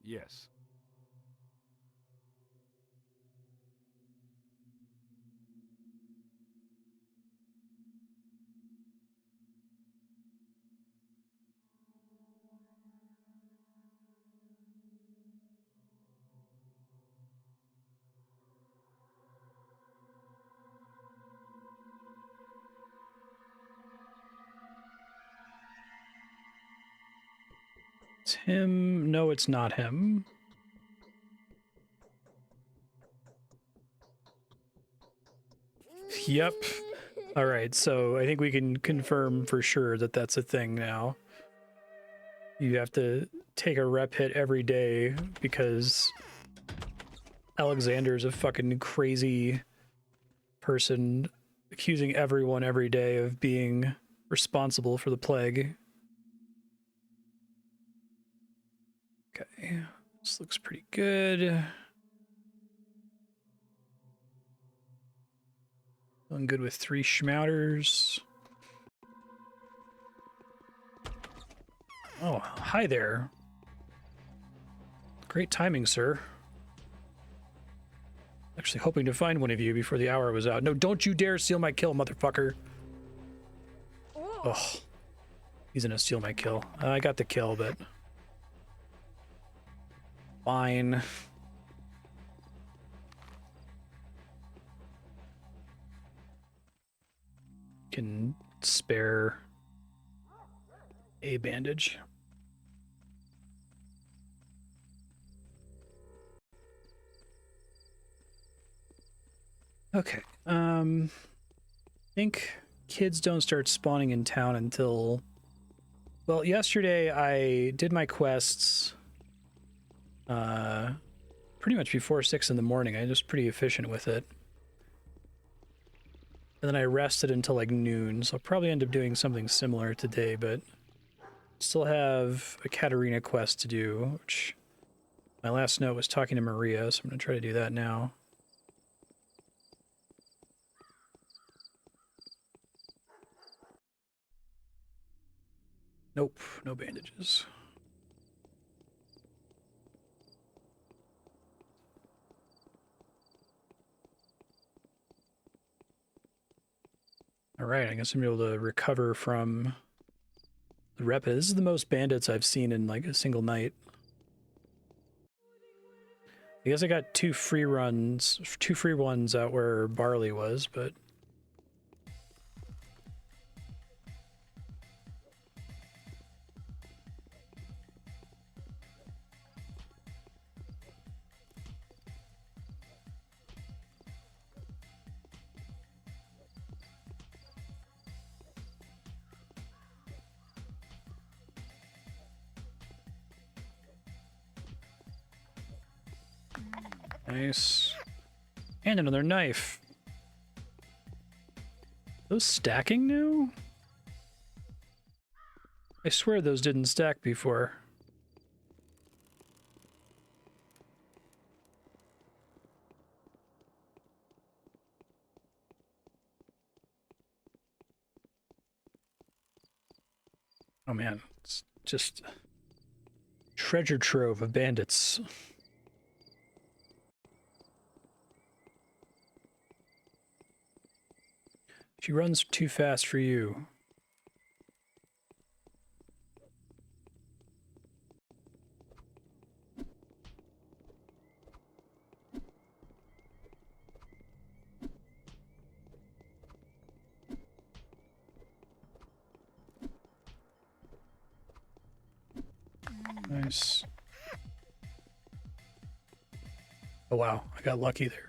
Yes. It's him. No, it's not him. Yep. All right, so I think we can confirm for sure that that's a thing now. You have to take a rep hit every day because Alexander's a fucking crazy person accusing everyone every day of being responsible for the plague. Okay, this looks pretty good. Feeling good with 3 schmouters. Oh, hi there. Great timing, sir. Actually hoping to find one of you before the hour was out. No, don't you dare steal my kill, motherfucker. Oh, he's gonna steal my kill. I got the kill, but fine. Can spare a bandage. Okay. I think kids don't start spawning in town until... Well, yesterday I did my quests pretty much before 6 in the morning. I was pretty efficient with it. And then I rested until like noon, so I'll probably end up doing something similar today, but still have a Katerina quest to do, which my last note was talking to Maria, so I'm going to try to do that now. Nope, no bandages. Alright, I guess I'm able to recover from the rep. This is the most bandits I've seen in like a single night. I guess I got 2 free ones out where Barley was, but... Nice. And another knife. Those stacking now? I swear those didn't stack before. Oh man, it's just treasure trove of bandits. She runs too fast for you. Nice. Oh wow, I got lucky there.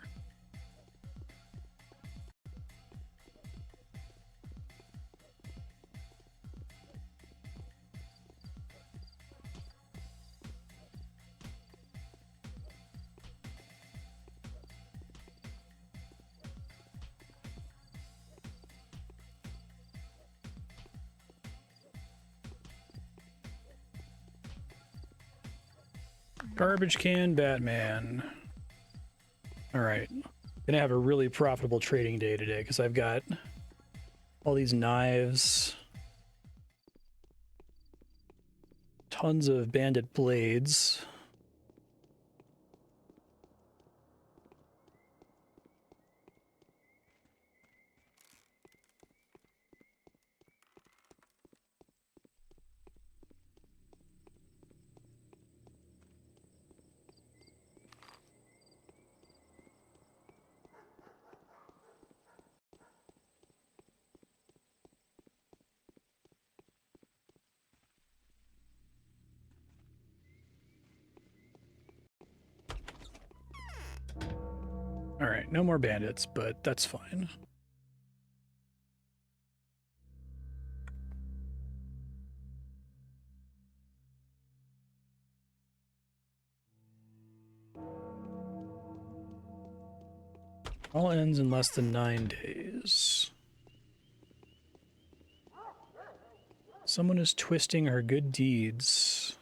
Garbage can Batman. Alright. Gonna have a really profitable trading day today because I've got all these knives, tons of bandit blades. Alright, no more bandits, but that's fine. All ends in less than 9 days. Someone is twisting her good deeds.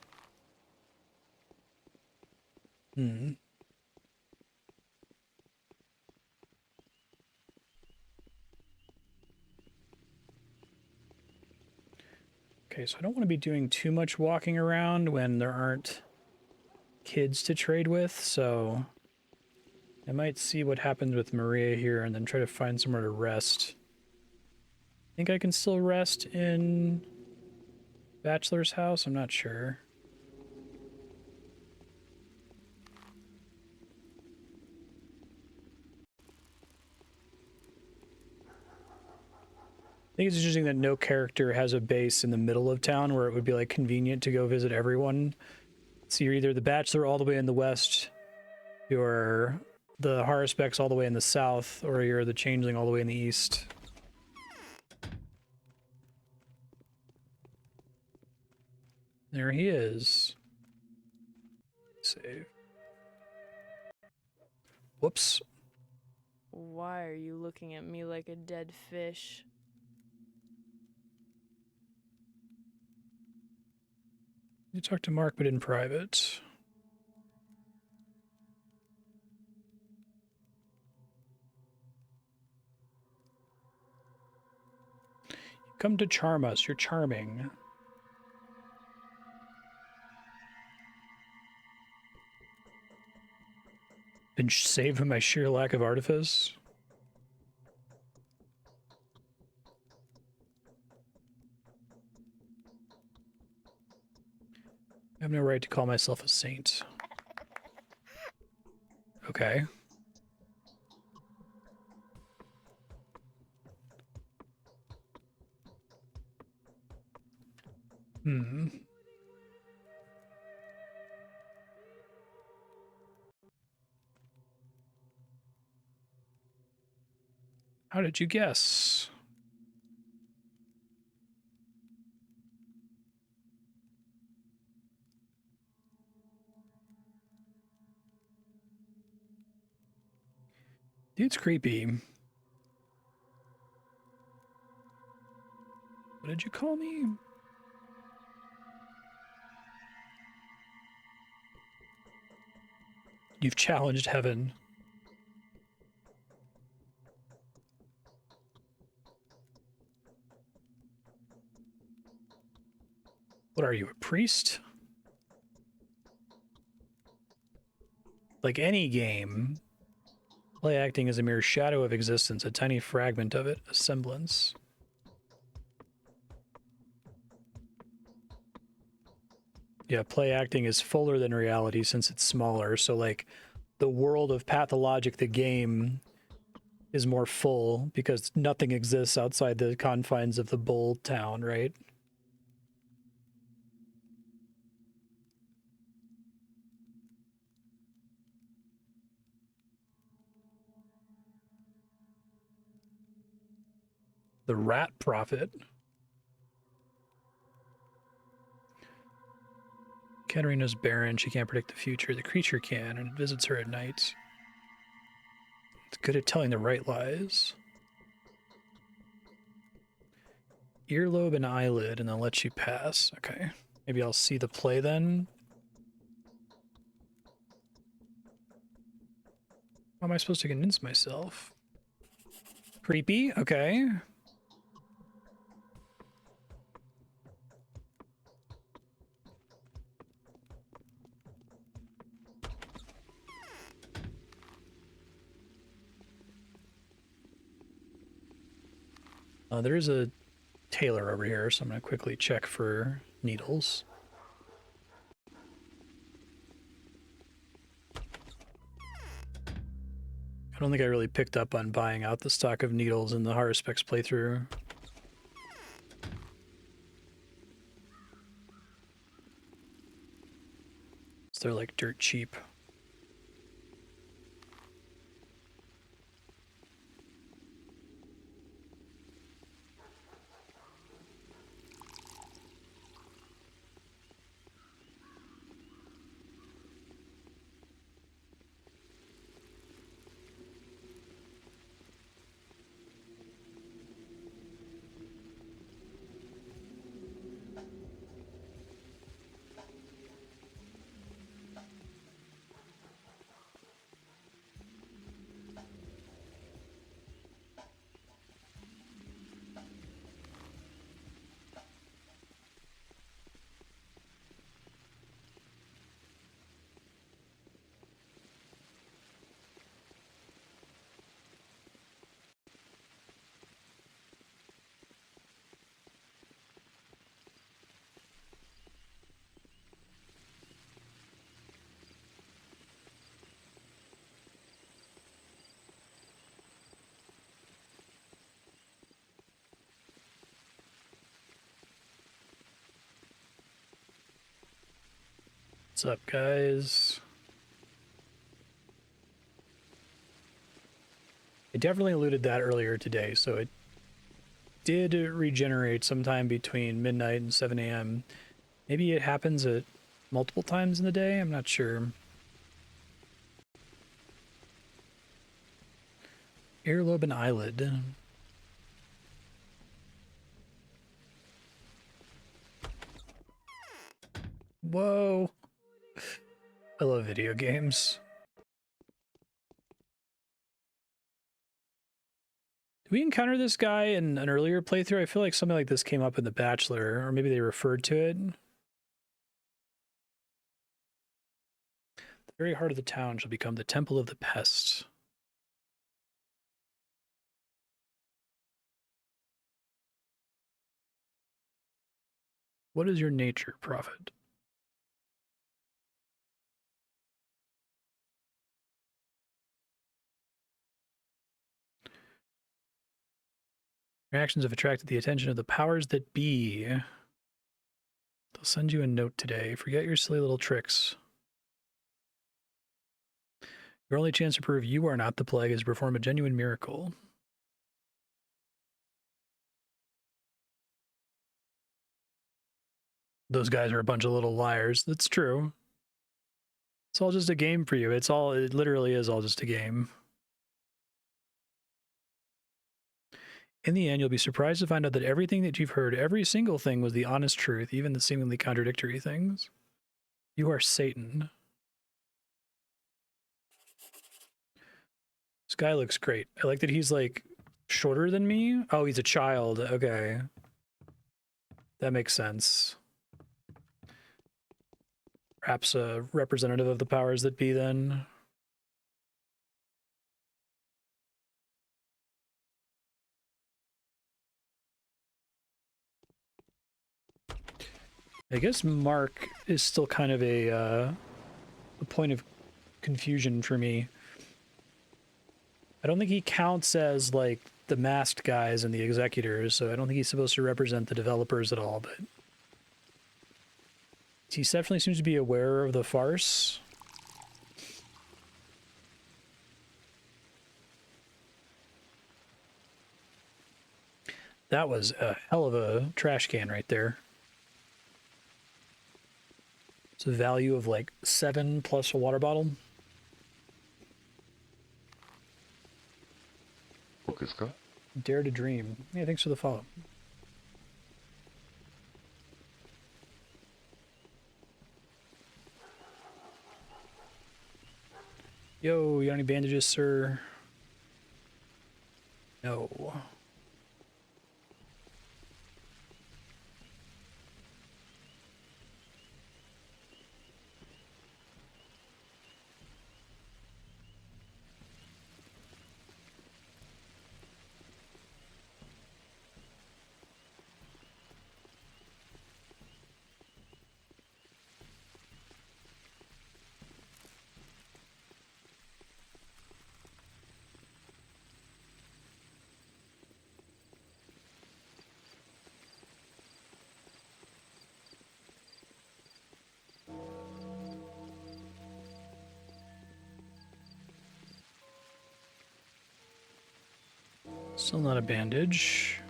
Okay, so I don't want to be doing too much walking around when there aren't kids to trade with, so I might see what happens with Maria here and then try to find somewhere to rest. I think I can still rest in Bachelor's house? I'm not sure. I think it's interesting that no character has a base in the middle of town where it would be like convenient to go visit everyone. So you're either the Bachelor all the way in the west, you're the Haruspex all the way in the south, or you're the Changeling all the way in the east. There he is. Save. Whoops. Why are you looking at me like a dead fish? You talked to Mark, but in private. Come to charm us. You're charming. Been saved by my sheer lack of artifice. I have no right to call myself a saint. Okay. How did you guess? Dude's creepy. What did you call me? You've challenged heaven. What are you, a priest? Like any game, play acting is a mere shadow of existence, a tiny fragment of it, a semblance. Yeah, play acting is fuller than reality since it's smaller. So, like, the world of Pathologic, the game, is more full because nothing exists outside the confines of the bull town, right? The rat prophet. Katerina's barren. She can't predict the future. The creature can, and it visits her at night. It's good at telling the right lies. Earlobe and eyelid, and then lets you pass. Okay. Maybe I'll see the play then. How am I supposed to convince myself? Creepy? Okay. There is a tailor over here, so I'm going to quickly check for needles. I don't think I really picked up on buying out the stock of needles in the Haruspex playthrough. So they're like dirt cheap. What's up, guys? I definitely looted that earlier today, so it did regenerate sometime between midnight and 7 a.m. Maybe it happens at multiple times in the day. I'm not sure. Earlobe and eyelid. Whoa. I love video games. Did we encounter this guy in an earlier playthrough? I feel like something like this came up in The Bachelor, or maybe they referred to it. The very heart of the town shall become the temple of the pest. What is your nature, Prophet? Your actions have attracted the attention of the powers that be. They'll send you a note today. Forget your silly little tricks. Your only chance to prove you are not the plague is to perform a genuine miracle. Those guys are a bunch of little liars. That's true. It's all just a game for you. It literally is all just a game. In the end, you'll be surprised to find out that everything that you've heard, every single thing was the honest truth, even the seemingly contradictory things. You are Satan. This guy looks great. I like that he's like shorter than me. Oh, he's a child. Okay. That makes sense. Perhaps a representative of the powers that be then. I guess Mark is still kind of a point of confusion for me. I don't think he counts as like the masked guys and the executors, so I don't think he's supposed to represent the developers at all, but he definitely seems to be aware of the farce. That was a hell of a trash can right there. It's a value of like 7 plus a water bottle. Dare to dream. Yeah, thanks for the follow. Yo, you got any bandages, sir? No. Still not a bandage.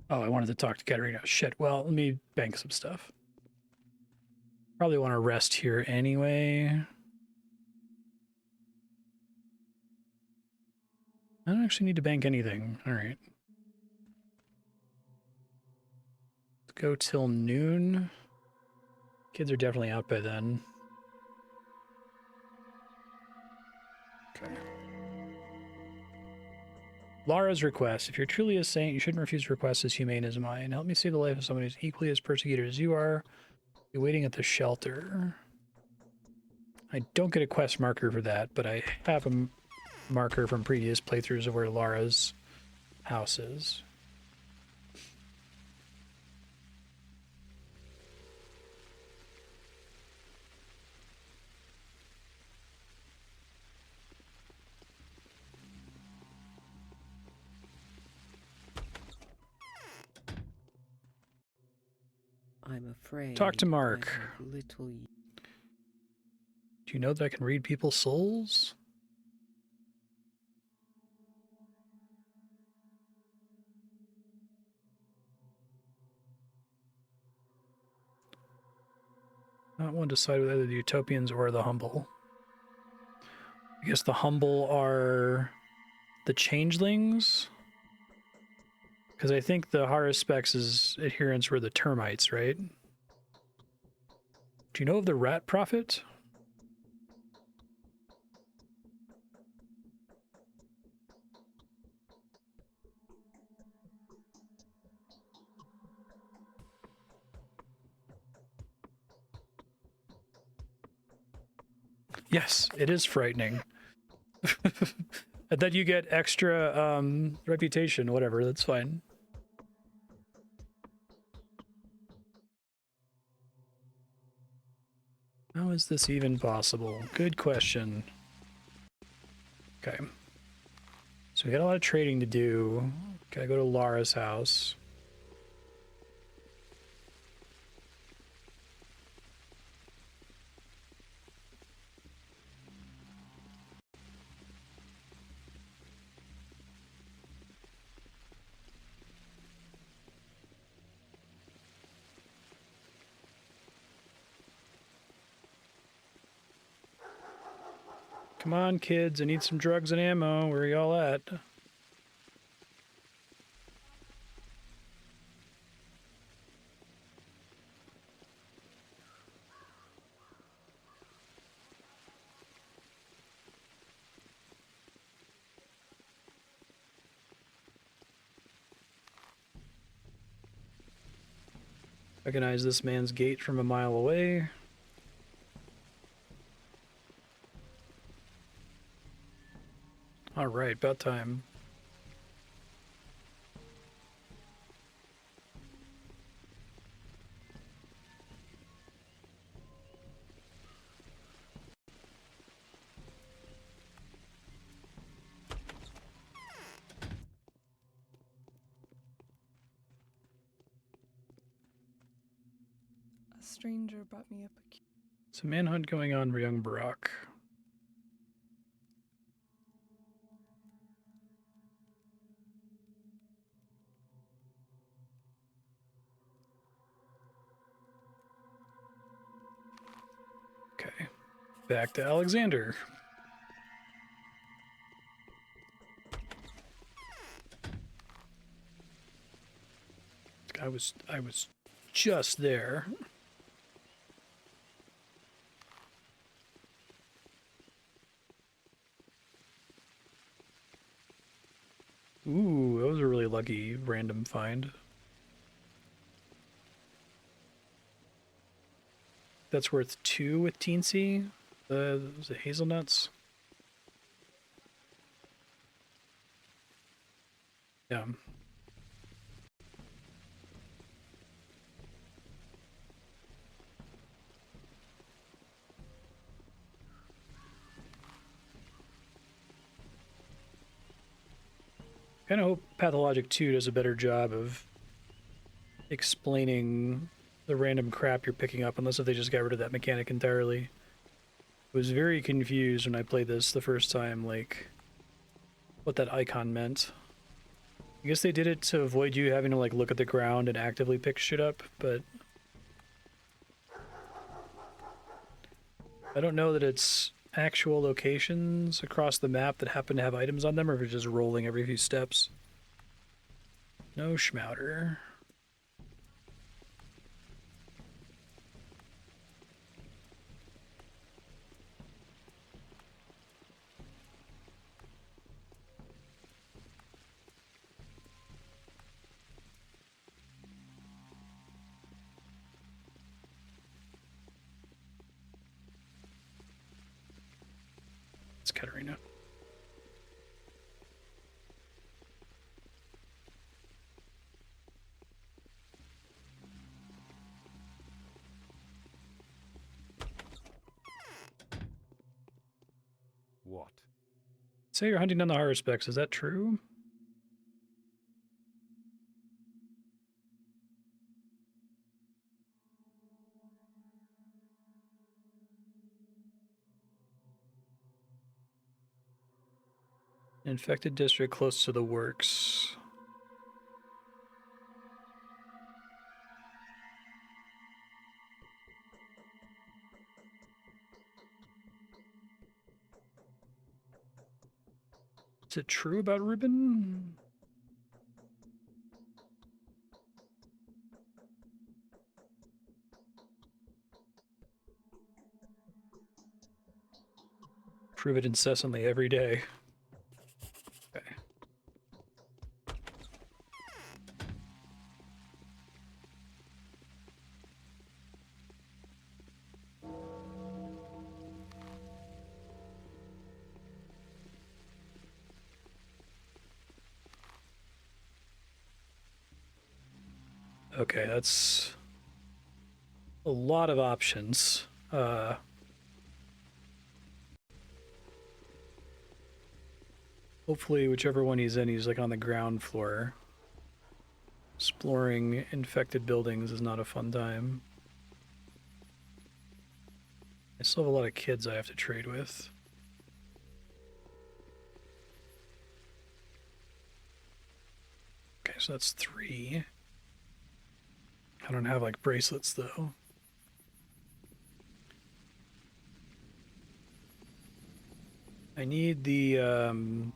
Oh, I wanted to talk to Katerina. Shit. Well, let me bank some stuff. Probably want to rest here anyway. I don't actually need to bank anything. All right. Let's go till noon. Kids are definitely out by then. Okay. Lara's request. If you're truly a saint, you shouldn't refuse requests as humane as mine. Help me save the life of someone who's equally as persecuted as you are. Be waiting at the shelter. I don't get a quest marker for that, but I have a marker from previous playthroughs of where Lara's house is. I'm afraid. Talk to Mark. I have little. Do you know that I can read people's souls? Not one to side with either the Utopians or the humble. I guess the humble are the changelings? Because I think the Haruspex' adherents were the termites, right? Do you know of the rat prophet? Yes, it is frightening. And then you get extra reputation, whatever, that's fine. How is this even possible? Good question. Okay. So we got a lot of trading to do. Gotta go to Lara's house. Come on, kids, I need some drugs and ammo. Where are y'all at? Recognize this man's gait from a mile away. All right, about time. A stranger brought me up a key. It's a manhunt going on for young Barak. Okay, back to Alexander. I was just there. Ooh, that was a really lucky random find. That's worth 2 with Teensy. Was it hazelnuts? Yeah. Kind of hope Pathologic 2 does a better job of explaining the random crap you're picking up, unless if they just got rid of that mechanic entirely. I was very confused when I played this the first time, like, what that icon meant. I guess they did it to avoid you having to, like, look at the ground and actively pick shit up, but I don't know that it's actual locations across the map that happen to have items on them, or if it's just rolling every few steps. No schmouter. It's Katerina. What? Say you're hunting down the Haruspex. Is that true? Infected district close to the works. Is it true about Ruben? Prove it incessantly every day. Okay. Okay, that's a lot of options. Hopefully, whichever one he's in, he's like on the ground floor. Exploring infected buildings is not a fun time. I still have a lot of kids I have to trade with. Okay, so that's 3. I don't have like bracelets though. I need the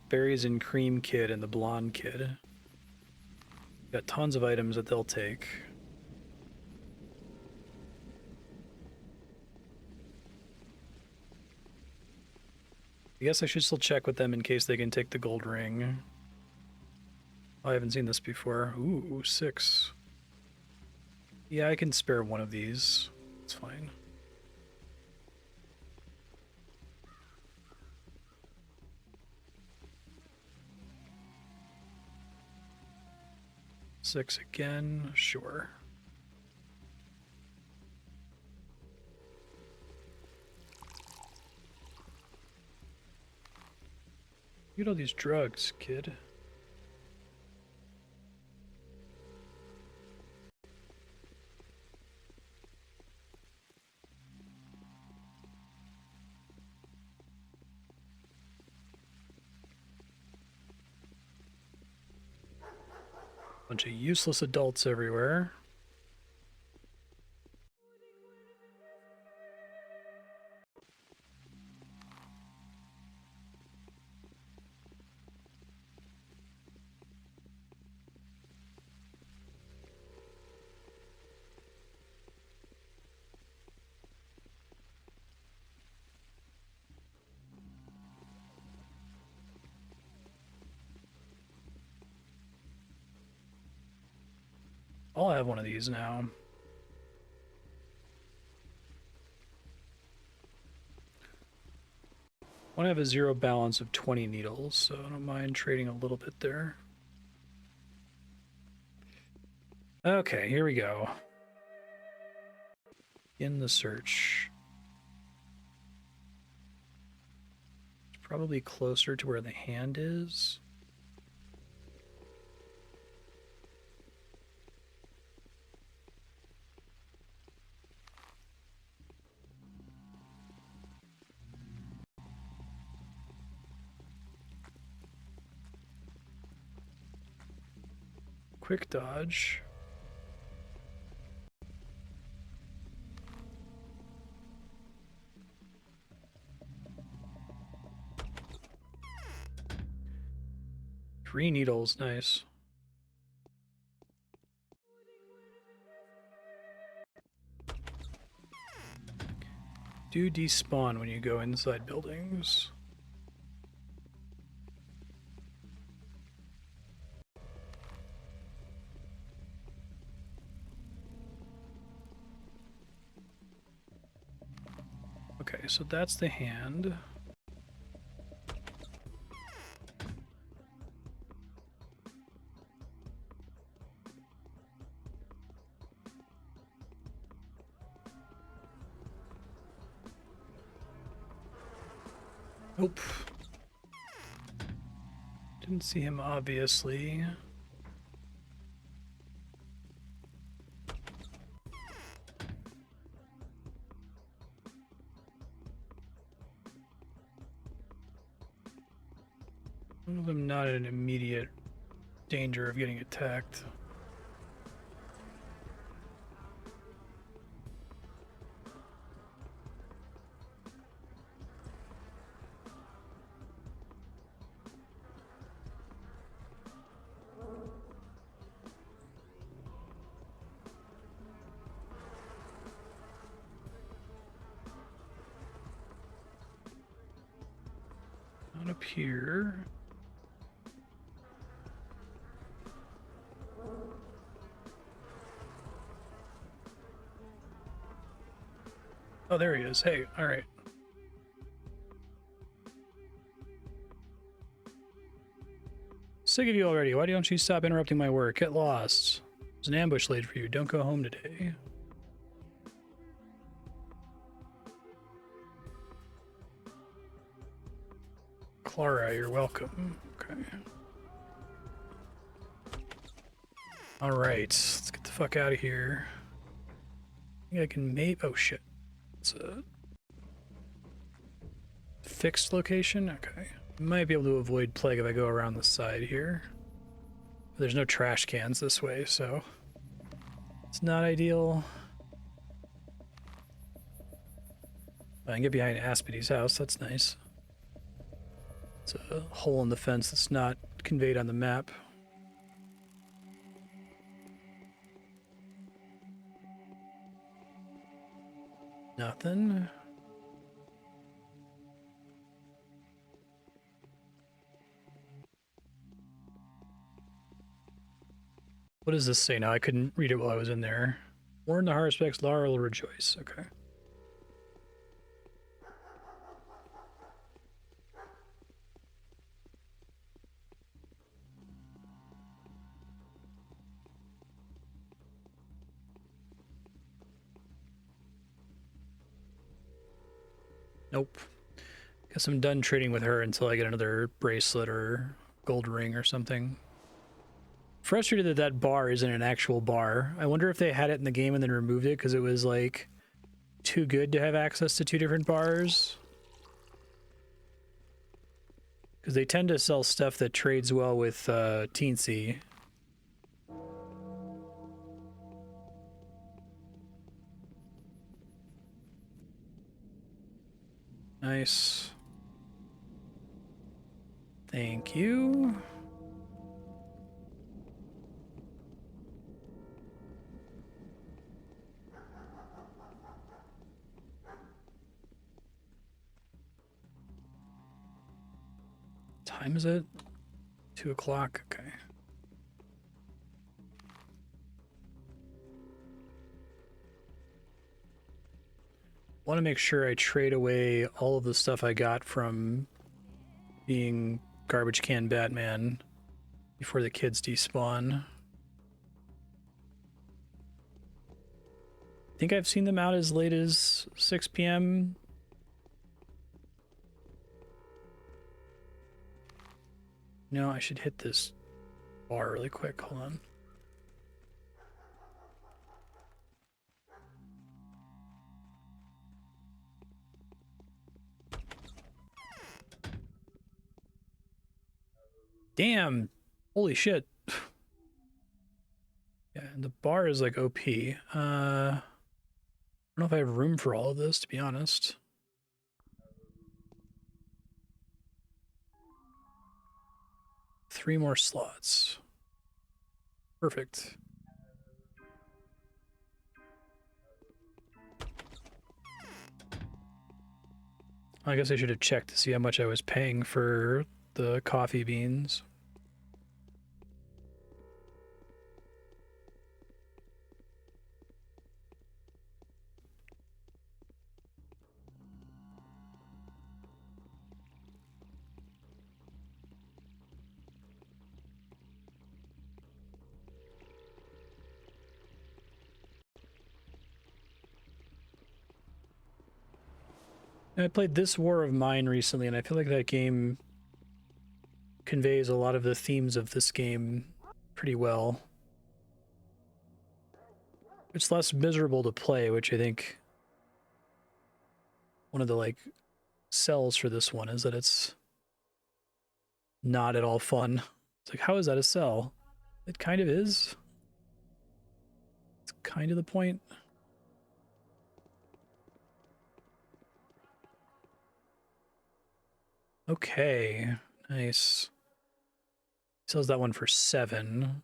berries and cream kid and the blonde kid. Got tons of items that they'll take. I guess I should still check with them in case they can take the gold ring. Oh, I haven't seen this before. Ooh, 6. Yeah, I can spare one of these. It's fine. Six again, sure. Get all these drugs, kid. Bunch of useless adults everywhere. I'll have one of these now. I want to have a 0 balance of 20 needles, so I don't mind trading a little bit there. Okay, here we go. In the search. It's probably closer to where the hand is. Quick dodge. Three needles, nice. Do despawn when you go inside buildings. Okay, so that's the hand. Nope. Didn't see him, obviously. I'm not in immediate danger of getting attacked. Not up here. Oh, there he is. Hey, all right. Sick of you already. Why don't you stop interrupting my work? Get lost. There's an ambush laid for you. Don't go home today. Lara, you're welcome. Okay. All right, let's get the fuck out of here. I think I can maybe. Oh shit. It's a fixed location. Okay. Might be able to avoid plague if I go around the side here. There's no trash cans this way, so it's not ideal. I can get behind Aspidy's house. That's nice. It's a hole in the fence that's not conveyed on the map. Nothing. What does this say now? I couldn't read it while I was in there. Warn the Haruspex, Lara will rejoice. Okay. Nope. Guess I'm done trading with her until I get another bracelet or gold ring or something. Frustrated that that bar isn't an actual bar. I wonder if they had it in the game and then removed it because it was like too good to have access to two different bars. Because they tend to sell stuff that trades well with Teensy. Nice. Thank you. Time is it? 2 o'clock. Okay. Want to make sure I trade away all of the stuff I got from being garbage can Batman before the kids despawn. I think I've seen them out as late as 6 p.m. No, I should hit this bar really quick. Hold on. Damn! Holy shit. Yeah, and the bar is like OP. I don't know if I have room for all of this, to be honest. Three more slots. Perfect. I guess I should have checked to see how much I was paying for the coffee beans. I played This War of Mine recently, and I feel like that game conveys a lot of the themes of this game pretty well. It's less miserable to play, which I think one of the like sells for this one is that it's not at all fun. It's like, how is that a sell? It kind of is. It's kind of the point. Okay, nice. Sells that one for 7.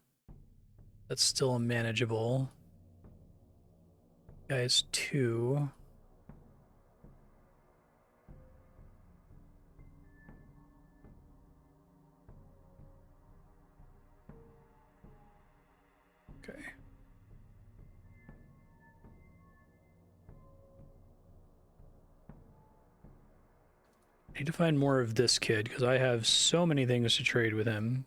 That's still manageable. Guys, 2. Okay. I need to find more of this kid because I have so many things to trade with him.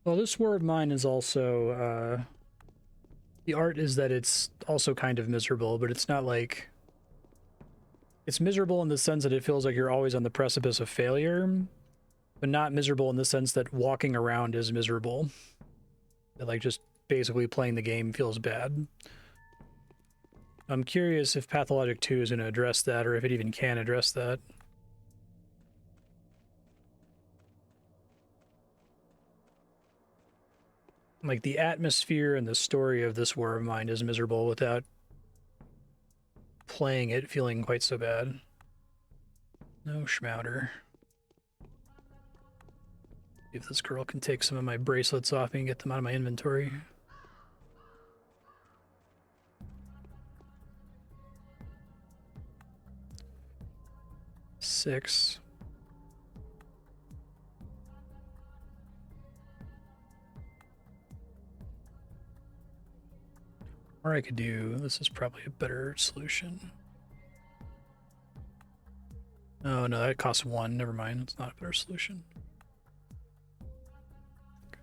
Well, this War of Mine is also, the art is that it's also kind of miserable, but it's not like... It's miserable in the sense that it feels like you're always on the precipice of failure, but not miserable in the sense that walking around is miserable. That, like, just basically playing the game feels bad. I'm curious if Pathologic 2 is going to address that, or if it even can address that. Like, the atmosphere and the story of this War of Mine is miserable without playing it feeling quite so bad. No schmouter. If this girl can take some of my bracelets off me and get them out of my inventory. Six. Or I could do, this is probably a better solution. Oh no, that costs 1, never mind, it's not a better solution. Okay.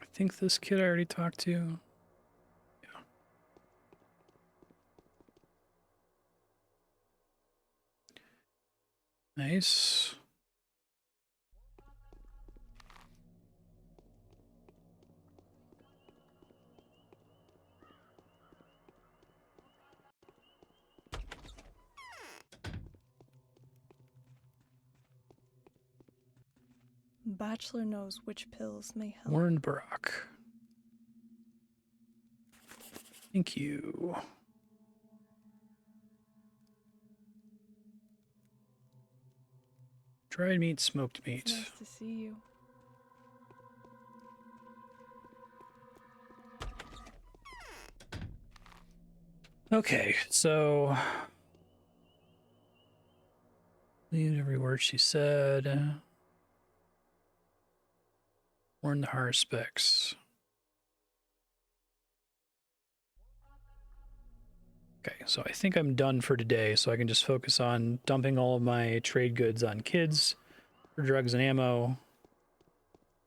I think this kid I already talked to. Nice. Bachelor knows which pills may help. Warren Brock. Thank you. Dried meat, smoked meat. It's nice to see you. Okay, so believe every word she said. Warn the Haruspex. Okay, so I think I'm done for today, so I can just focus on dumping all of my trade goods on kids for drugs and ammo.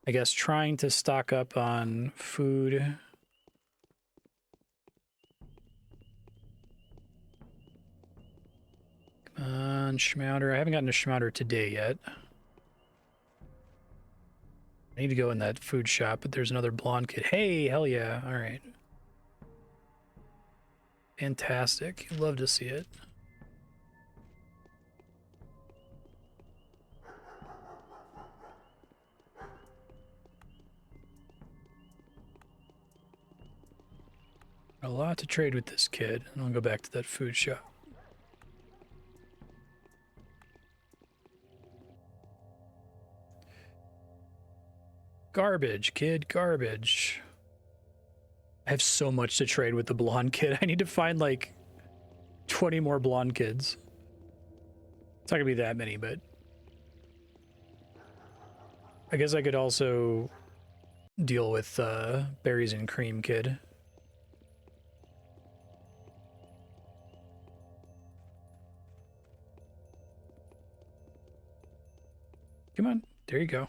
I guess trying to stock up on food. Come on, Schmouter. I haven't gotten a Schmouter today yet. I need to go in that food shop, but there's another blonde kid. Hey, hell yeah. All right. Fantastic. Love to see it. A lot to trade with this kid, and I'll go back to that food shop. Garbage, kid, garbage. I have so much to trade with the blonde kid. I need to find like 20 more blonde kids. It's not gonna be that many, but I guess I could also deal with berries and cream kid. Come on, there you go.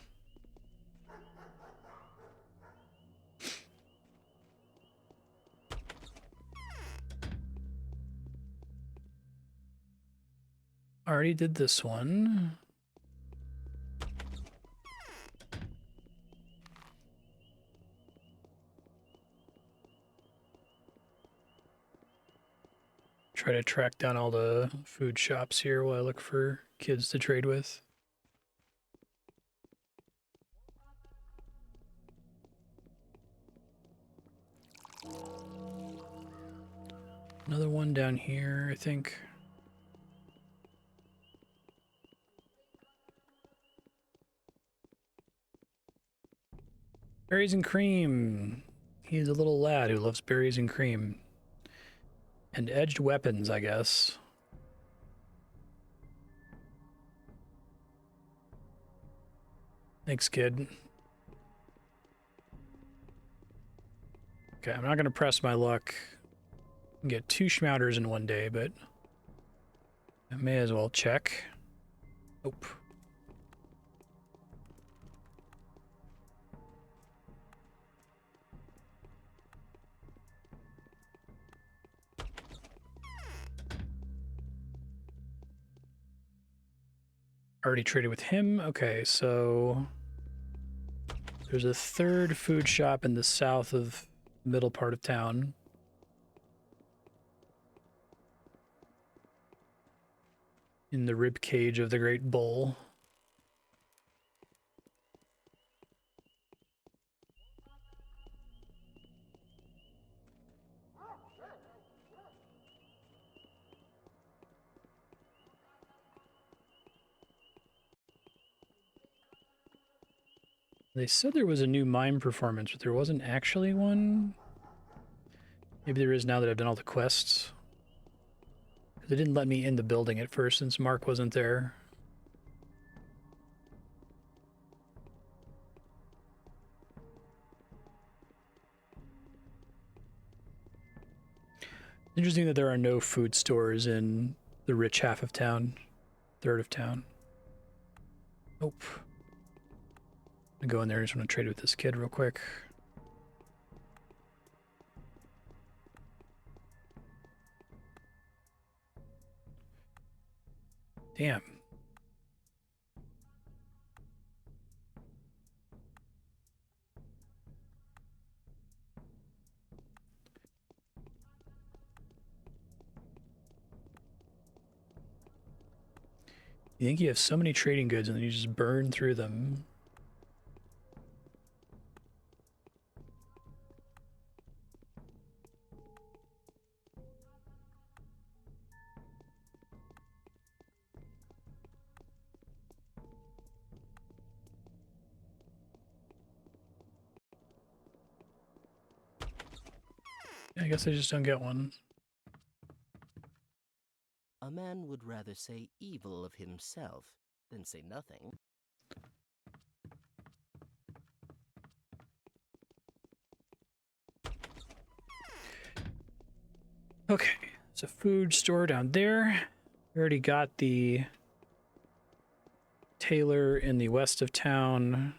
Already did this one. Try to track down all the food shops here while I look for kids to trade with. Another one down here, I think. Berries and cream. He's a little lad who loves berries and cream. And edged weapons, I guess. Thanks, kid. Okay, I'm not gonna press my luck and get 2 schmouters in one day, but I may as well check. Nope. Already traded with him. Okay, so there's a 3rd food shop in the south of the middle part of town. In the rib cage of the Great Bull. They said there was a new mime performance, but there wasn't actually one. Maybe there is now that I've done all the quests. They didn't let me in the building at first since Mark wasn't there. Interesting that there are no food stores in the rich half of town, 3rd of town. Nope. I'm gonna go in there. I just want to trade with this kid real quick. Damn. You think you have so many trading goods and then you just burn through them. I guess I just don't get one. A man would rather say evil of himself than say nothing. Okay, there's a food store down there. We already got the tailor in the west of town.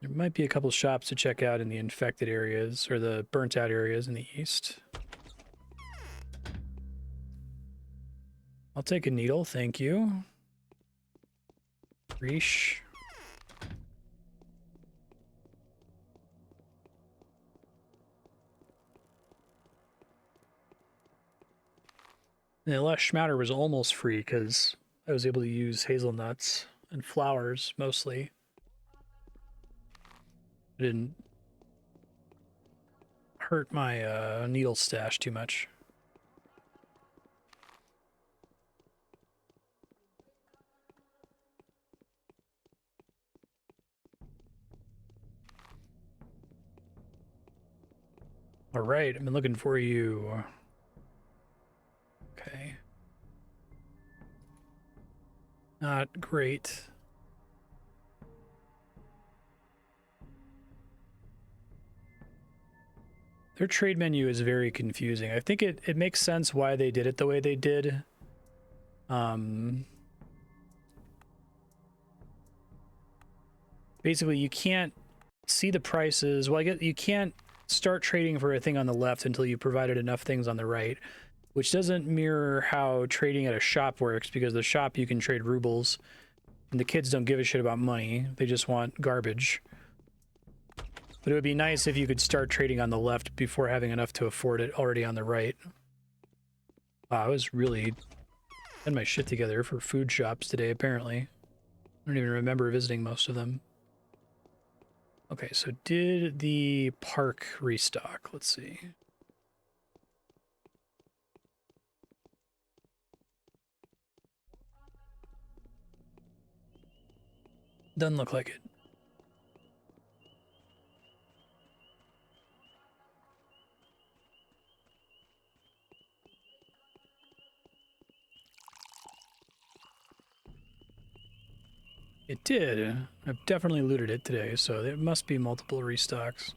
There might be a couple shops to check out in the infected areas, or the burnt out areas in the east. I'll take a needle, thank you. Reesh. And the last schmouter was almost free because I was able to use hazelnuts and flowers mostly. I didn't hurt my needle stash too much. All right, I've been looking for you. Okay. Not great. Their trade menu is very confusing. I think it makes sense why they did it the way they did. Basically, you can't see the prices. Well, I guess you can't start trading for a thing on the left until you provided enough things on the right, which doesn't mirror how trading at a shop works, because the shop you can trade rubles, and the kids don't give a shit about money. They just want garbage. But it would be nice if you could start trading on the left before having enough to afford it already on the right. Wow, I was really getting my shit together for food shops today, apparently. I don't even remember visiting most of them. Okay, so did the park restock? Let's see. Doesn't look like it. It did. I've definitely looted it today, so there must be multiple restocks.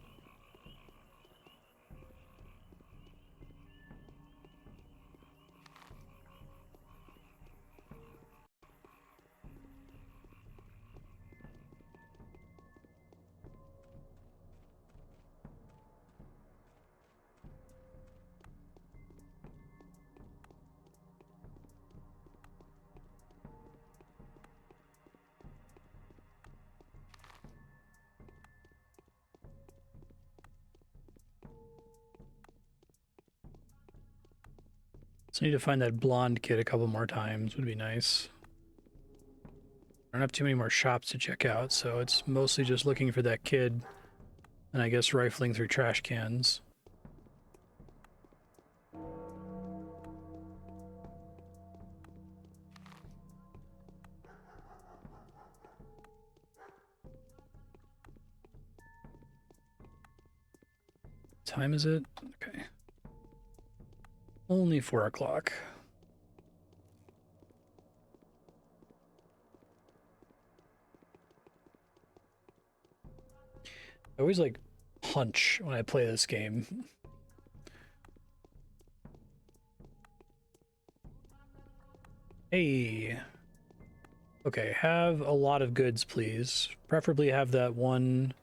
So I need to find that blonde kid a couple more times. Would be nice. I don't have too many more shops to check out, so it's mostly just looking for that kid and I guess rifling through trash cans. Time is it? Okay. Only 4 o'clock. I always like hunch when I play this game. Hey. Okay, have a lot of goods, please. Preferably have that one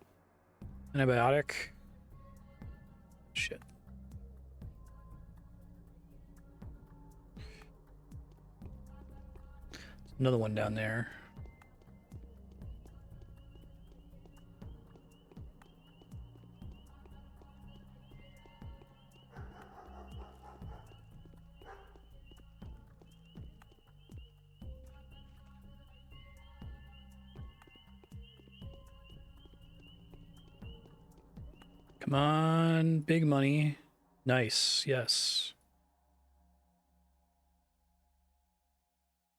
antibiotic. Shit. Another one down there. Come on, big money. Nice, yes.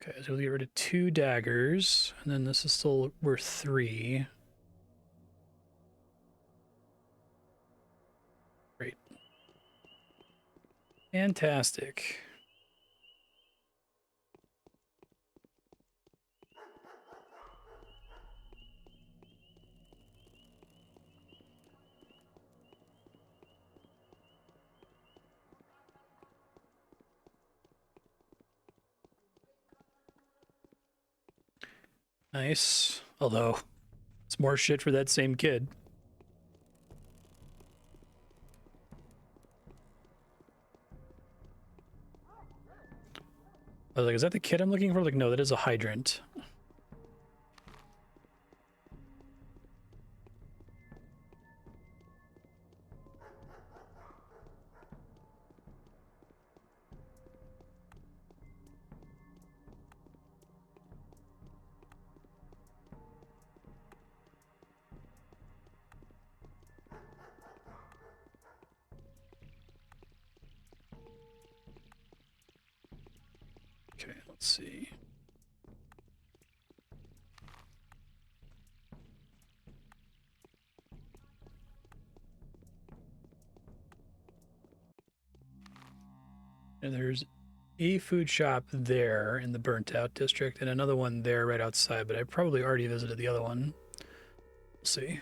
Okay, so we'll get rid of 2 daggers, and then this is still worth 3. Great. Fantastic. Nice. Although, it's more shit for that same kid. I was like, is that the kid I'm looking for? Like, no, that is a hydrant. Okay, let's see. And there's a food shop there in the burnt out district and another one there right outside, but I probably already visited the other one. We'll see.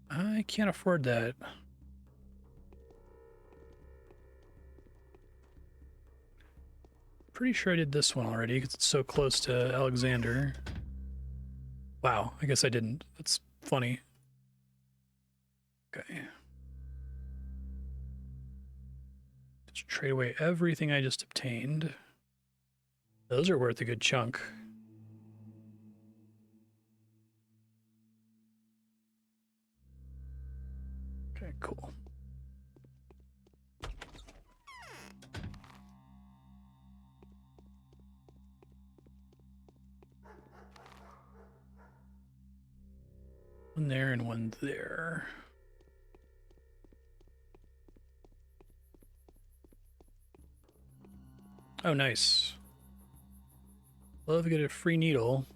I can't afford that. Pretty sure I did this one already because it's so close to Alexander. Wow, I guess I didn't. That's funny. Okay. Let's trade away everything I just obtained. Those are worth a good chunk. Okay, cool. One there and one there. Oh, nice. Love to get a free needle.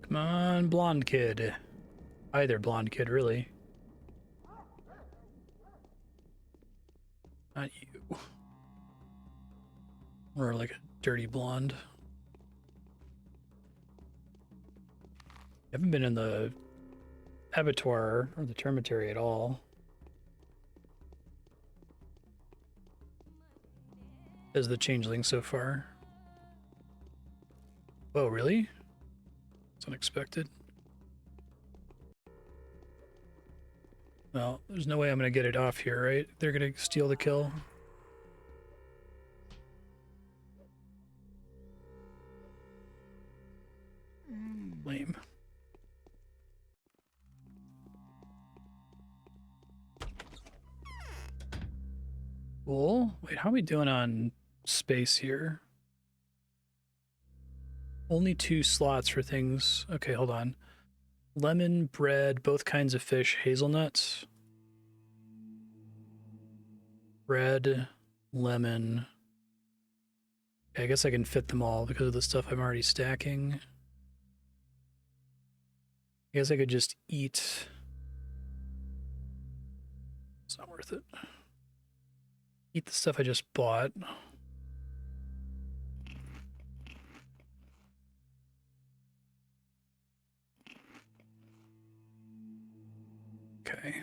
Come on, blonde kid. Either blonde kid, really. Not you. Or like a dirty blonde. I haven't been in the abattoir or the termitary at all. As the changeling so far. Oh, really? It's unexpected. Well, there's no way I'm gonna get it off here, right? They're gonna steal the kill. Lame. Cool. Wait, how are we doing on space here? Only 2 slots for things. Okay, hold on. Lemon, bread, both kinds of fish, hazelnuts. Bread, lemon. Okay, I guess I can fit them all because of the stuff I'm already stacking. I guess I could just eat. It's not worth it. Eat the stuff I just bought. Okay.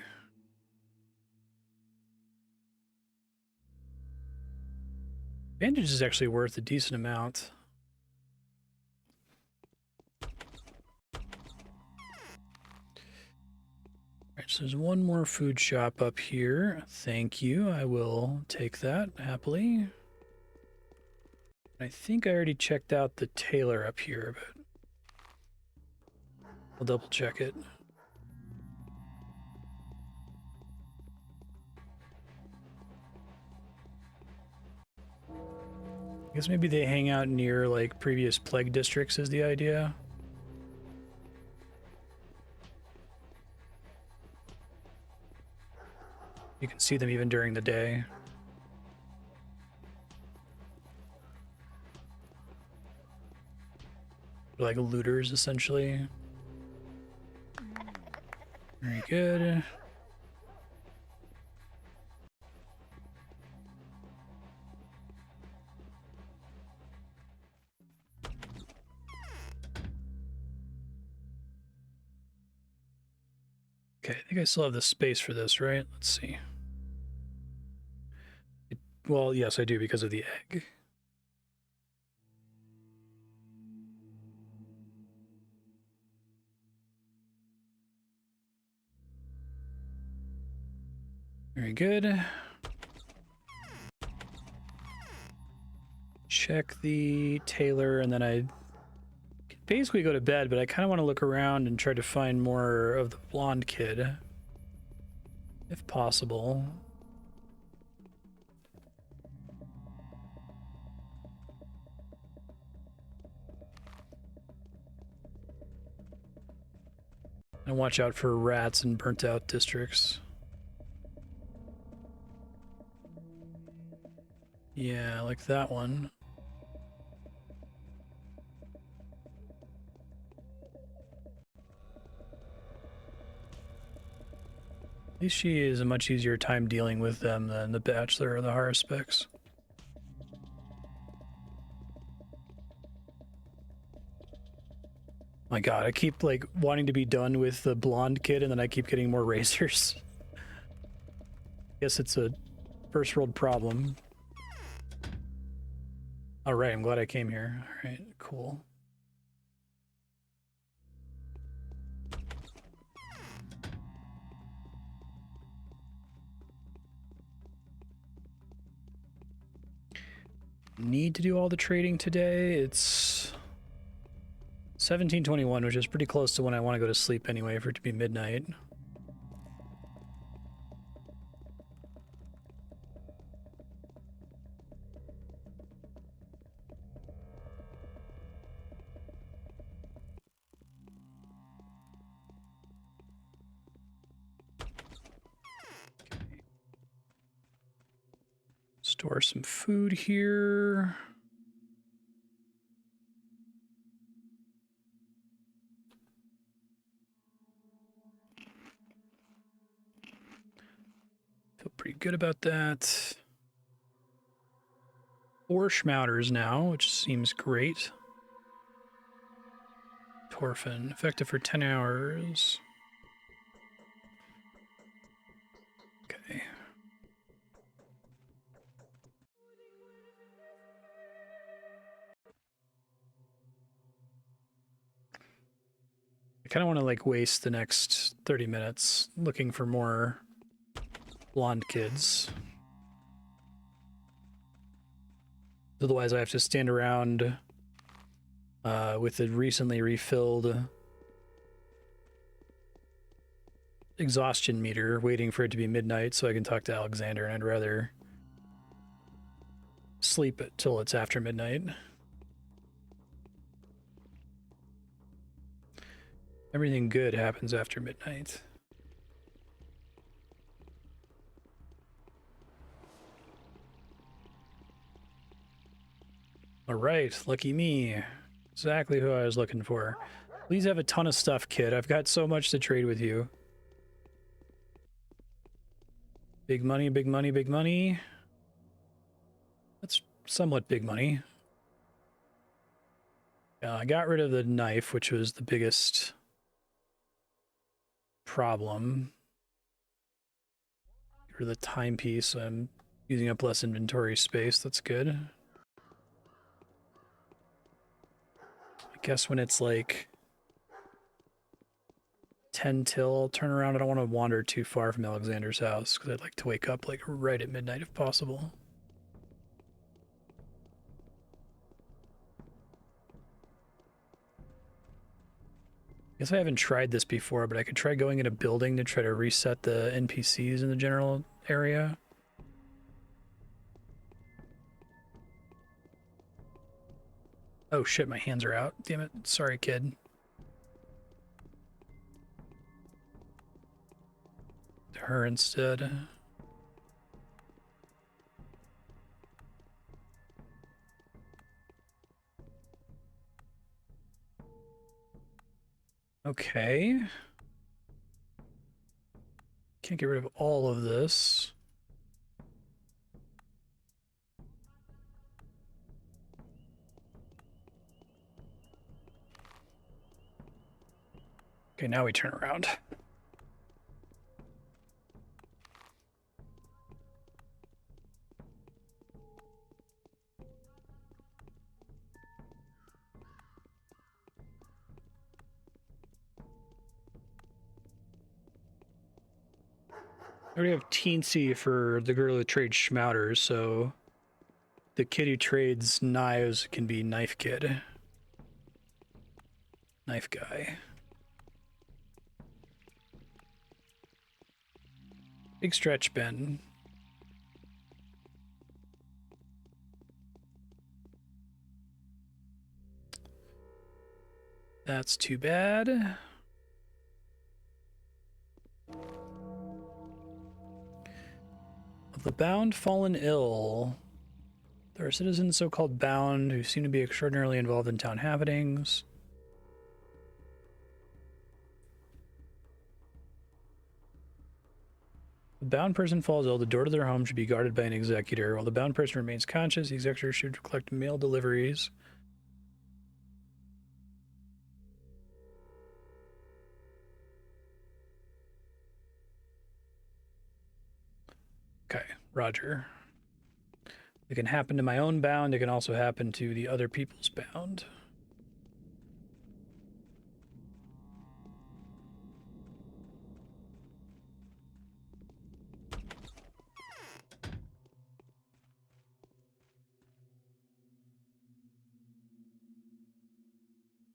Bandage is actually worth a decent amount. Alright, so there's one more food shop up here. Thank you. I will take that happily. I think I already checked out the tailor up here, but I'll double check it. I guess maybe they hang out near like previous plague districts is the idea. You can see them even during the day. They're like looters, essentially. Very good. Okay, I think I still have the space for this, right? Let's see. Well, yes, I do because of the egg. Very good. Check the tailor, and then I basically go to bed, but I kind of want to look around and try to find more of the blonde kid, if possible. And watch out for rats in burnt out districts. Yeah, like that one. At least she is a much easier time dealing with them than the Bachelor or the Haruspex. My god, I keep like wanting to be done with the blonde kid and then I keep getting more razors. Guess it's a first world problem. Alright, I'm glad I came here. Alright, cool. Need to do all the trading today. It's 17:21, which is pretty close to when I want to go to sleep anyway, for it to be midnight. Store some food here. Feel pretty good about that. 4 schmouters now, which seems great. Torfin, effective for 10 hours. Okay. I kind of want to like waste the next 30 minutes looking for more blonde kids. Otherwise I have to stand around with the recently refilled exhaustion meter waiting for it to be midnight so I can talk to Alexander, and I'd rather sleep it till it's after midnight. Everything good happens after midnight. Alright, lucky me. Exactly who I was looking for. Please have a ton of stuff, kid. I've got so much to trade with you. Big money, big money, big money. That's somewhat big money. I got rid of the knife, which was the biggest problem. Get rid of the timepiece, so I'm using up less inventory space. That's good. I guess when it's like 10 till, I'll turn around. I don't want to wander too far from Alexander's house because I'd like to wake up like right at midnight if possible. Guess I haven't tried this before, but I could try going in a building to try to reset the NPCs in the general area. Oh shit, my hands are out. Damn it. Sorry, kid. To her instead. Okay. Can't get rid of all of this. Okay, now we turn around. I already have Teensy for the girl who trades schmouters, so the kid who trades knives can be Knife Kid. Knife Guy. Big stretch, Ben. That's too bad. Of the bound fallen ill, there are citizens so-called bound who seem to be extraordinarily involved in town happenings. The bound person falls ill, the door to their home should be guarded by an executor. While the bound person remains conscious, the executor should collect mail deliveries. Okay, Roger. It can happen to my own bound, it can also happen to the other people's bound.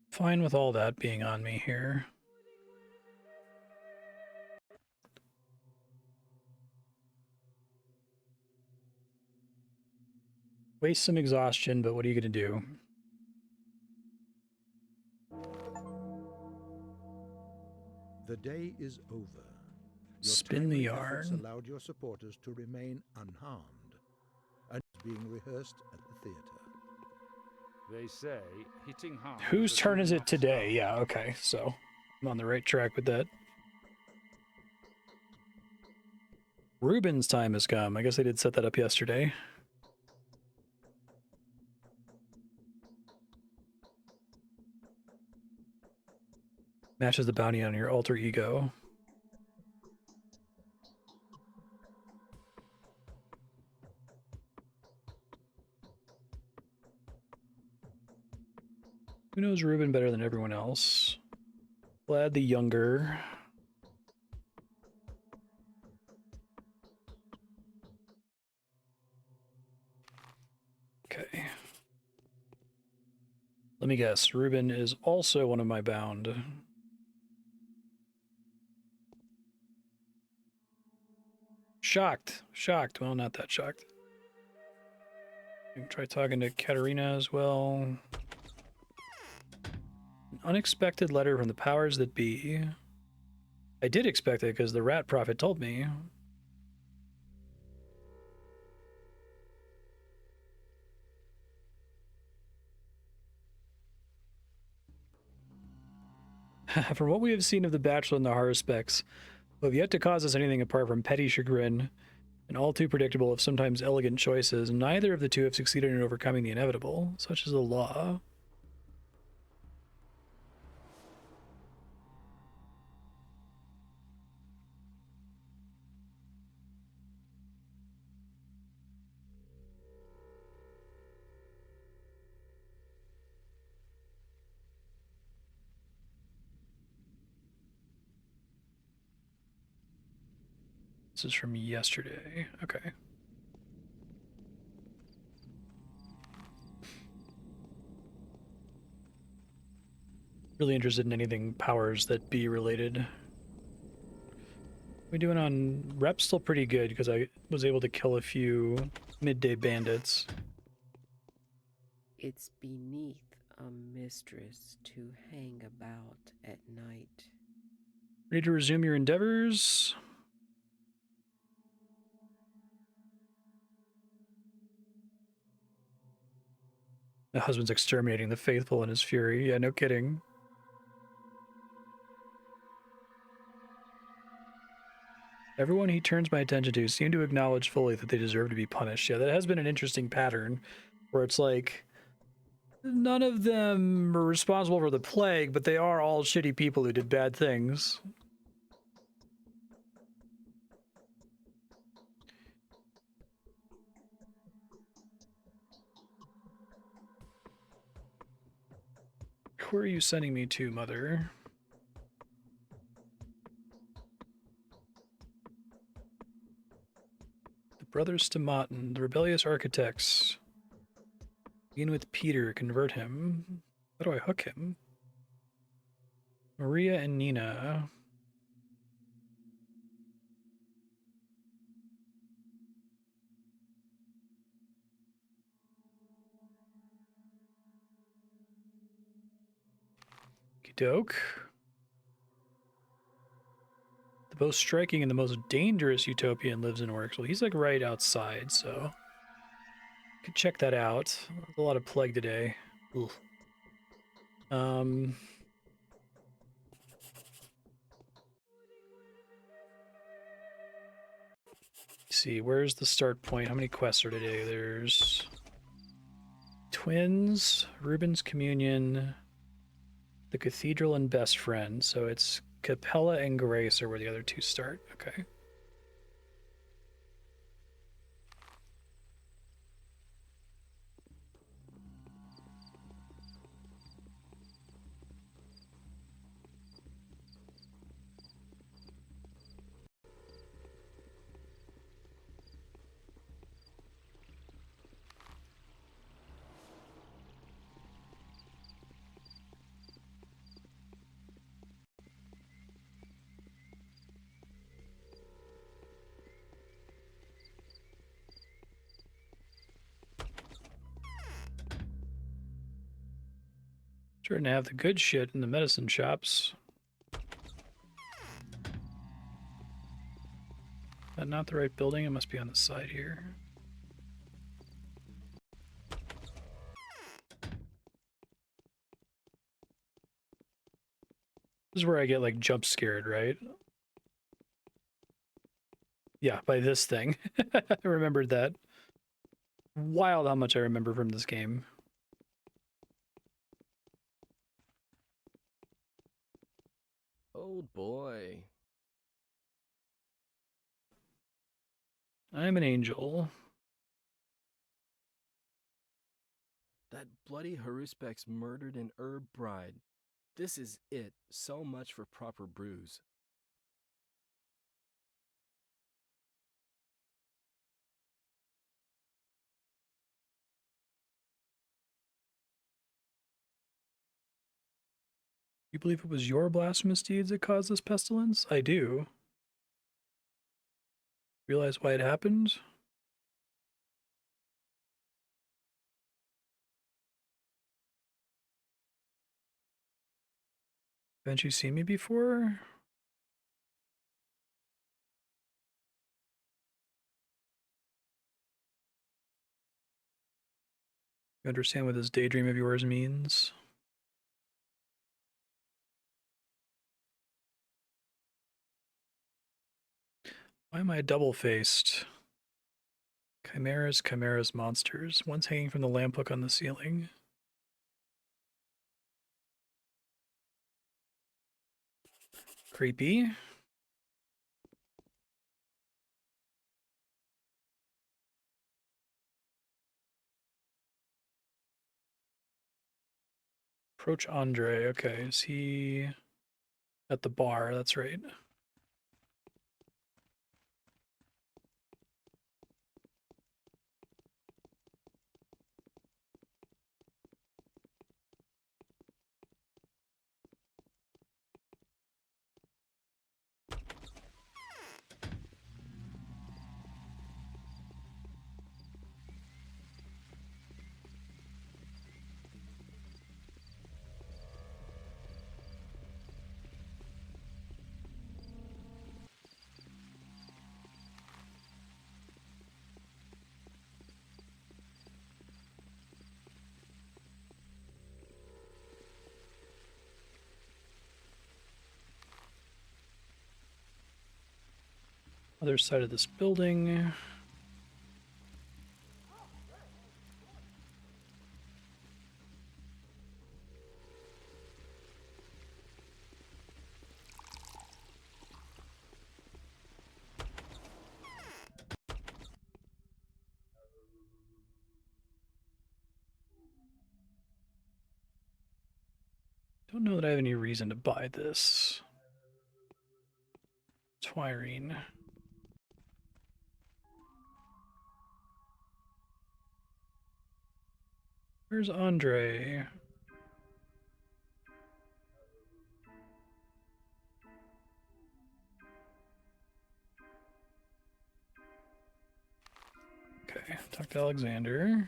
Fine with all that being on me here. Waste some exhaustion, but what are you going to do? The day is over. Your Spin the timely efforts yarn. allowed your supporters to remain unharmed, and is being rehearsed at the theater. They say hitting hard. Whose turn is it today? Yeah, okay, so I'm on the right track with that. Ruben's time has come. I guess I did set that up yesterday. Matches the bounty on your alter ego. Who knows Ruben better than everyone else? Vlad the Younger. Okay. Let me guess. Ruben is also one of my bound. Shocked. Shocked. Well, not that shocked. I can try talking to Katerina as well. An unexpected letter from the powers that be. I did expect it because the rat prophet told me. From what we have seen of the Bachelor and the Haruspex, who have yet to cause us anything apart from petty chagrin and all too predictable, if sometimes elegant choices, neither of the two have succeeded in overcoming the inevitable, such as the law. This is from yesterday. Okay. Really interested in anything powers that be related. We doing on rep still pretty good because I was able to kill a few midday bandits. It's beneath a mistress to hang about at night. Ready to resume your endeavors? My husband's exterminating the faithful in his fury. Yeah, no kidding. Everyone he turns my attention to seem to acknowledge fully that they deserve to be punished. Yeah, that has been an interesting pattern where it's like none of them are responsible for the plague, but they are all shitty people who did bad things. Where are you sending me to, Mother? Brothers Stamatin, the rebellious architects. Begin with Peter, convert him. How do I hook him? Maria and Nina. Doke. The most striking and the most dangerous utopian lives and works. Well, he's like right outside, so could check that out. There's a lot of plague today. Ugh. See, where's the start point? How many quests are today? There's Twins, Rubens Communion, the Cathedral, and Best Friend. So it's Capella and Grace are where the other two start. Okay. Starting to have the good shit in the medicine shops. Not the right building. It must be on the side here. This is where I get like jump scared, right? Yeah, by this thing. I remembered that. Wild how much I remember from this game. Oh boy. I'm an angel. That bloody Haruspex murdered an herb bride. This is it. So much for proper brews. You believe it was your blasphemous deeds that caused this pestilence? I do. Realize why it happened? Haven't you seen me before? You understand what this daydream of yours means? Why am I double-faced? Chimeras, monsters. One's hanging from the lamp hook on the ceiling. Creepy. Approach Andrey. Okay, is he at the bar? That's right. Other side of this building. Don't know that I have any reason to buy this. Twirine. Where's Andrey? Okay, talk to Alexander.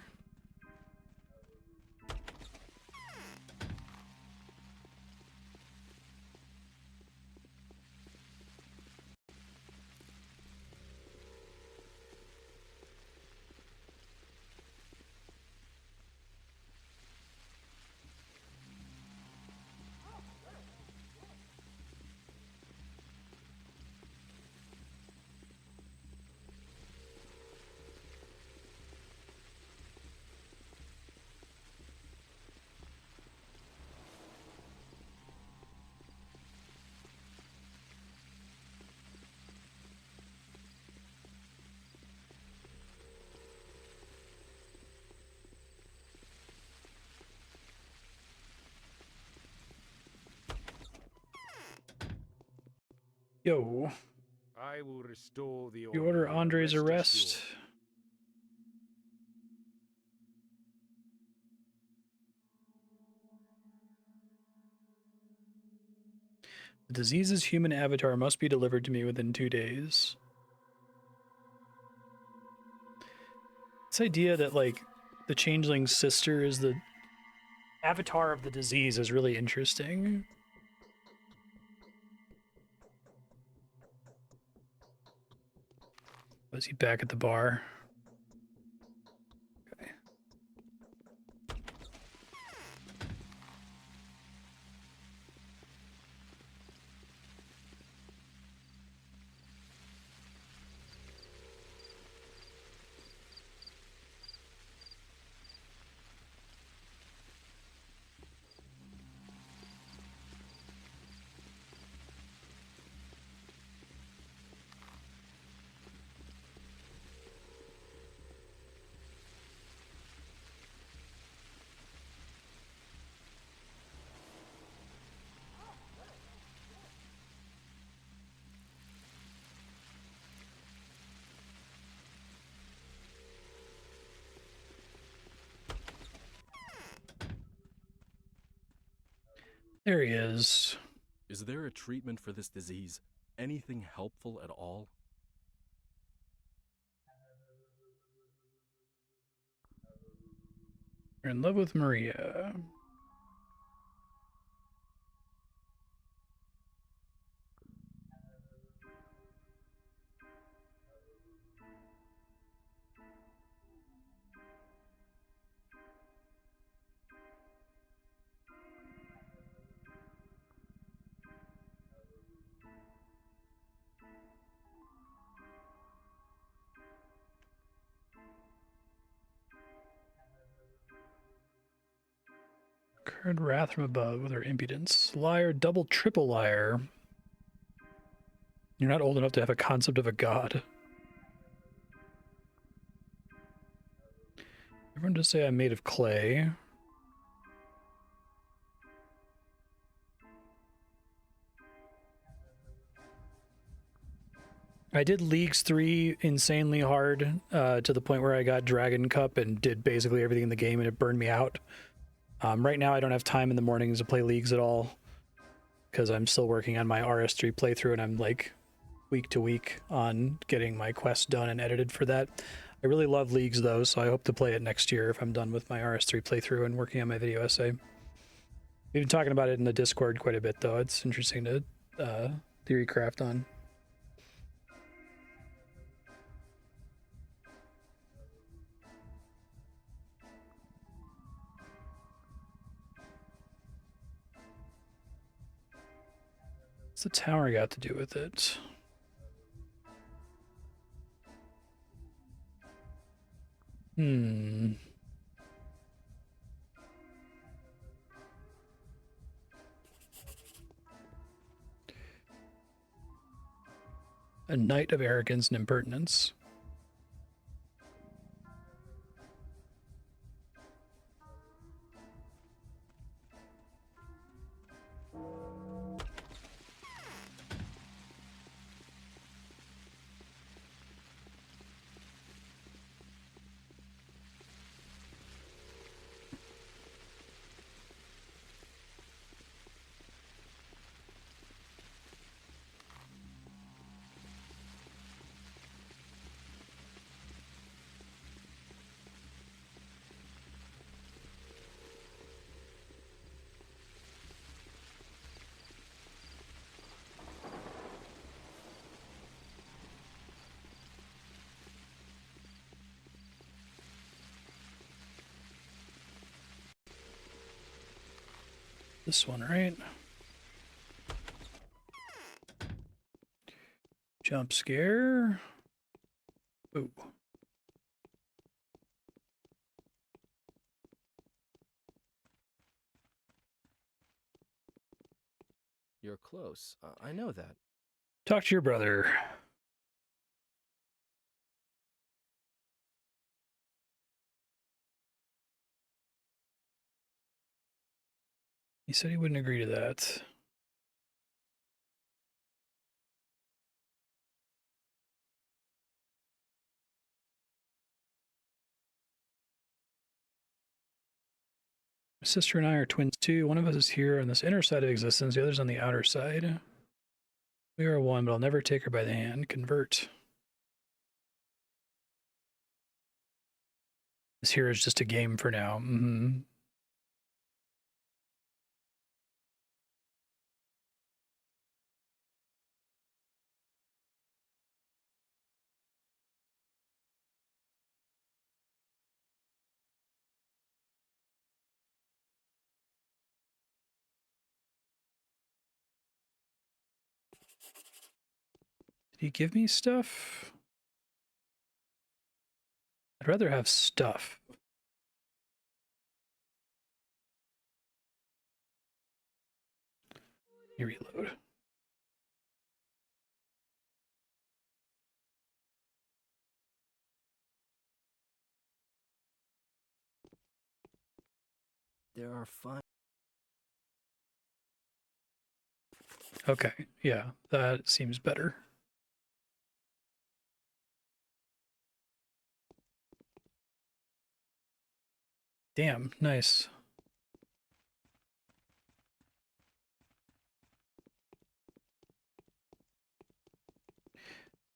Yo. I will restore the You order Andrey's arrest. The disease's human avatar must be delivered to me within 2 days. This idea that, like, the changeling's sister is the avatar of the disease is really interesting. Was he back at the bar? Okay. There he is. Is there a treatment for this disease? Anything helpful at all? You're in love with Maria. Incurred wrath from above with her impudence. Liar, double, triple liar. You're not old enough to have a concept of a god. Everyone just say I'm made of clay. I did Leagues 3 insanely hard to the point where I got Dragon Cup and did basically everything in the game and it burned me out. Right now I don't have time in the mornings to play Leagues at all because I'm still working on my RS3 playthrough and I'm like week to week on getting my quests done and edited for that. I really love Leagues though, so I hope to play it next year if I'm done with my RS3 playthrough and working on my video essay. We've been talking about it in the Discord quite a bit though. It's interesting to theory craft on. What's the tower got to do with it? A night of arrogance and impertinence. this one, right? Jump scare. Ooh. You're close. I know that. Talk to your brother. He said he wouldn't agree to that. My sister and I are twins too. One of us is here on this inner side of existence, the other's on the outer side. We are one, but I'll never take her by the hand. Convert. This here is just a game for now. Mm-hmm. Did he give me stuff? I'd rather have stuff. You reload. There are 5. Okay, yeah, that seems better. Damn, nice.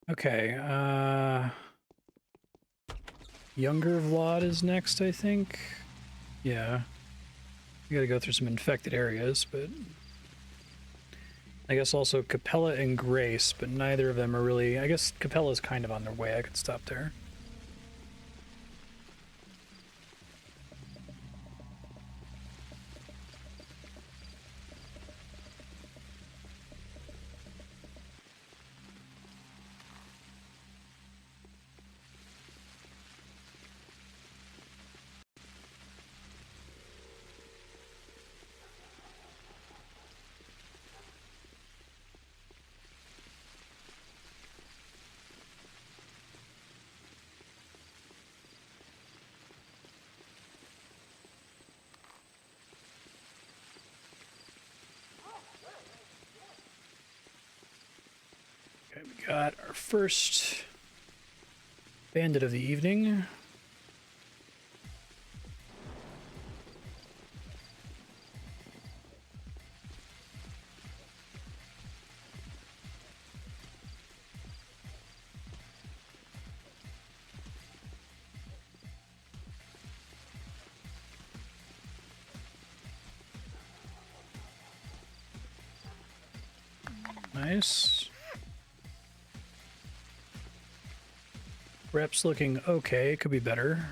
Okay, Younger Vlad is next, I think. Yeah. We gotta go through some infected areas, but I guess also Cappella and Grace, but neither of them are really... I guess Capella's kind of on their way. I could stop there. Okay, we got our first bandit of the evening. Nice. Rep's looking okay, could be better.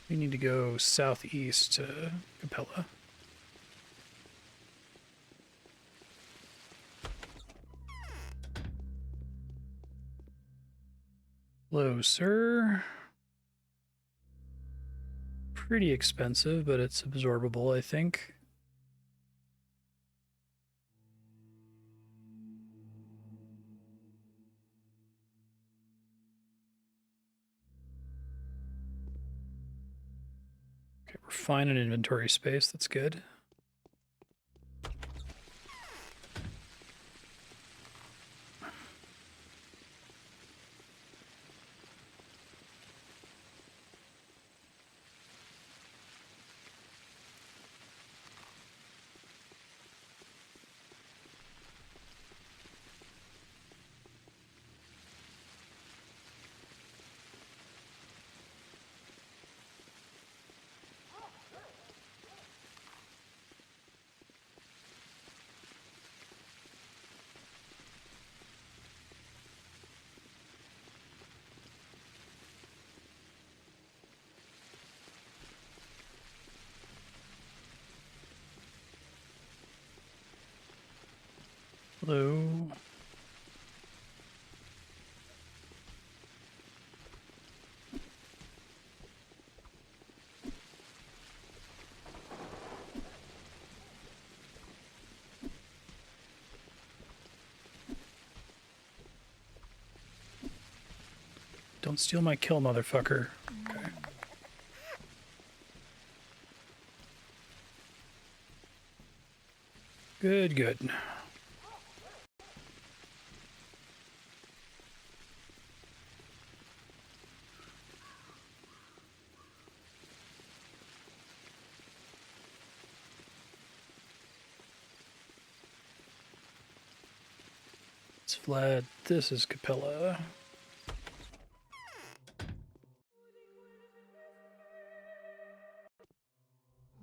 We need to go southeast to Cappella. Hello, sir. Pretty expensive, but it's absorbable, I think. Okay, we're fine in inventory space. That's good. Hello. Don't steal my kill, motherfucker. Okay. Good, good. It's Vlad. This is Cappella.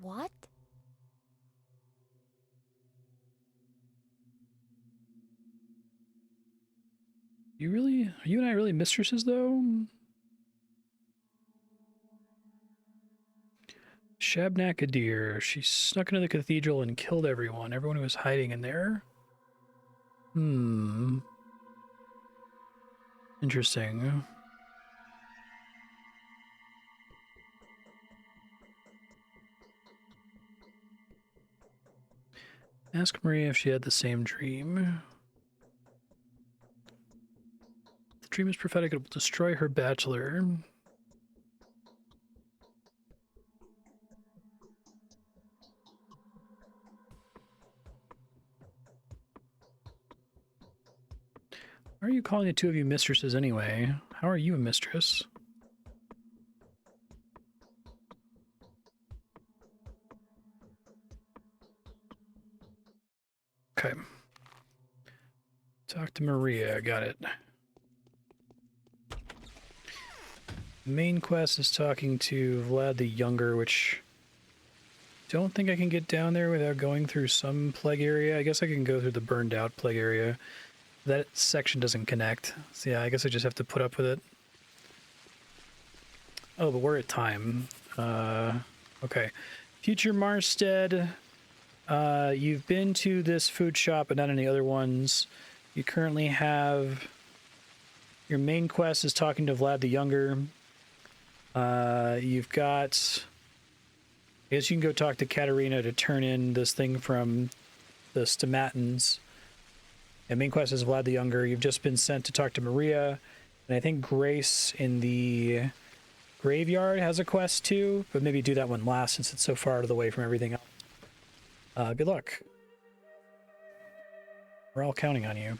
What? Are you and I really mistresses though? Shabnakadir. She snuck into the cathedral and killed everyone who was hiding in there. Interesting. Ask Maria if she had the same dream. The dream is prophetic. It will destroy her bachelor. Why are you calling the two of you mistresses anyway? How are you a mistress? Okay. Talk to Maria. Got it. Main quest is talking to Vlad the Younger, which don't think I can get down there without going through some plague area. I guess I can go through the burned out plague area. That section doesn't connect. So yeah, I guess I just have to put up with it. Oh, but we're at time. Okay. Future Marstead. You've been to this food shop, but not any other ones. You currently have... Your main quest is talking to Vlad the Younger. You've got... I guess you can go talk to Katerina to turn in this thing from the Stamatins. And main quest is Vlad the Younger. You've just been sent to talk to Maria. And I think Grace in the graveyard has a quest too. But maybe do that one last since it's so far out of the way from everything else. Good luck. We're all counting on you.